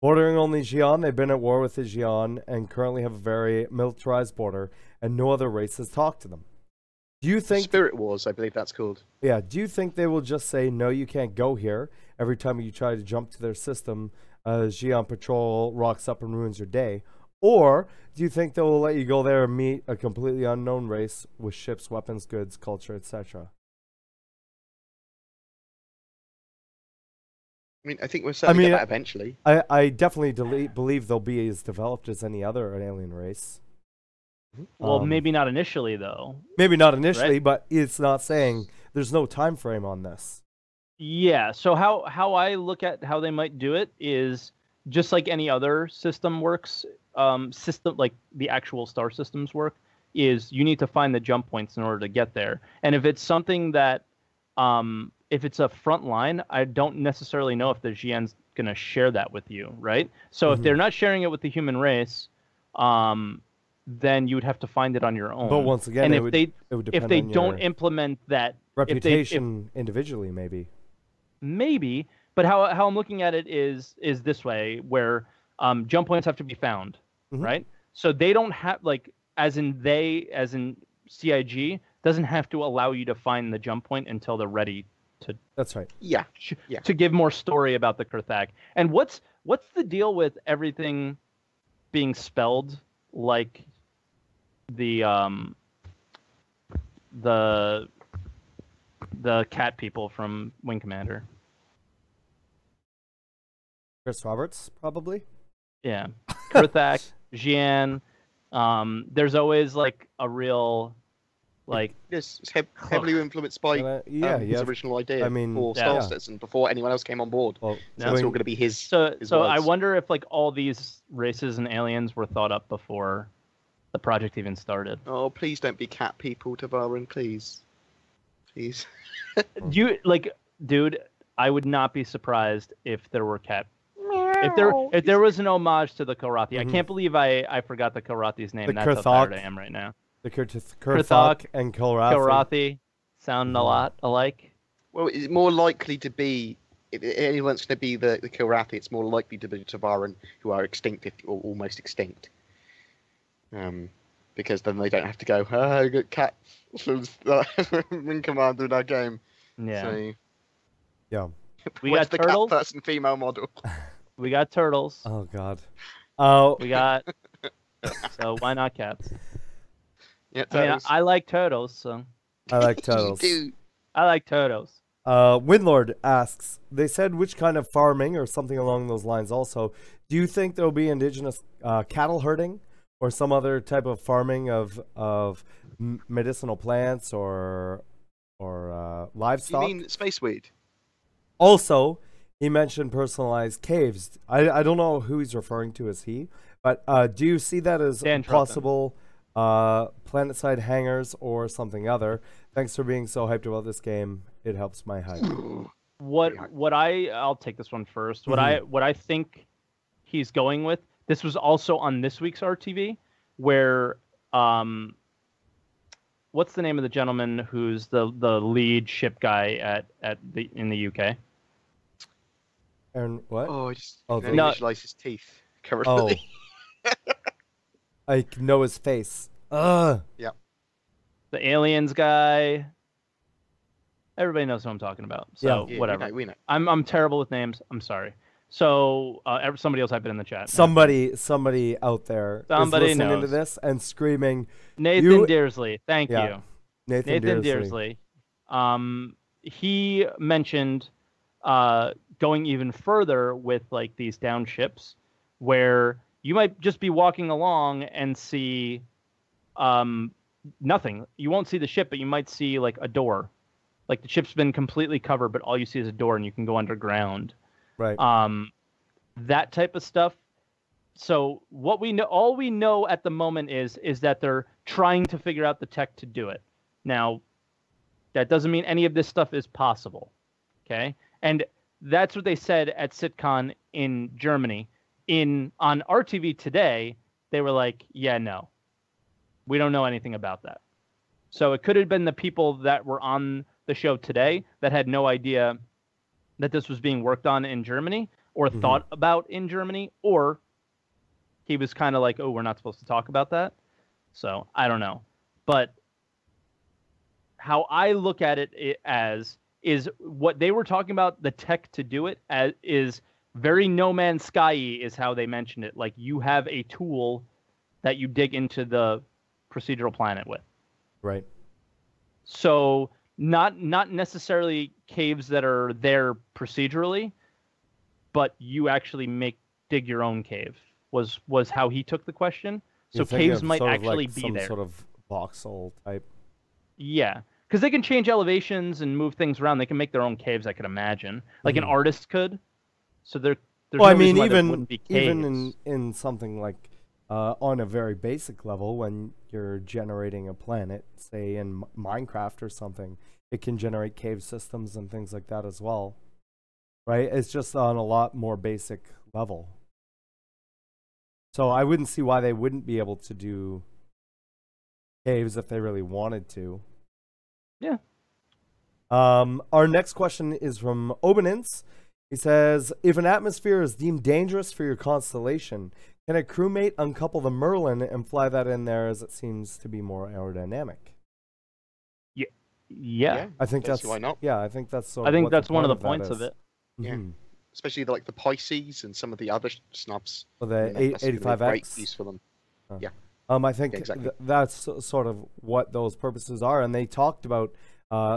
Bordering only Xi'an, they've been at war with the Xi'an and currently have a very militarized border, and no other race has talked to them. Do you think Spirit Wars, I believe that's called. Yeah, do you think they will just say, no, you can't go here every time you try to jump to their system, Xi'an patrol rocks up and ruins your day? Or do you think they will let you go there and meet a completely unknown race with ships, weapons, goods, culture, etc.? I mean, I think we'll certainly get that eventually. I definitely believe they'll be as developed as any other alien race. Well, maybe not initially, though. Maybe not initially, right? but it's not saying there's no time frame on this. Yeah. So how I look at how they might do it is just like any other system works. System like the actual star systems work is you need to find the jump points in order to get there. And if it's something that, if it's a front line, I don't necessarily know if the GN's going to share that with you, right? So if they're not sharing it with the human race, then you would have to find it on your own. But once again, and it if would depend if they on don't your implement that reputation individually, maybe. Maybe, but how I'm looking at it is this way, where jump points have to be found, right? So they don't have like as in CIG doesn't have to allow you to find the jump point until they're ready to. That's right. Yeah. To give more story about the Kurthak. And what's the deal with everything being spelled like the cat people from Wing Commander? Chris Roberts, probably. Yeah, Kurthak, Jian. There's always like a real, like Yes, it's heavily influenced by his original idea. I mean, for Star Citizen before anyone else came on board. Well, so it's all going to be his. So his I words. wonder if like all these races and aliens were thought up before the project even started. Oh, please don't be cat people, Tavarin, please. Please. Dude, I would not be surprised if there were cat. If there was an homage to the Kilrathi. I can't believe I forgot the Kilrathi's name. That's how tired I am right now. The Kurthak and Kilrathi sound a lot alike. Well, it's more likely to be, if anyone's going to be the Kilrathi, it's more likely to be Tavarin, who are extinct, or almost extinct. Because then they don't have to go, I got cat Ring Commander in our game. Yeah. So, yeah. We got the turtles. Cat person female model. We got turtles. Oh God. Oh. We got. So why not cats? Yeah, I mean, I like turtles, so. I like turtles. I like turtles. Windlord asks, they said which kind of farming or something along those lines also. Do you think there'll be indigenous cattle herding or some other type of farming of medicinal plants or livestock? You mean space weed? Also, he mentioned personalized caves. I don't know who he's referring to as he, but do you see that as possible planet-side hangars or something other? Thanks for being so hyped about this game. It helps my hype. I'll take this one first. What I think he's going with. This was also on this week's RTV, where what's the name of the gentleman who's the lead ship guy in the UK? And what? Oh, I just visualize his teeth currently. Oh. I know his face. Yeah. The aliens guy. Everybody knows who I'm talking about. So yeah, whatever. We know. I'm terrible with names. I'm sorry. So somebody else type it in the chat. Somebody out there is listening to this and screaming. Nathan Dearsley. Thank you. Nathan Dearsley. He mentioned going even further with like these down ships, where you might just be walking along and see nothing. You won't see the ship, but you might see like a door. Like the ship's been completely covered, but all you see is a door, and you can go underground. Right. That type of stuff. So what we know, all we know at the moment is that they're trying to figure out the tech to do it. Now, that doesn't mean any of this stuff is possible. Okay, and that's what they said at CitCon in Germany. On RTV today, they were like, "Yeah, no, we don't know anything about that." So it could have been the people that were on the show today that had no idea that this was being worked on in Germany or thought about in Germany, or he was kind of like, oh, we're not supposed to talk about that. So I don't know. But how I look at it as is what they were talking about, the tech to do it as is very No Man's Sky-y is how they mentioned it. Like you have a tool that you dig into the procedural planet with. Right. So not necessarily caves that are there procedurally, but you actually dig your own cave was how he took the question. So caves might actually be some there. Sort of voxel type. Yeah. because they can change elevations and move things around. They can make their own caves, I could imagine, like an artist could. So there's Well, no I mean, reason why there wouldn't be caves. even in something like on a very basic level, when you're generating a planet, say in Minecraft or something, it can generate cave systems and things like that as well, right? It's just on a lot more basic level. So I wouldn't see why they wouldn't be able to do caves if they really wanted to. Yeah. Our next question is from Obenins. He says, if an atmosphere is deemed dangerous for your constellation, can a crewmate uncouple the Merlin and fly that in there, as it seems to be more aerodynamic? Yeah. I think that's why not. Yeah, I think that's sort I of think what that's the one of the point points of it. Yeah. Mhm. Especially like the Pisces and some of the other snubs. For the That's gonna be a 85X. great use for them. Yeah. I think Yeah, exactly. that's sort of what those purposes are, and they talked about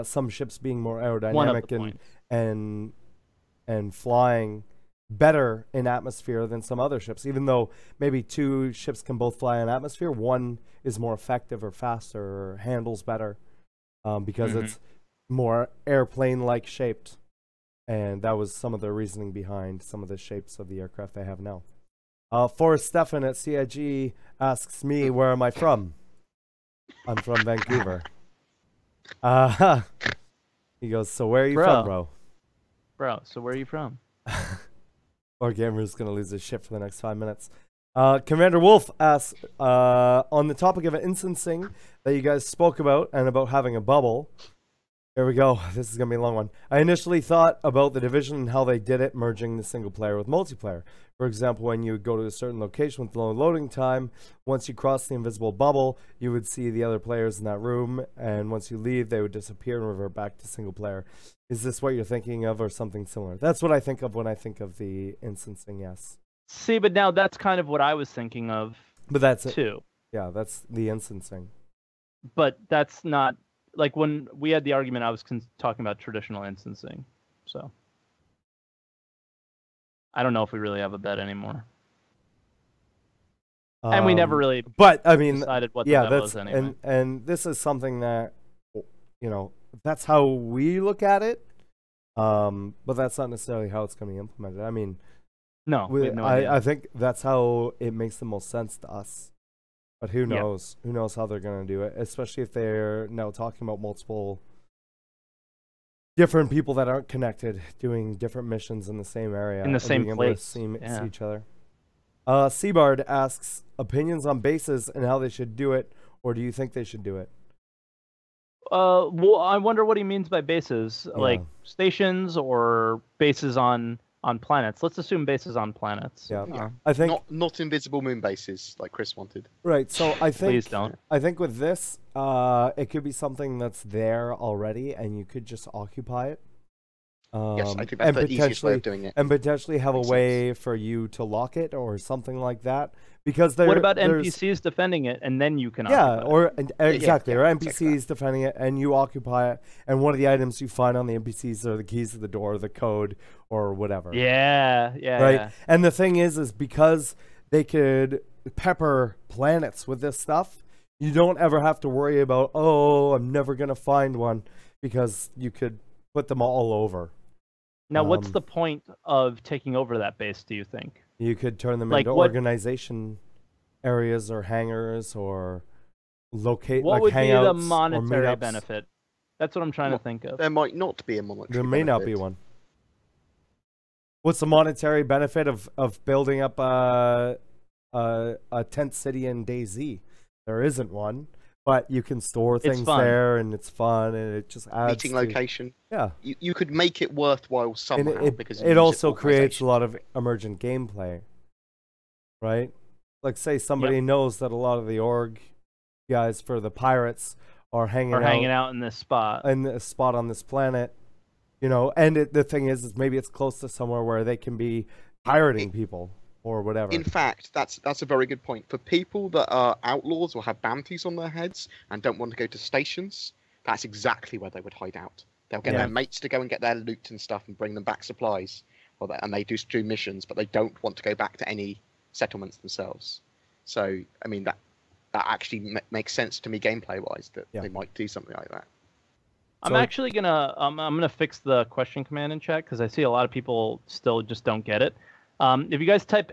some ships being more aerodynamic and flying better in atmosphere than some other ships. Even though maybe two ships can both fly in atmosphere, one is more effective or faster or handles better because it's more airplane-like shaped. And that was some of the reasoning behind some of the shapes of the aircraft they have now. Forrest Stefan at CIG asks me, where am I from? I'm from Vancouver. He goes, so where are you from, bro? Bro, so where are you from? BoredGamer's going to lose his shit for the next 5 minutes. Commander Wolf asks, on the topic of instancing that you guys spoke about and about having a bubble. Here we go. This is going to be a long one. I initially thought about the Division and how they did it, merging the single player with multiplayer. For example, when you would go to a certain location with low loading time, once you cross the invisible bubble, you would see the other players in that room, and once you leave, they would disappear and revert back to single player. Is this what you're thinking of or something similar? That's what I think of when I think of the instancing, yes. See, but now that's kind of what I was thinking of. But that's it. Too. Yeah, that's the instancing. But that's not, like when we had the argument, I was talking about traditional instancing. So I don't know if we really have a bet anymore. And we never really but I mean, decided what the bet was anyway. And this is something that, you know, that's how we look at it. But that's not necessarily how it's going to be implemented. I mean, no, we have no idea. I think that's how it makes the most sense to us. But who knows? Who knows how they're going to do it? Especially if they're now talking about multiple different people that aren't connected doing different missions in the same area. In the same place. See each other. Seabard asks, opinions on bases and how they should do it, or do you think they should do it? Well, I wonder what he means by bases. Yeah. Like stations or bases on planets. Let's assume bases on planets. Yeah. I think not invisible moon bases like Chris wanted. Right. So I think Please don't. I think with this, it could be something that's there already, and you could just occupy it. Yes, I think that's the easiest way of doing it. And potentially have a way for you to lock it or something like that. Because what about NPCs defending it, and then you can occupy it? Exactly, or NPCs defending it, and you occupy it, and one of the items you find on the NPCs are the keys to the door, the code, or whatever. Yeah. Right? Yeah. And the thing is because they could pepper planets with this stuff, you don't ever have to worry about, oh, I'm never going to find one, because you could put them all over. Now, what's the point of taking over that base, do you think? You could turn them into organization areas or hangars or locate what like would hangouts be the monetary or meetups. benefit? That's what I'm trying to think of. There might not be a monetary There may not be one. What's the monetary benefit of building up a tent city in DayZ? There isn't one. But you can store things there, and it's fun, and it just adds meeting location. Yeah, you could make it worthwhile somehow, because it also creates a lot of emergent gameplay, right? Like, say somebody knows that a lot of the org guys for the pirates are hanging out in this spot, on this planet, you know. And the thing is maybe it's close to somewhere where they can be pirating people. Or whatever. In fact, that's a very good point. For people that are outlaws or have bounties on their heads and don't want to go to stations, that's exactly where they would hide out. They'll get their mates to go and get their loot and stuff and bring them back supplies. And they do missions, but they don't want to go back to any settlements themselves. So, I mean, that actually makes sense to me gameplay-wise, that they might do something like that. I'm So- actually gonna I'm gonna fix the question command in chat because I see a lot of people still just don't get it. If you guys type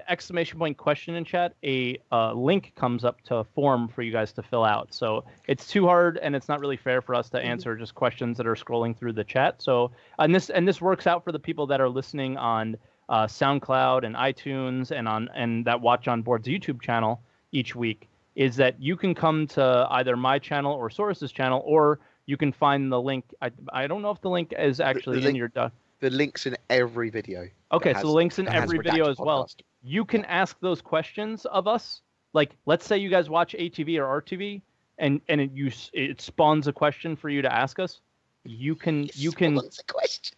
!question in chat, a link comes up to a form for you guys to fill out. So it's too hard and it's not really fair for us to answer just questions that are scrolling through the chat. So and this works out for the people that are listening on SoundCloud and iTunes and that watch on Board's YouTube channel each week. Is that you can come to either my channel or Saurus's channel, or you can find the link. I don't know if the link is actually in your doc. The link's in every video. Okay, so the link's in every video as well. Podcast. You can ask those questions of us. Like, let's say you guys watch ATV or RTV, and it spawns a question for you to ask us. You can What's the question?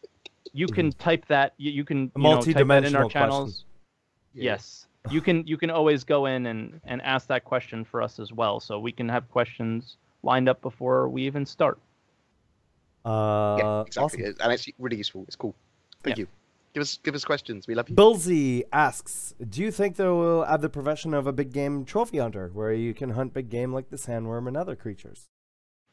you can type that. You can type Multi-dimensional that in our question. channels. Yeah. Yes. You can always go in and ask that question for us as well, so we can have questions lined up before we even start. Yeah, exactly. Awesome. And it's really useful. It's cool. Thank you. Give us questions. We love you. Billsy asks, do you think they will add the profession of a big game trophy hunter, where you can hunt big game like the sandworm and other creatures?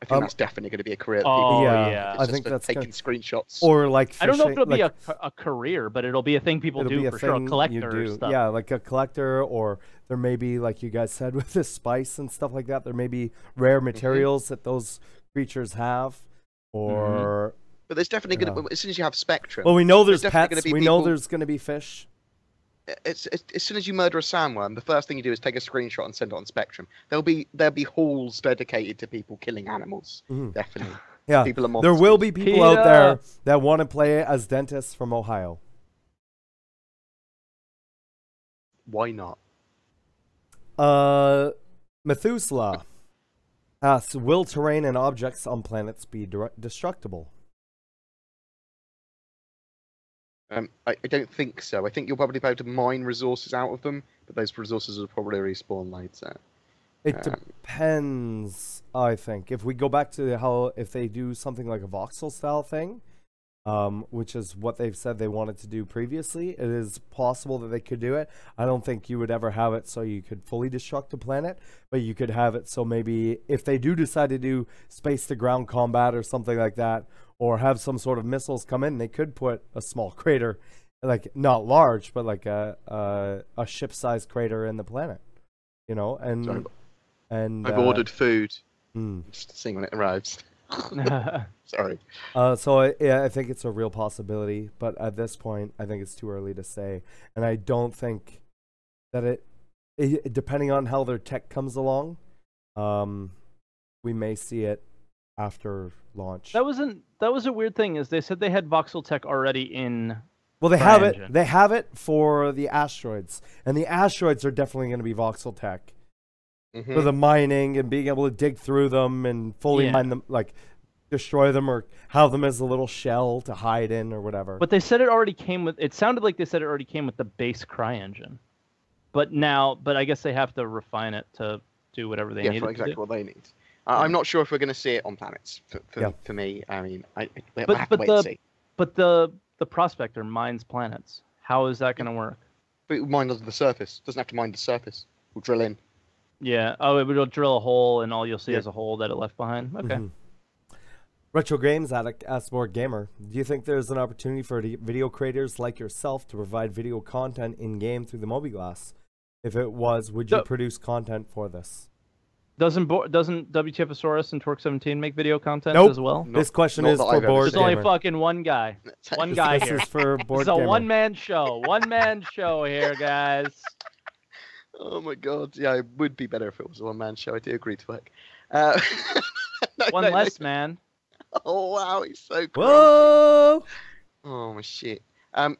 I think that's definitely going to be a career. That Oh, people yeah. I think that's taking screenshots. Or like fishing, I don't know if it'll be like, a career, but it'll be a thing people it'll do be for sure. A thing collector you do. stuff. Yeah, like a collector, or there may be, like you guys said, with the spice and stuff like that, there may be rare materials that those creatures have, or... But there's definitely going to, as soon as you have Spectrum. Well, we know there's definitely pets, gonna be we know people- there's going to be fish. As soon as you murder a sandworm, the first thing you do is take a screenshot and send it on Spectrum. There'll be halls dedicated to people killing animals. Definitely. Yeah, People are there monsters. will be people out there that want to play as dentists from Ohio. Why not? Methuselah asks, will terrain and objects on planets be destructible? I don't think so. I think you'll probably be able to mine resources out of them, but those resources will probably respawn later. It depends, I think. If we go back to how, if they do something like a voxel style thing, which is what they've said they wanted to do previously, it is possible that they could do it. I don't think you would ever have it so you could fully destruct a planet, but you could have it so maybe if they do decide to do space to ground combat or something like that, or have some sort of missiles come in, they could put a small crater, like not large, but like a ship-sized crater in the planet, you know, and I've ordered food. Mm. Just seeing when it arrives. Sorry. So I think it's a real possibility, but at this point, I think it's too early to say, and I don't think that it depending on how their tech comes along, we may see it after launch. That was a weird thing. Is they said they had voxel tech already in. Well, they have it. CryEngine. They have it for the asteroids, and the asteroids are definitely going to be voxel tech for the mining and being able to dig through them and fully mine them, like destroy them or have them as a little shell to hide in or whatever. But they said it already came with. It sounded like they said it already came with the base CryEngine. But I guess they have to refine it to do whatever they need. For exactly what they need. I'm not sure if we're going to see it on planets. For me, I mean, I have to wait and see. But the prospector mines planets. How is that going to work? But it will mine under the surface. Doesn't have to mine the surface. We'll drill in. Yeah. Oh, it will drill a hole, and all you'll see is a hole that it left behind. Okay. Retro Games Addict asks BoredGamer, do you think there's an opportunity for video creators like yourself to provide video content in-game through the MobiGlass? If it was, would you produce content for this? Doesn't WTFosaurus and Torque17 make video content as well? This question is for BoredGamer. There's only fucking one guy. One guy here. This is for BoredGamer. It's a one-man show. One-man show here, guys. Oh my god. Yeah, it would be better if it was a one-man show. I do agree to work. One less, man. Oh wow, he's so cool. Whoa! Oh my shit.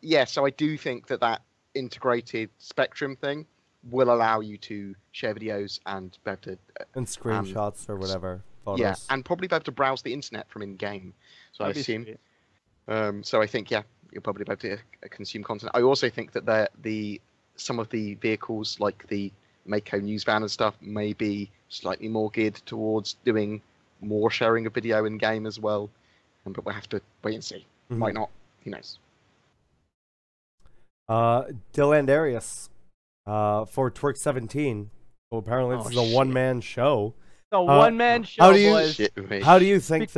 Yeah, so I do think that integrated Spectrum thing will allow you to share videos and be able to and screenshots or whatever. Photos. Yeah, and probably be able to browse the internet from in-game. So That'd I assume. sweet. So I think you'll probably be able to consume content. I also think that some of the vehicles like the Mako news van and stuff may be slightly more geared towards doing more sharing of video in game as well. But we'll have to wait and see. Might not. Who knows? Dylan Darius for Twerk17. Well, apparently this is a one-man show. It's a one-man show, boys. How do you think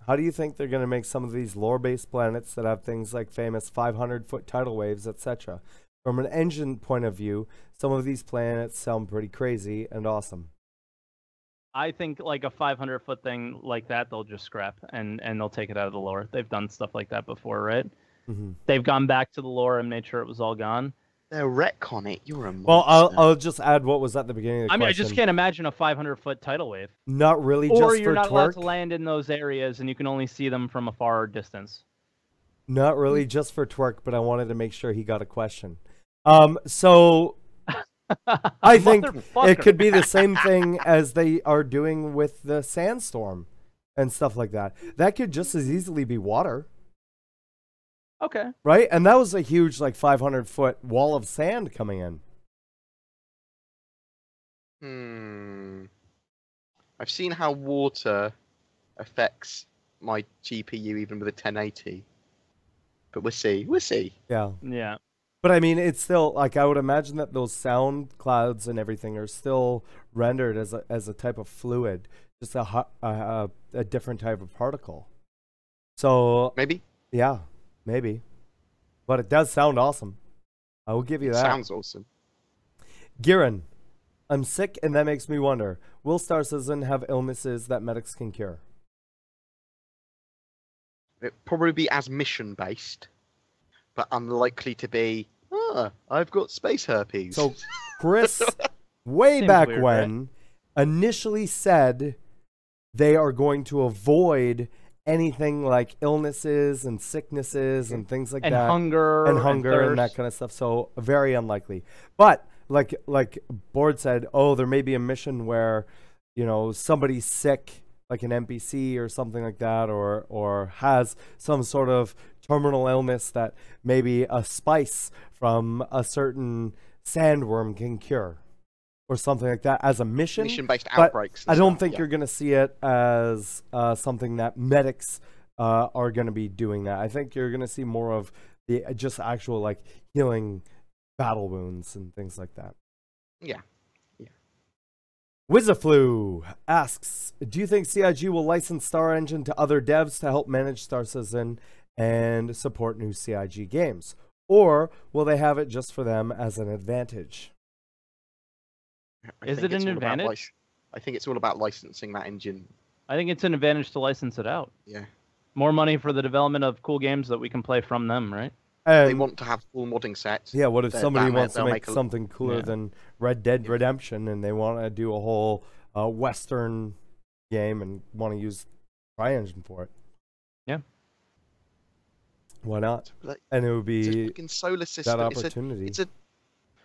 how do you think they're going to make some of these lore-based planets that have things like famous 500-foot tidal waves, etc.? From an engine point of view, some of these planets sound pretty crazy and awesome. I think like a 500-foot thing like that, they'll just scrap and they'll take it out of the lore. They've done stuff like that before, right? Mm-hmm. They've gone back to the lore and made sure it was all gone. They'll retcon it. You're a monster. Well, I'll just add what was at the beginning of the question. I just can't imagine a 500-foot tidal wave. Not really, or just you're for not allowed to twerk. land in those areas and you can only see them from a far distance. Not really, just for twerk, but I wanted to make sure he got a question. So I think it could be the same thing as they are doing with the sandstorm and stuff like that. That could just as easily be water. Okay. Right? And that was a huge, like, 500-foot wall of sand coming in. I've seen how water affects my GPU even with a 1080. But we'll see. We'll see. Yeah. Yeah. But I mean, it's still, like, I would imagine that those sound clouds and everything are still rendered as a type of fluid, just a different type of particle. So maybe. Yeah, maybe. But it does sound awesome. I will give you that. Sounds awesome. Giran, I'm sick, and that makes me wonder: will Star Citizen have illnesses that medics can cure? It'd probably be as mission based, but unlikely to be. I've got space herpes. So Chris, way Seems back weird, when, initially said they are going to avoid anything like illnesses and sicknesses and things like and that, hunger and that kind of stuff. So very unlikely. But like Board said, oh, there may be a mission where, you know, somebody's sick, like an NPC or something like that, or has some sort of terminal illness that maybe a spice from a certain sandworm can cure, or something like that as a mission. Mission-based But outbreaks. I don't think you're going to see it as something that medics are going to be doing that. I think you're going to see more of the just actual, like, healing battle wounds and things like that. Yeah. Wizaflu asks, do you think CIG will license StarEngine to other devs to help manage Star Citizen and support new CIG games? Or will they have it just for them as an advantage? Is it an advantage? I think it's all about licensing that engine. I think it's an advantage to license it out. Yeah. More money for the development of cool games that we can play from them, right? They want to have full modding sets. Yeah, what if somebody wants to make a- something cooler than Red Dead Redemption, and they want to do a whole Western game and want to use CryEngine for it? Yeah. Why not? Like, And it would it's a be fucking solar system. that opportunity. It's a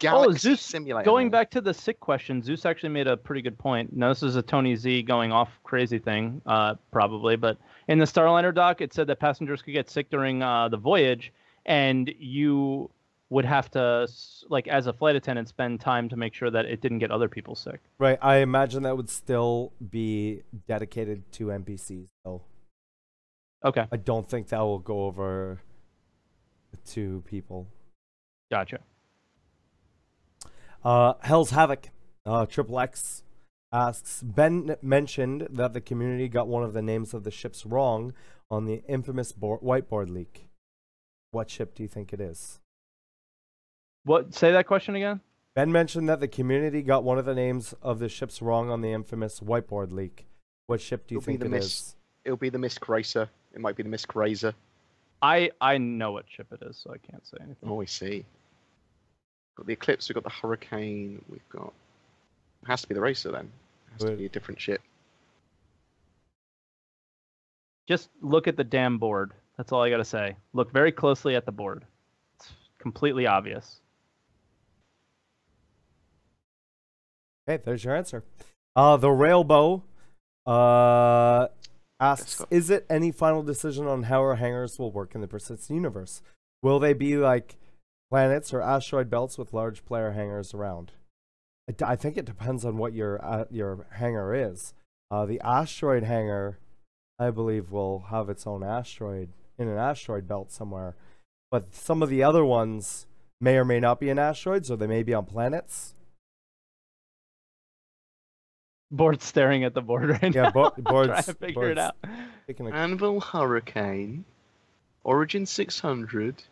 galaxy Zeus, simulator. going back to the sick question, Zeus actually made a pretty good point. Now, this is a Tony Z going off crazy thing, probably, but in the Starliner doc, it said that passengers could get sick during the voyage, and you would have to, like, as a flight attendant, spend time to make sure that it didn't get other people sick. Right. I imagine that would still be dedicated to NPCs, though. Okay. I don't think that will go over to people. Gotcha. Hell's Havoc, Triple X asks, Ben mentioned that the community got one of the names of the ships wrong on the infamous whiteboard leak. What ship do you think it is? What? Say that question again? Ben mentioned that the community got one of the names of the ships wrong on the infamous whiteboard leak. What ship do you think it is? It'll be the Misc Racer. It might be the Misc Razor. I know what ship it is, so I can't say anything. Oh, I see. Got the Eclipse, we've got the Hurricane, we've got... It has to be the Racer then. It has to be a different ship. Just look at the damn board. That's all I gotta say. Look very closely at the board. It's completely obvious. Okay, there's your answer. The Railbow asks, is it any final decision on how our hangars will work in the Persistent universe? Will they be like planets or asteroid belts with large player hangars around? I think it depends on what your hangar is. The asteroid hangar, I believe, will have its own asteroid in an asteroid belt somewhere. But some of the other ones may or may not be in asteroids, or they may be on planets. Board's staring at the board right Yeah, now. board's trying to figure it out. taking a- Anvil Hurricane, Origin 600.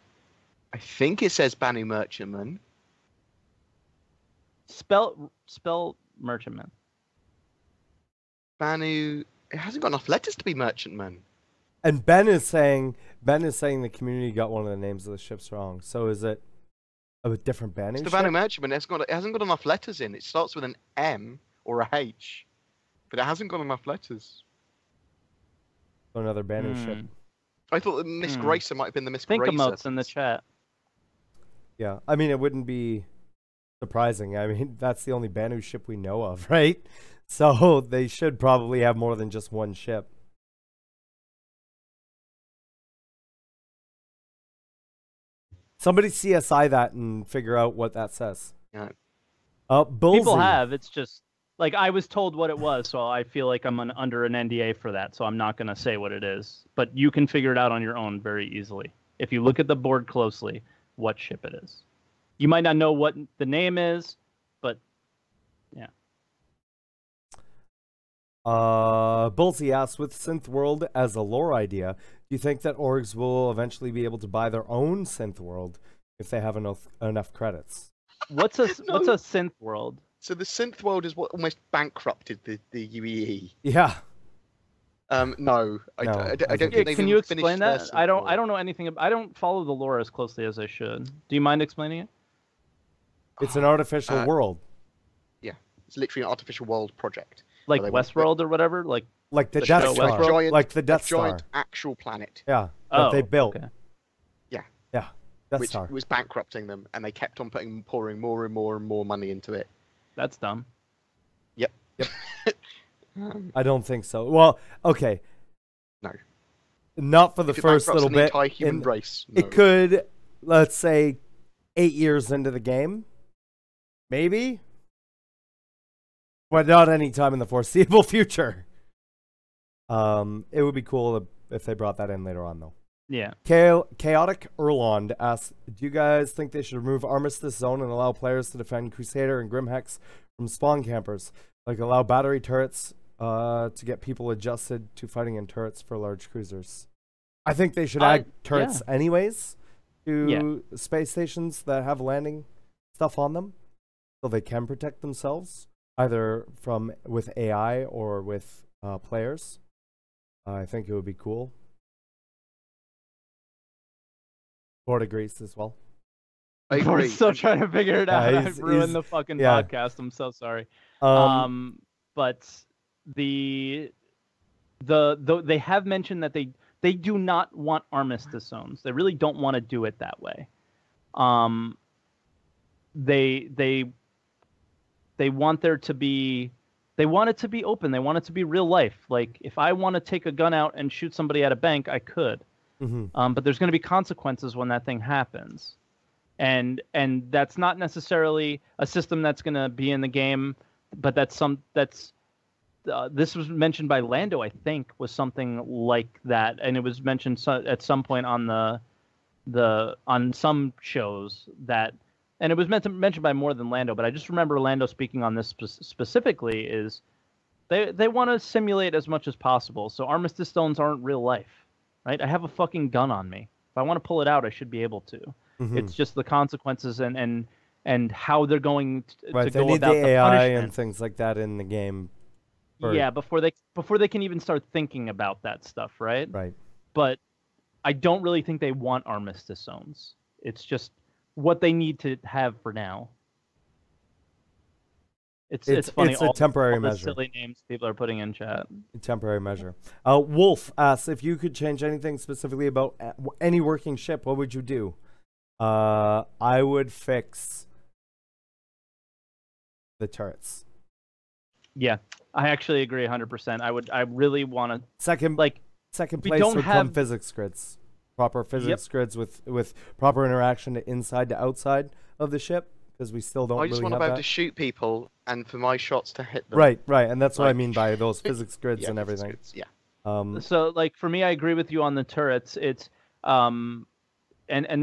I think it says Banu Merchantman. Spell merchantman. Banu. It hasn't got enough letters to be Merchantman. And Ben is saying the community got one of the names of the ships wrong. So is it a different Banu It's the ship? Banu Merchantman. It hasn't got enough letters in. It starts with an M or a H, but it hasn't got enough letters. Another Banu ship. I thought the Miss Gracer might have been the Miss Think Gracer. emotes in the chat. Yeah, I mean, it wouldn't be surprising. I mean, that's the only Banu ship we know of, right? So they should probably have more than just one ship. Somebody CSI that and figure out what that says. Yeah. Bullseye. People have. It's just like I was told what it was, so I feel like I'm under an NDA for that, so I'm not going to say what it is. But you can figure it out on your own very easily if you look at the board closely. What ship it is? You might not know what the name is, but yeah. Bullseye asks, with Synth World as a lore idea, do you think that orgs will eventually be able to buy their own Synth World if they have enough credits? What's a synth world? So the Synth World is what almost bankrupted the UEE. Yeah. No, I don't think they've Can you even finished explain their that? Synth I don't World. know anything. I don't follow the lore as closely as I should. Do you mind explaining it? It's an artificial world. Yeah, it's literally an artificial world project. Like they want- Westworld or whatever? Like Like the show Death Star. Westworld? Like the Death a Star. giant actual planet. Yeah. That they built. Okay. Yeah. Yeah. Death Which Star. was bankrupting them, and they kept on pouring more and more and more money into it. That's dumb. Yep. I don't think so. Well, okay. No. Not for the If it first bankrupts little an bit. entire human In- race. No. It could, let's say, 8 years into the game. Maybe. But not any time in the foreseeable future. It would be cool if they brought that in later on, though. Yeah. Chaotic Erlond asks, do you guys think they should remove Armistice Zone and allow players to defend Crusader and Grimhex from spawn campers? Like allow battery turrets to get people adjusted to fighting in turrets for large cruisers. I think they should add turrets anyways to space stations that have landing stuff on them, so they can protect themselves either with AI or with players. I think it would be cool. Board agrees as well. I We're agree. still trying to figure it out. he's- I've ruined he's- the fucking yeah. podcast. I'm so sorry. But they have mentioned that they do not want armistice zones. They really don't want to do it that way. They want there to be. They want it to be open. They want it to be real life. Like if I want to take a gun out and shoot somebody at a bank, I could. Mm-hmm. But there's going to be consequences when that thing happens, and that's not necessarily a system that's going to be in the game, but this was mentioned by Lando, I think, was something like that, and it was mentioned at some point on on some shows that, and it was mentioned by more than Lando, but I just remember Lando speaking on this specifically. Is they want to simulate as much as possible, so armistice zones aren't real life. Right? I have a fucking gun on me. If I want to pull it out, I should be able to. Mm-hmm. It's just the consequences and how they're going to Right, go they need about the the AI punishment. and things like that in the game. Yeah, before they can even start thinking about that stuff, right? Right. But I don't really think they want armistice zones. It's just what they need to have for now. It's funny. It's a temporary all the measure. silly names people are putting in chat. A temporary measure. Wolf asks, if you could change anything specifically about any working ship, what would you do? I would fix the turrets. Yeah, I actually agree 100%. I really want to Second we place don't would come have- physics grids. Proper physics grids with proper interaction to inside to outside of the ship, because we still don't I really just want to have be able that. to shoot people and for my shots to hit them. Right, and that's what I Like- mean by those physics grids and physics everything. grids, yeah. So like for me, I agree with you on the turrets. It's and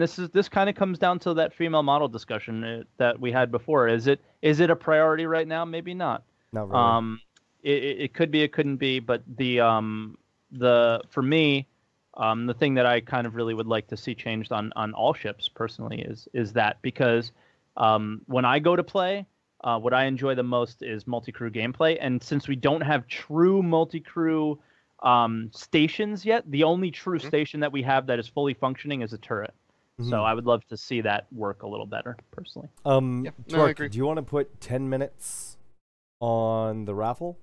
this kind of comes down to that female model discussion that we had before. Is it a priority right now? Maybe not. Not really. it could be, it couldn't be, but for me, the thing that I kind of really would like to see changed on all ships personally is that, because when I go to play, what I enjoy the most is multi-crew gameplay, and since we don't have true multi-crew stations yet, the only true station that we have that is fully functioning is a turret. So I would love to see that work a little better, personally. No, I agree. Do you want to put 10 minutes on the raffle?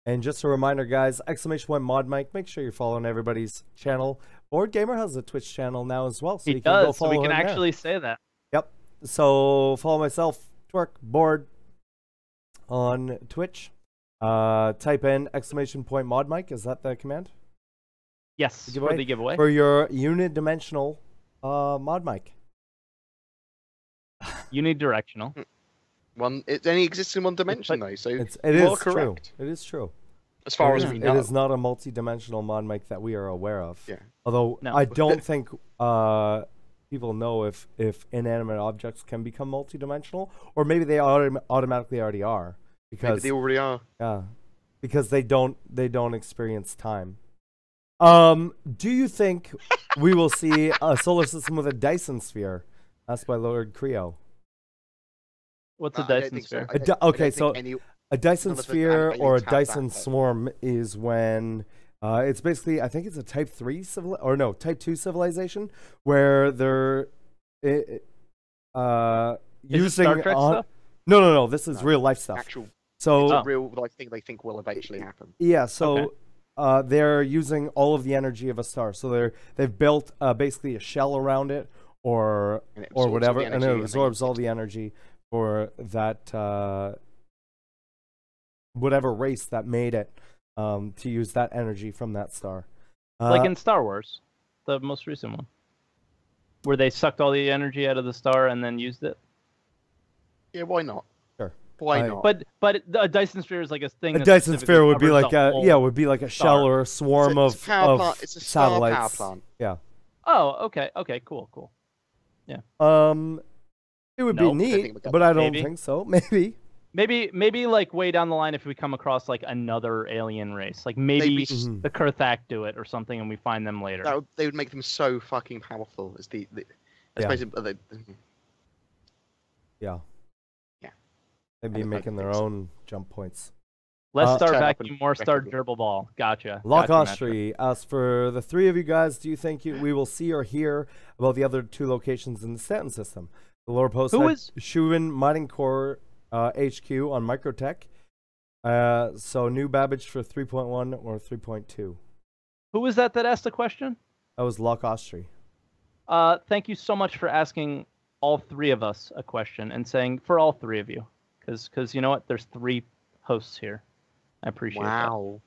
And just a reminder, guys, !ModMike, make sure you're following everybody's channel. BoredGamer has a Twitch channel now as well, so you can go follow him so we can there. actually say that. Yep. So follow myself, Twerk, Bored, on Twitch. Type in !ModMike. Is that the command? Yes, for the giveaway. For your unidimensional mod mic. Unidirectional. It only exists in one dimension, though, so it is correct. True. It is true. As far as we know. It is not a multi-dimensional mod mic that we are aware of. Yeah. Although No. I don't think people know if inanimate objects can become multi-dimensional, or maybe they automatically already are. Because maybe they already are. Yeah. Because they don't experience time. Do you think we will see a solar system with a Dyson sphere? Asked by Lord Creo. What's a Dyson sphere? A Dyson sphere or a Dyson swarm is when it's basically, I think it's a Type 3 Type 2 civilization where they're Is using it Star Trek stuff? No. This is real life stuff. Actual, so it's a real life thing they think will eventually happen. Yeah. So they're using all of the energy of a star. So they've built basically a shell around it or whatever, and it absorbs all the energy for that whatever race that made it to use that energy from that star. Like in Star Wars, the most recent one, where they sucked all the energy out of the star and then used it. Yeah, why not? Sure. Why not? But a Dyson sphere is like a thing. A Dyson sphere would be like a shell or a swarm of it's a star satellites. power plant. Yeah. Oh, okay, cool. Yeah. It would be neat, but I don't think so. Maybe like way down the line, if we come across like another alien race, like maybe the Kurthak do it or something, and we find them later. They would make them so fucking powerful as Yeah. They'd be making their own jump points. Less star vacuum, more star gerbil ball. Gotcha. Lock Austri asks, for the three of you guys, do you think we will see or hear about the other two locations in the Stanton system? The lower post had Shuin Mining Core HQ on Microtech. So new Babbage for 3.1 or 3.2. Who was that asked the question? That was Lock Austri. Thank you so much for asking all three of us a question and saying for all three of you. Because you know what? There's three hosts here. I appreciate that.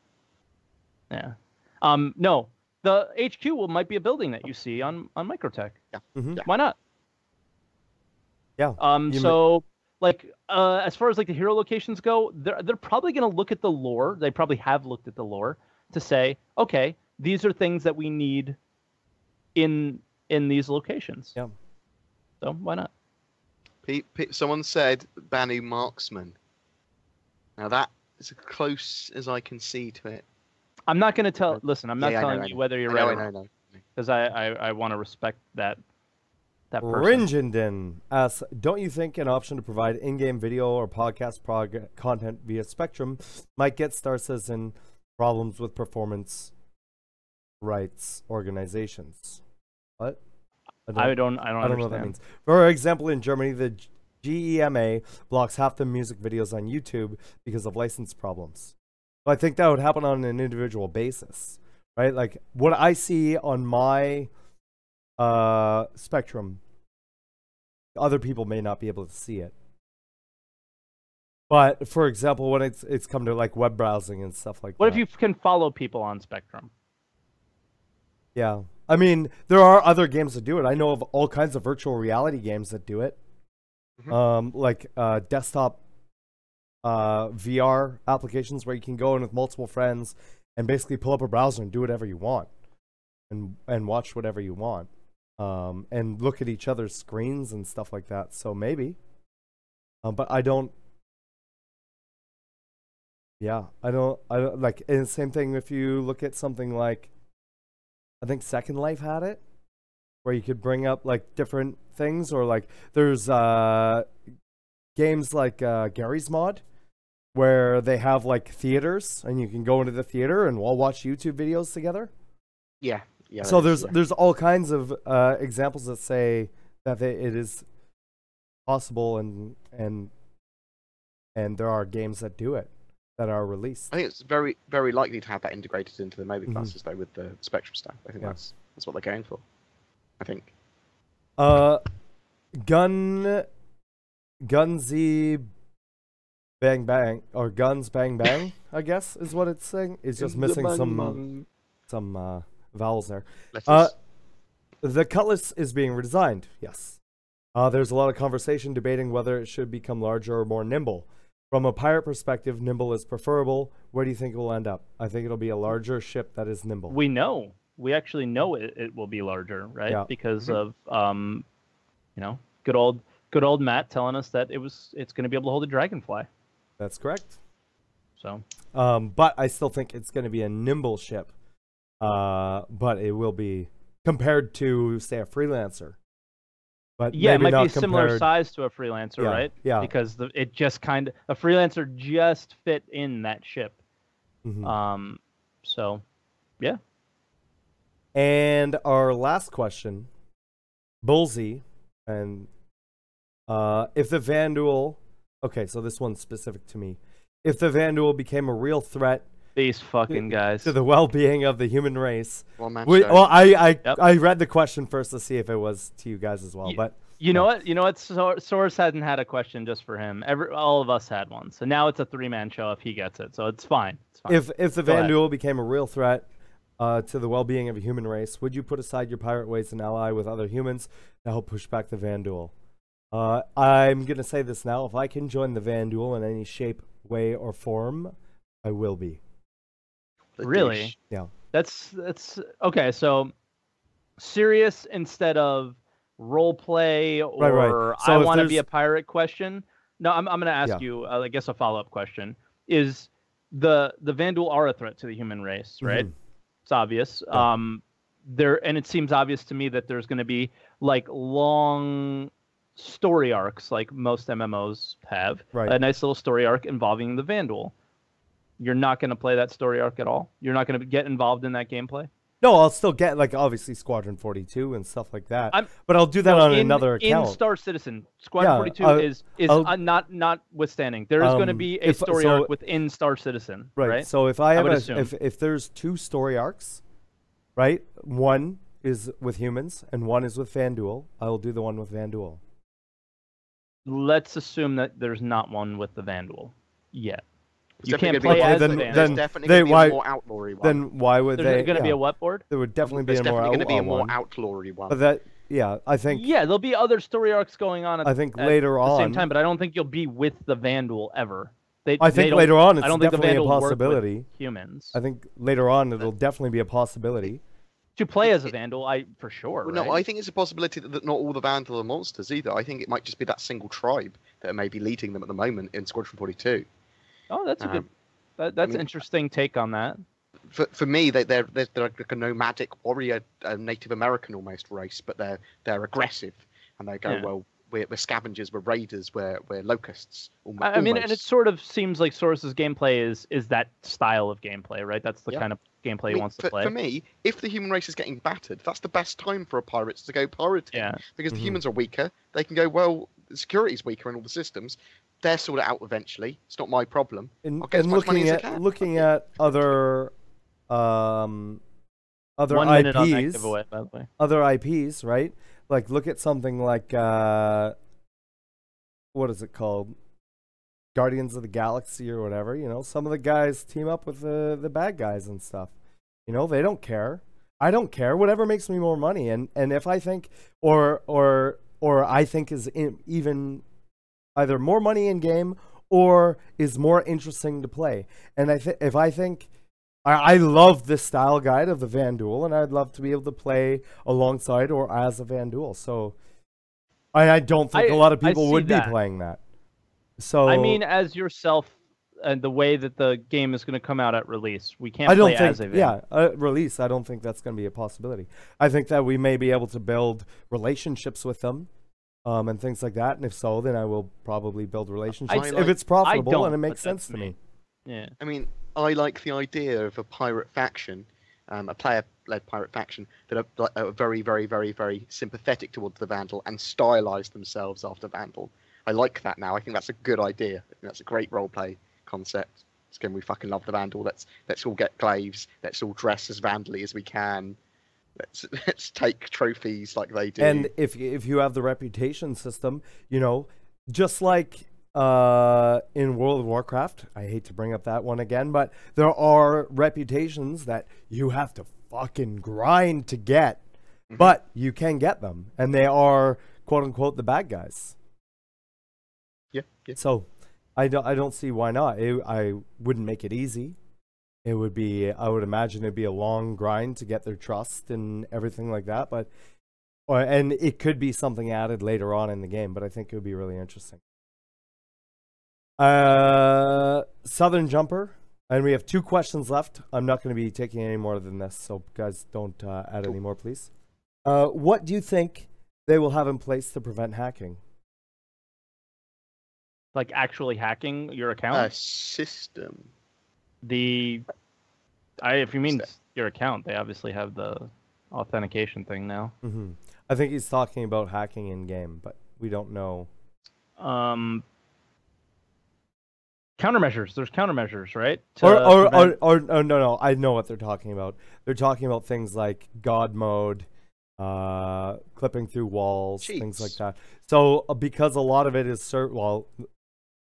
Yeah. No, the HQ might be a building that you see on Microtech. Yeah. Yeah. Why not? Yeah. So like as far as like the hero locations go, they're probably going to look at the lore. They probably have looked at the lore to say, okay, these are things that we need in these locations. Yeah. So why not? Someone said Banu Marksman. Now that is as close as I can see to it. I'm not going to tell. Listen, I'm not telling you whether you're right or not. Because I want to respect that person. Rinjenden asks, don't you think an option to provide in-game video or podcast content via Spectrum might get Star Citizen problems with performance rights organizations? What? I don't know what that means. For example, in Germany, the GEMA blocks half the music videos on YouTube because of license problems. So I think that would happen on an individual basis, right? Like what I see on my Spectrum, other people may not be able to see it. But for example, when it's come to like web browsing and stuff like that. What if you can follow people on Spectrum? Yeah. I mean, there are other games that do it. I know of all kinds of virtual reality games that do it. Like desktop VR applications where you can go in with multiple friends and basically pull up a browser and do whatever you want and watch whatever you want and look at each other's screens and stuff like that. So maybe, but I don't Yeah, I don't like, and same thing if you look at something like, I think Second Life had it, where you could bring up like different things, or like there's games like Gary's Mod, where they have like theaters and you can go into the theater and we'll watch YouTube videos together. Yeah. So there's all kinds of examples that say that it is possible, and there are games that do it, that are released. I think it's very, very likely to have that integrated into the movie classes though, with the Spectrum stuff. I think that's what they're going for. I think. Gunsy Bang Bang, or Guns Bang Bang, I guess is what it's saying. It's just missing some vowels there. The Cutlass is being redesigned. Yes. There's a lot of conversation debating whether it should become larger or more nimble. From a pirate perspective, nimble is preferable. Where do you think it will end up? I think it'll be a larger ship that is nimble. We actually know it will be larger, right? Yeah. Because of good old Matt telling us that it's going to be able to hold a dragonfly. That's correct. So, but I still think it's going to be a nimble ship. But it will be compared to, say, a Freelancer. But yeah, it maybe might not be similar compared... size to a Freelancer, right? Yeah. Because it just a Freelancer just fit in that ship. So, yeah. And our last question, Bullseye, and if the Vanduul, okay, so this one's specific to me. If the Vanduul became a real threat, these fucking guys, to the well-being of the human race. Yep. I read the question first to see if it was to you guys as well, but you know what? Source hadn't had a question just for him. All of us had one, so now it's a 3-man show if he gets it. So it's fine. If the Vanduul became a real threat to the well-being of a human race, would you put aside your pirate ways and ally with other humans to help push back the Vanduul? I'm gonna say this now: if I can join the Vanduul in any shape, way, or form, I will be. Really? Yeah. That's okay. So serious instead of role play, or right. So I want to be a pirate question. No, I'm going to ask you, I guess, a follow-up question. Is the Vanduul are a threat to the human race, right? It's obvious. Yeah. And it seems obvious to me that there's going to be like long story arcs, like most MMOs have. Right. A nice little story arc involving the Vanduul. You're not going to play that story arc at all? You're not going to get involved in that gameplay? No, I'll still get, like, obviously Squadron 42 and stuff like that. But I'll do that on another account. In Star Citizen, Squadron 42 is notwithstanding. There is going to be a story arc within Star Citizen, right? So if if there's 2 story arcs, right? One is with humans and one is with Vanduul, I will do the one with Vanduul. Let's assume that there's not one with the Vanduul yet. You can't play as then there's definitely going to be a more outlawry one. Then why would There's going to be a what board? There would definitely be a more outlawry one. But I think... Yeah, there'll be other story arcs going on at the same time, but I don't think you'll be with the Vanduul ever. I think later on it's definitely a Vanduul possibility. Work with humans. I think later on it'll definitely be a possibility. To play as a Vanduul, for sure. Well, no, I think it's a possibility that not all the Vanduul are monsters either. I think it might just be that single tribe that may be leading them at the moment in Squadron 42. Oh, that's a good... That's an interesting take on that. For me, they're like a nomadic warrior, Native American almost race, but they're aggressive, and they go, well, we're scavengers, we're raiders, we're locusts. I mean, and it sort of seems like Source's gameplay is that style of gameplay, right? That's the kind of gameplay he wants to play. For me, if the human race is getting battered, that's the best time for a pirate to go pirating. Yeah. Because the humans are weaker. They can go, well, the security's weaker in all the systems. They'll sort it out eventually. It's not my problem. And looking at other IPs, giveaway, by the way. Other IPs, right? Like look at something like what is it called? Guardians of the Galaxy or whatever. You know, some of the guys team up with the bad guys and stuff. You know, they don't care. I don't care. Whatever makes me more money, and if I think or I think is even either more money in game or is more interesting to play. And I love this style guide of the Vanduul, and I'd love to be able to play alongside or as a Vanduul. So I don't think a lot of people would be playing that. So I mean, as yourself, the way that the game is going to come out at release. We can't I don't play think, as a van. release, I don't think that's going to be a possibility. I think that we may be able to build relationships with them and things like that. And if so, then I will probably build relationships if it's profitable and it makes sense to me. Yeah. I mean, I like the idea of a pirate faction, a player-led pirate faction that are very, very, very, very sympathetic towards the Vandal and stylize themselves after Vandal. I like that now. I think that's a good idea. I think that's a great roleplay concept. Again, we fucking love the Vandal. Let's all get glaives. Let's all dress as Vandally as we can. Let's take trophies like they do. And if you have the reputation system, you know, just like in World of Warcraft, I hate to bring up that one again, but there are reputations that you have to fucking grind to get, but you can get them, and they are quote unquote the bad guys. Yeah. So I don't see why not. I wouldn't make it easy. It would be, I would imagine it'd be a long grind to get their trust and everything like that, and it could be something added later on in the game, but I think it would be really interesting. Southern Jumper, and we have 2 questions left. I'm not going to be taking any more than this, so guys, don't add any more, please. What do you think they will have in place to prevent hacking? Like actually hacking your account? A system. If you mean your account, they obviously have the authentication thing now. I think he's talking about hacking in game, but we don't know. Countermeasures. There's countermeasures, right? No. I know what they're talking about. They're talking about things like God mode, clipping through walls, things like that. So because a lot of it is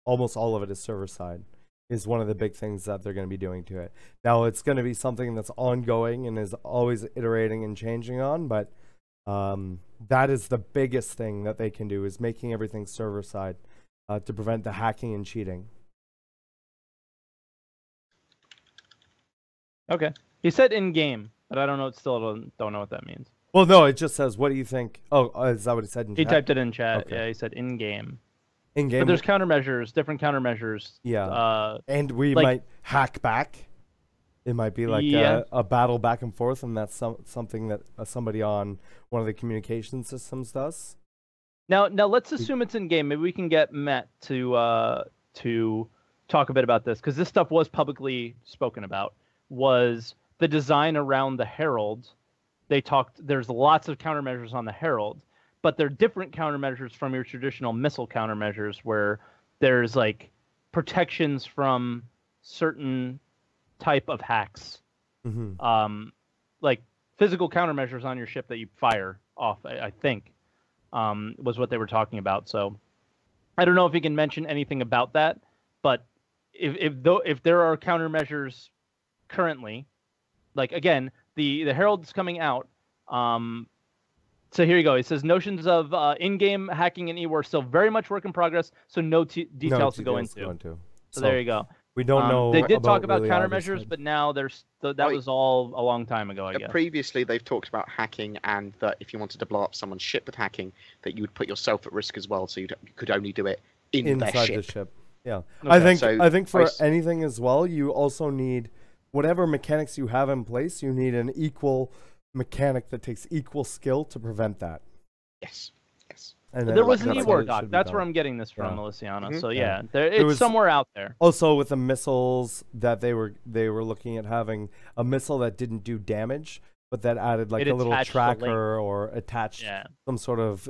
almost all of it is server side, is one of the big things that they're going to be doing to it. Now it's going to be something that's ongoing and is always iterating and changing on, but that is the biggest thing that they can do, is making everything server side to prevent the hacking and cheating. Okay. He said in-game, but I don't know. Don't know what that means. Well, no, it just says, what do you think? Oh, is that what it said in chat? He typed it in chat. Okay. Yeah, he said in-game. In-game? But there's countermeasures, different countermeasures. Yeah. And we might hack back. It might be like a battle back and forth, and that's something that somebody on one of the communication systems does. Now let's assume it's in-game. Maybe we can get Matt to talk a bit about this, because this stuff was publicly spoken about. Was the design around the Herald. There's lots of countermeasures on the Herald, but they're different countermeasures from your traditional missile countermeasures, where there's like protections from certain type of hacks. Like physical countermeasures on your ship that you fire off, I think, was what they were talking about. So I don't know if you can mention anything about that, but if there are countermeasures currently, like again, the Herald's coming out. So here you go. It says notions of in-game hacking and e-war still very much work in progress, so no details to go into. So there you go. We don't know. They did talk about countermeasures, but now that was all a long time ago, I guess. Previously, they've talked about hacking, and that if you wanted to blow up someone's ship with hacking, that you would put yourself at risk as well, so you could only do it inside the ship. Yeah, okay. I think for anything as well, you also need whatever mechanics you have in place. You need an equal mechanic that takes equal skill to prevent that. Yes. And there was an e-war doc. That's where I'm getting this from, Meliciana. So yeah, it's somewhere out there. Also, with the missiles that they were looking at having a missile that didn't do damage, but that added like a little tracker or attached some sort of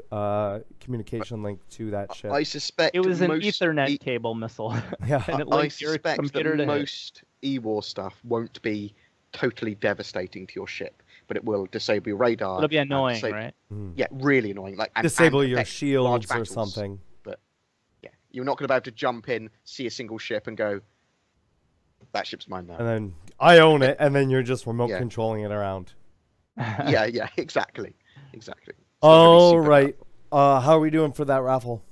communication link to that ship. I suspect it was an Ethernet cable missile. Yeah, and I suspect that most e-war stuff won't be totally devastating to your ship, but it will disable your radar. It'll be annoying, right? Yeah, really annoying. Like disable your shields or something. But yeah, you're not going to be able to jump in, see a single ship, and go, "That ship's mine now." And then I own it, and then you're just remote controlling it around. yeah, exactly. All right. How are we doing for that raffle?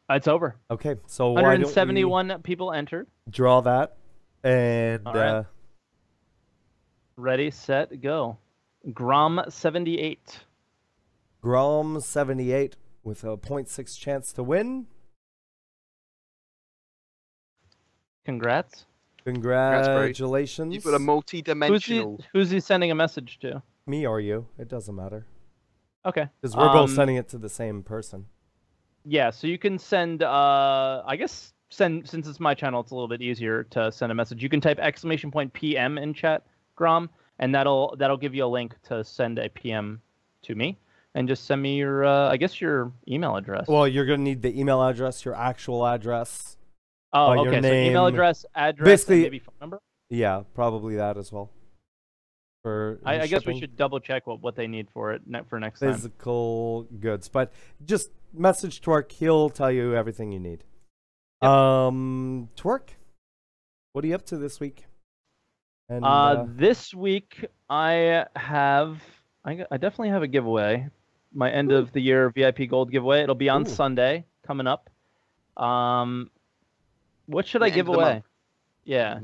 It's over. Okay, so 171 people entered. Draw that, and right. Ready, set, go. Grom 78. Grom 78 with a 0.6 chance to win. Congrats. Congratulations. You've got a multi-dimensional. Who's he sending a message to? Me or you? It doesn't matter. Okay. Because we're both sending it to the same person. Yeah, so you can send. I guess since it's my channel, it's a little bit easier to send a message. You can type !PM in chat, Grom, and that'll give you a link to send a PM to me. And just send me your, I guess your email address. Well, you're gonna need the email address, your actual address. Oh, your okay. So name. email address, Basically, and maybe phone number. Yeah, probably that as well. For I guess we should double check what they need for it for next time. Physical goods, but just message Twerk. He'll tell you everything you need. Yep. Twerk, what are you up to this week? And this week I definitely have a giveaway. My end of the year VIP Gold giveaway. It'll be on Sunday coming up. What should I give away? Yeah.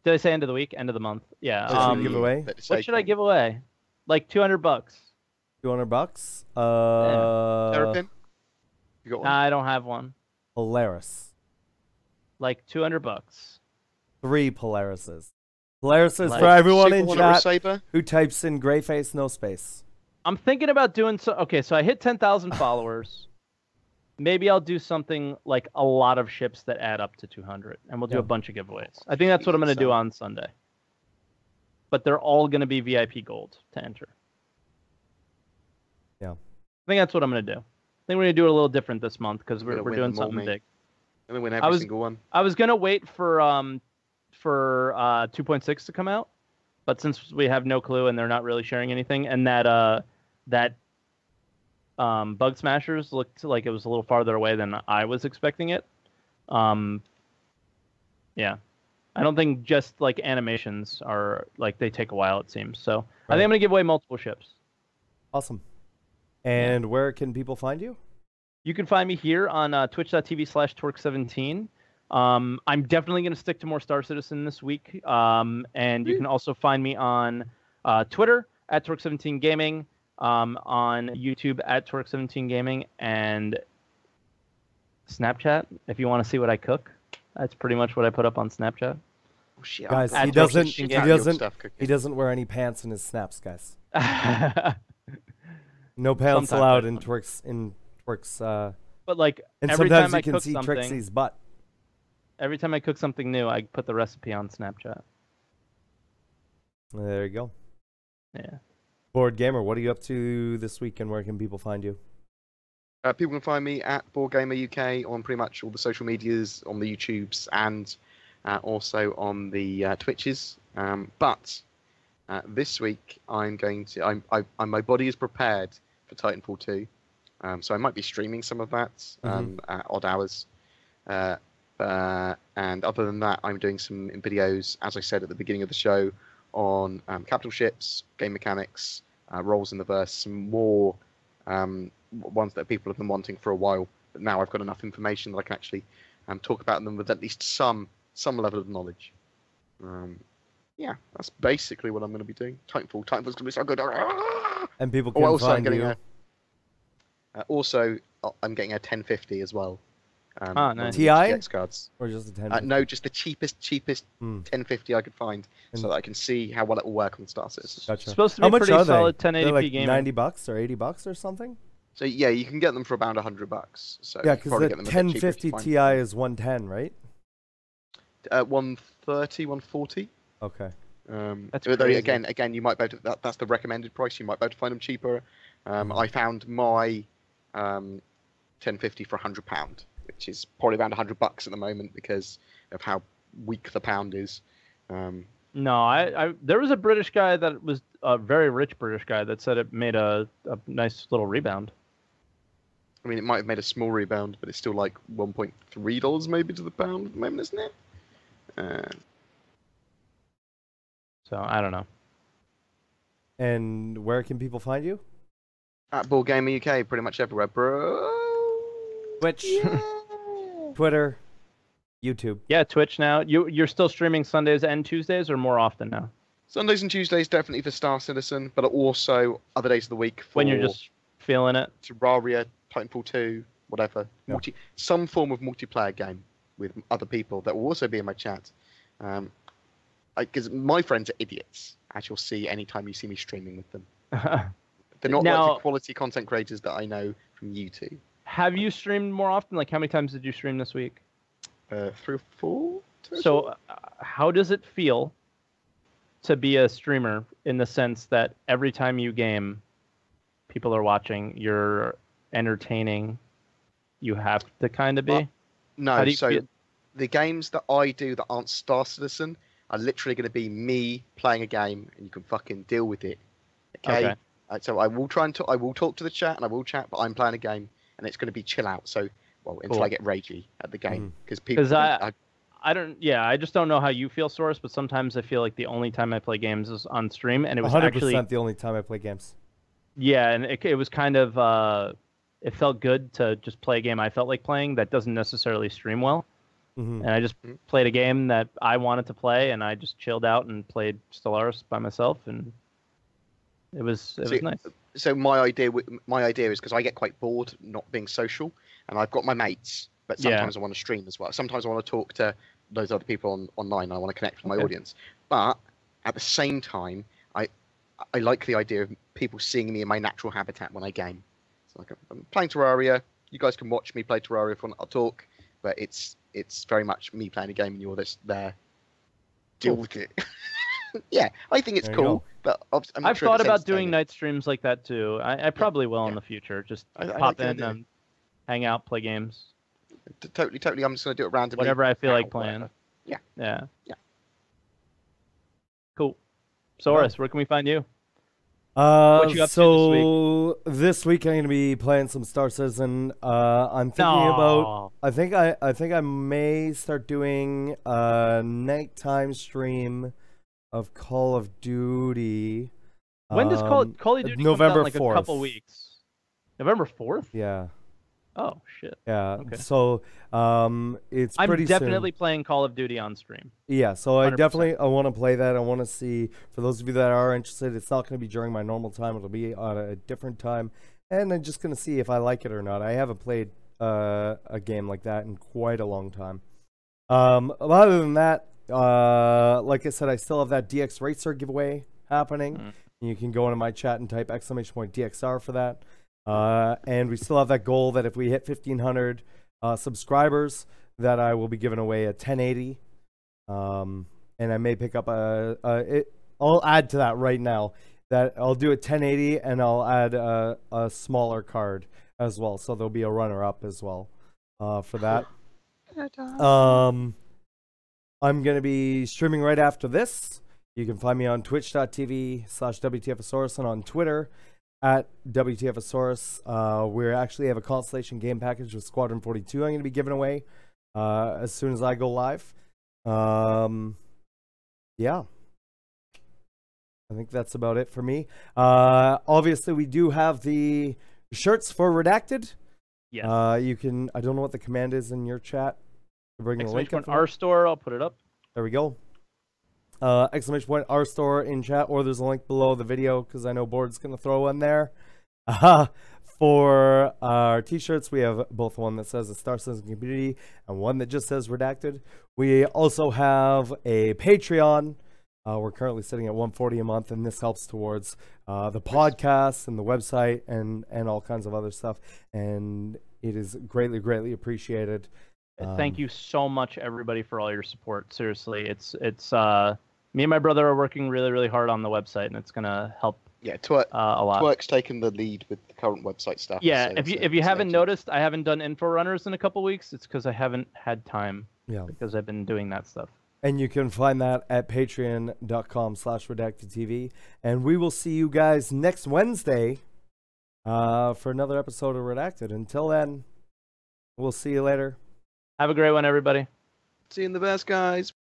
Did I say end of the week? End of the month. Yeah. Giveaway. What should I give away? Like $200. $200. Terrapin? You got one? Nah, I don't have one. Polaris. Like $200. 3 Polarises. Polarises for everyone in chat Saber? who types in gray face no space. I'm thinking about doing so. Okay, so I hit 10,000 followers. Maybe I'll do something like a lot of ships that add up to 200, and we'll do a bunch of giveaways. I think that's what I'm going to do on Sunday. But they're all going to be VIP Gold to enter. Yeah. I think that's what I'm going to do. I think we're going to do it a little different this month because we're doing something big. I'm going to win every single one. I was going to wait for 2.6 to come out, but since we have no clue and they're not really sharing anything, and that Bug Smashers looked like it was a little farther away than I was expecting it. Yeah. I don't think just like animations are like they take a while, it seems. So I think I'm gonna give away multiple ships. Awesome. And where can people find you? You can find me here on twitch.tv/Twerk17. I'm definitely gonna stick to more Star Citizen this week. And you can also find me on Twitter @Twerk17Gaming. On YouTube @Twerk17Gaming, and Snapchat if you want to see what I cook. That's pretty much what I put up on Snapchat. Oh, shit, guys, he doesn't wear any pants in his snaps, guys. No pants allowed in Twerk's But like and every sometimes time I you can cook see something, Trixie's butt. Every time I cook something new, I put the recipe on Snapchat. There you go. Yeah. BoredGamer, what are you up to this week, and where can people find you? People can find me at BoredGamer UK on pretty much all the social medias, on the YouTubes, and also on the Twitches. But this week, I'm going to. My body is prepared for Titanfall 2, so I might be streaming some of that at odd hours. And other than that, I'm doing some videos, as I said at the beginning of the show, on capital ships, game mechanics, roles in the verse, some more ones that people have been wanting for a while. But now I've got enough information that I can actually talk about them with at least some level of knowledge. Yeah, that's basically what I'm going to be doing. Titanfall's going to be so good. And people can find you. Also, I'm getting a 1050 as well. Nice. TI? GX cards. Or just a 1050? No, just the cheapest 1050 I could find, so that I can see how well it will work on Star Citizen. Gotcha. It's supposed to be pretty solid 1080p like game. $90 or $80 or something? So yeah, you can get them for about $100. So yeah, because the 1050 Ti is 110, right? 130, 140. Okay. That's crazy. Again, you might be able to, that's the recommended price. You might be able to find them cheaper. I found my 1050 for £100, which is probably around $100 at the moment because of how weak the pound is. No, there was a British guy that was a very rich British guy that said it made a nice little rebound. I mean, it might have made a small rebound, but it's still like $1.3 maybe to the pound at the moment, isn't it? So I don't know. And where can people find you? At BoredGamer UK, pretty much everywhere, bro. Twitch, Twitter, YouTube. Yeah, Twitch now. You're still streaming Sundays and Tuesdays, or more often now? Sundays and Tuesdays definitely for Star Citizen, but also other days of the week for when you're just feeling it. Terraria, Titanfall 2, whatever. Yeah. Some form of multiplayer game. with other people that will also be in my chat. Because my friends are idiots, as you'll see anytime you see me streaming with them. They're not like the quality content creators that I know from YouTube. Have you streamed more often? Like, how many times did you stream this week? 3 or 4. So, how does it feel to be a streamer in the sense that every time you game, people are watching, you're entertaining, you have to kind of be? No, so the games that I do that aren't Star Citizen are literally going to be me playing a game, and you can fucking deal with it. Okay. So I will I will talk to the chat, and I will chat, but I'm playing a game, and it's going to be chill out. So, until I get ragey at the game, because I don't. Yeah, I just don't know how you feel, Source, but sometimes I feel like the only time I play games is on stream, and it was 100% actually the only time I play games. Yeah, and it was kind of it felt good to just play a game I felt like playing that doesn't necessarily stream well. And I just played a game that I wanted to play, and I just chilled out and played Stellaris by myself, and it was nice. So my idea is, because I get quite bored not being social, and I've got my mates, but sometimes I want to stream as well. Sometimes I want to talk to those other people online, and I want to connect with my audience. But at the same time, I like the idea of people seeing me in my natural habitat when I game. So like I'm playing Terraria. You guys can watch me play Terraria if I'll talk, but it's very much me playing a game, and you're just there. Deal with it. Yeah, I think it's cool. But I've thought about doing night streams like that too. I probably will in the future. Just pop in and hang out, play games. Totally. I'm just gonna do it randomly. Whatever I feel like playing. Yeah. Cool. Saurus, where can we find you? What you up to this week I'm gonna be playing some Star Citizen. I'm thinking about. I think I may start doing a nighttime stream of Call of Duty. When does Call of Duty November come out? Like 4th. A couple weeks. November 4th? Yeah. Oh shit. Yeah. Okay. So it's pretty soon. I'm definitely playing Call of Duty on stream. Yeah, so I want to play that. I want to see, for those of you that are interested, it's not going to be during my normal time. It'll be on a different time, and I'm just going to see if I like it or not. I haven't played a game like that in quite a long time. Other than that, like I said, I still have that DX Racer giveaway happening. You can go into my chat and type !DXR for that. And we still have that goal that if we hit 1,500 subscribers, that I will be giving away a 1080. And I may pick up I'll add to that right now. That I'll do a 1080, and I'll add a smaller card as well. So there'll be a runner-up as well for that. I'm going to be streaming right after this. You can find me on twitch.tv/WTFasaurus and on Twitter at WTFasaurus. We actually have a Constellation game package with Squadron 42 I'm going to be giving away as soon as I go live. Yeah. I think that's about it for me. Obviously, we do have the shirts for Redacted. Yes. You can, I don't know what the command is in your chat. Bring the link up. Our store, I'll put it up. There we go. !our store in chat, or there's a link below the video because I know Board's going to throw one there. For our t-shirts, we have both one that says the Star Citizen Community and one that just says Redacted. We also have a Patreon. We're currently sitting at $140 a month, and this helps towards the podcast and the website and all kinds of other stuff. And it is greatly, greatly appreciated. Thank you so much, everybody, for all your support. Seriously, it's me and my brother are working really, really hard on the website, and it's gonna help. Yeah, a lot. Twerk's taken the lead with the current website stuff. Yeah, so if you haven't noticed, I haven't done info runners in a couple weeks. It's because I haven't had time. Yeah. Because I've been doing that stuff. And you can find that at patreon.com/redactedtv. And we will see you guys next Wednesday for another episode of Redacted. Until then, we'll see you later. Have a great one, everybody. See you in the best, guys.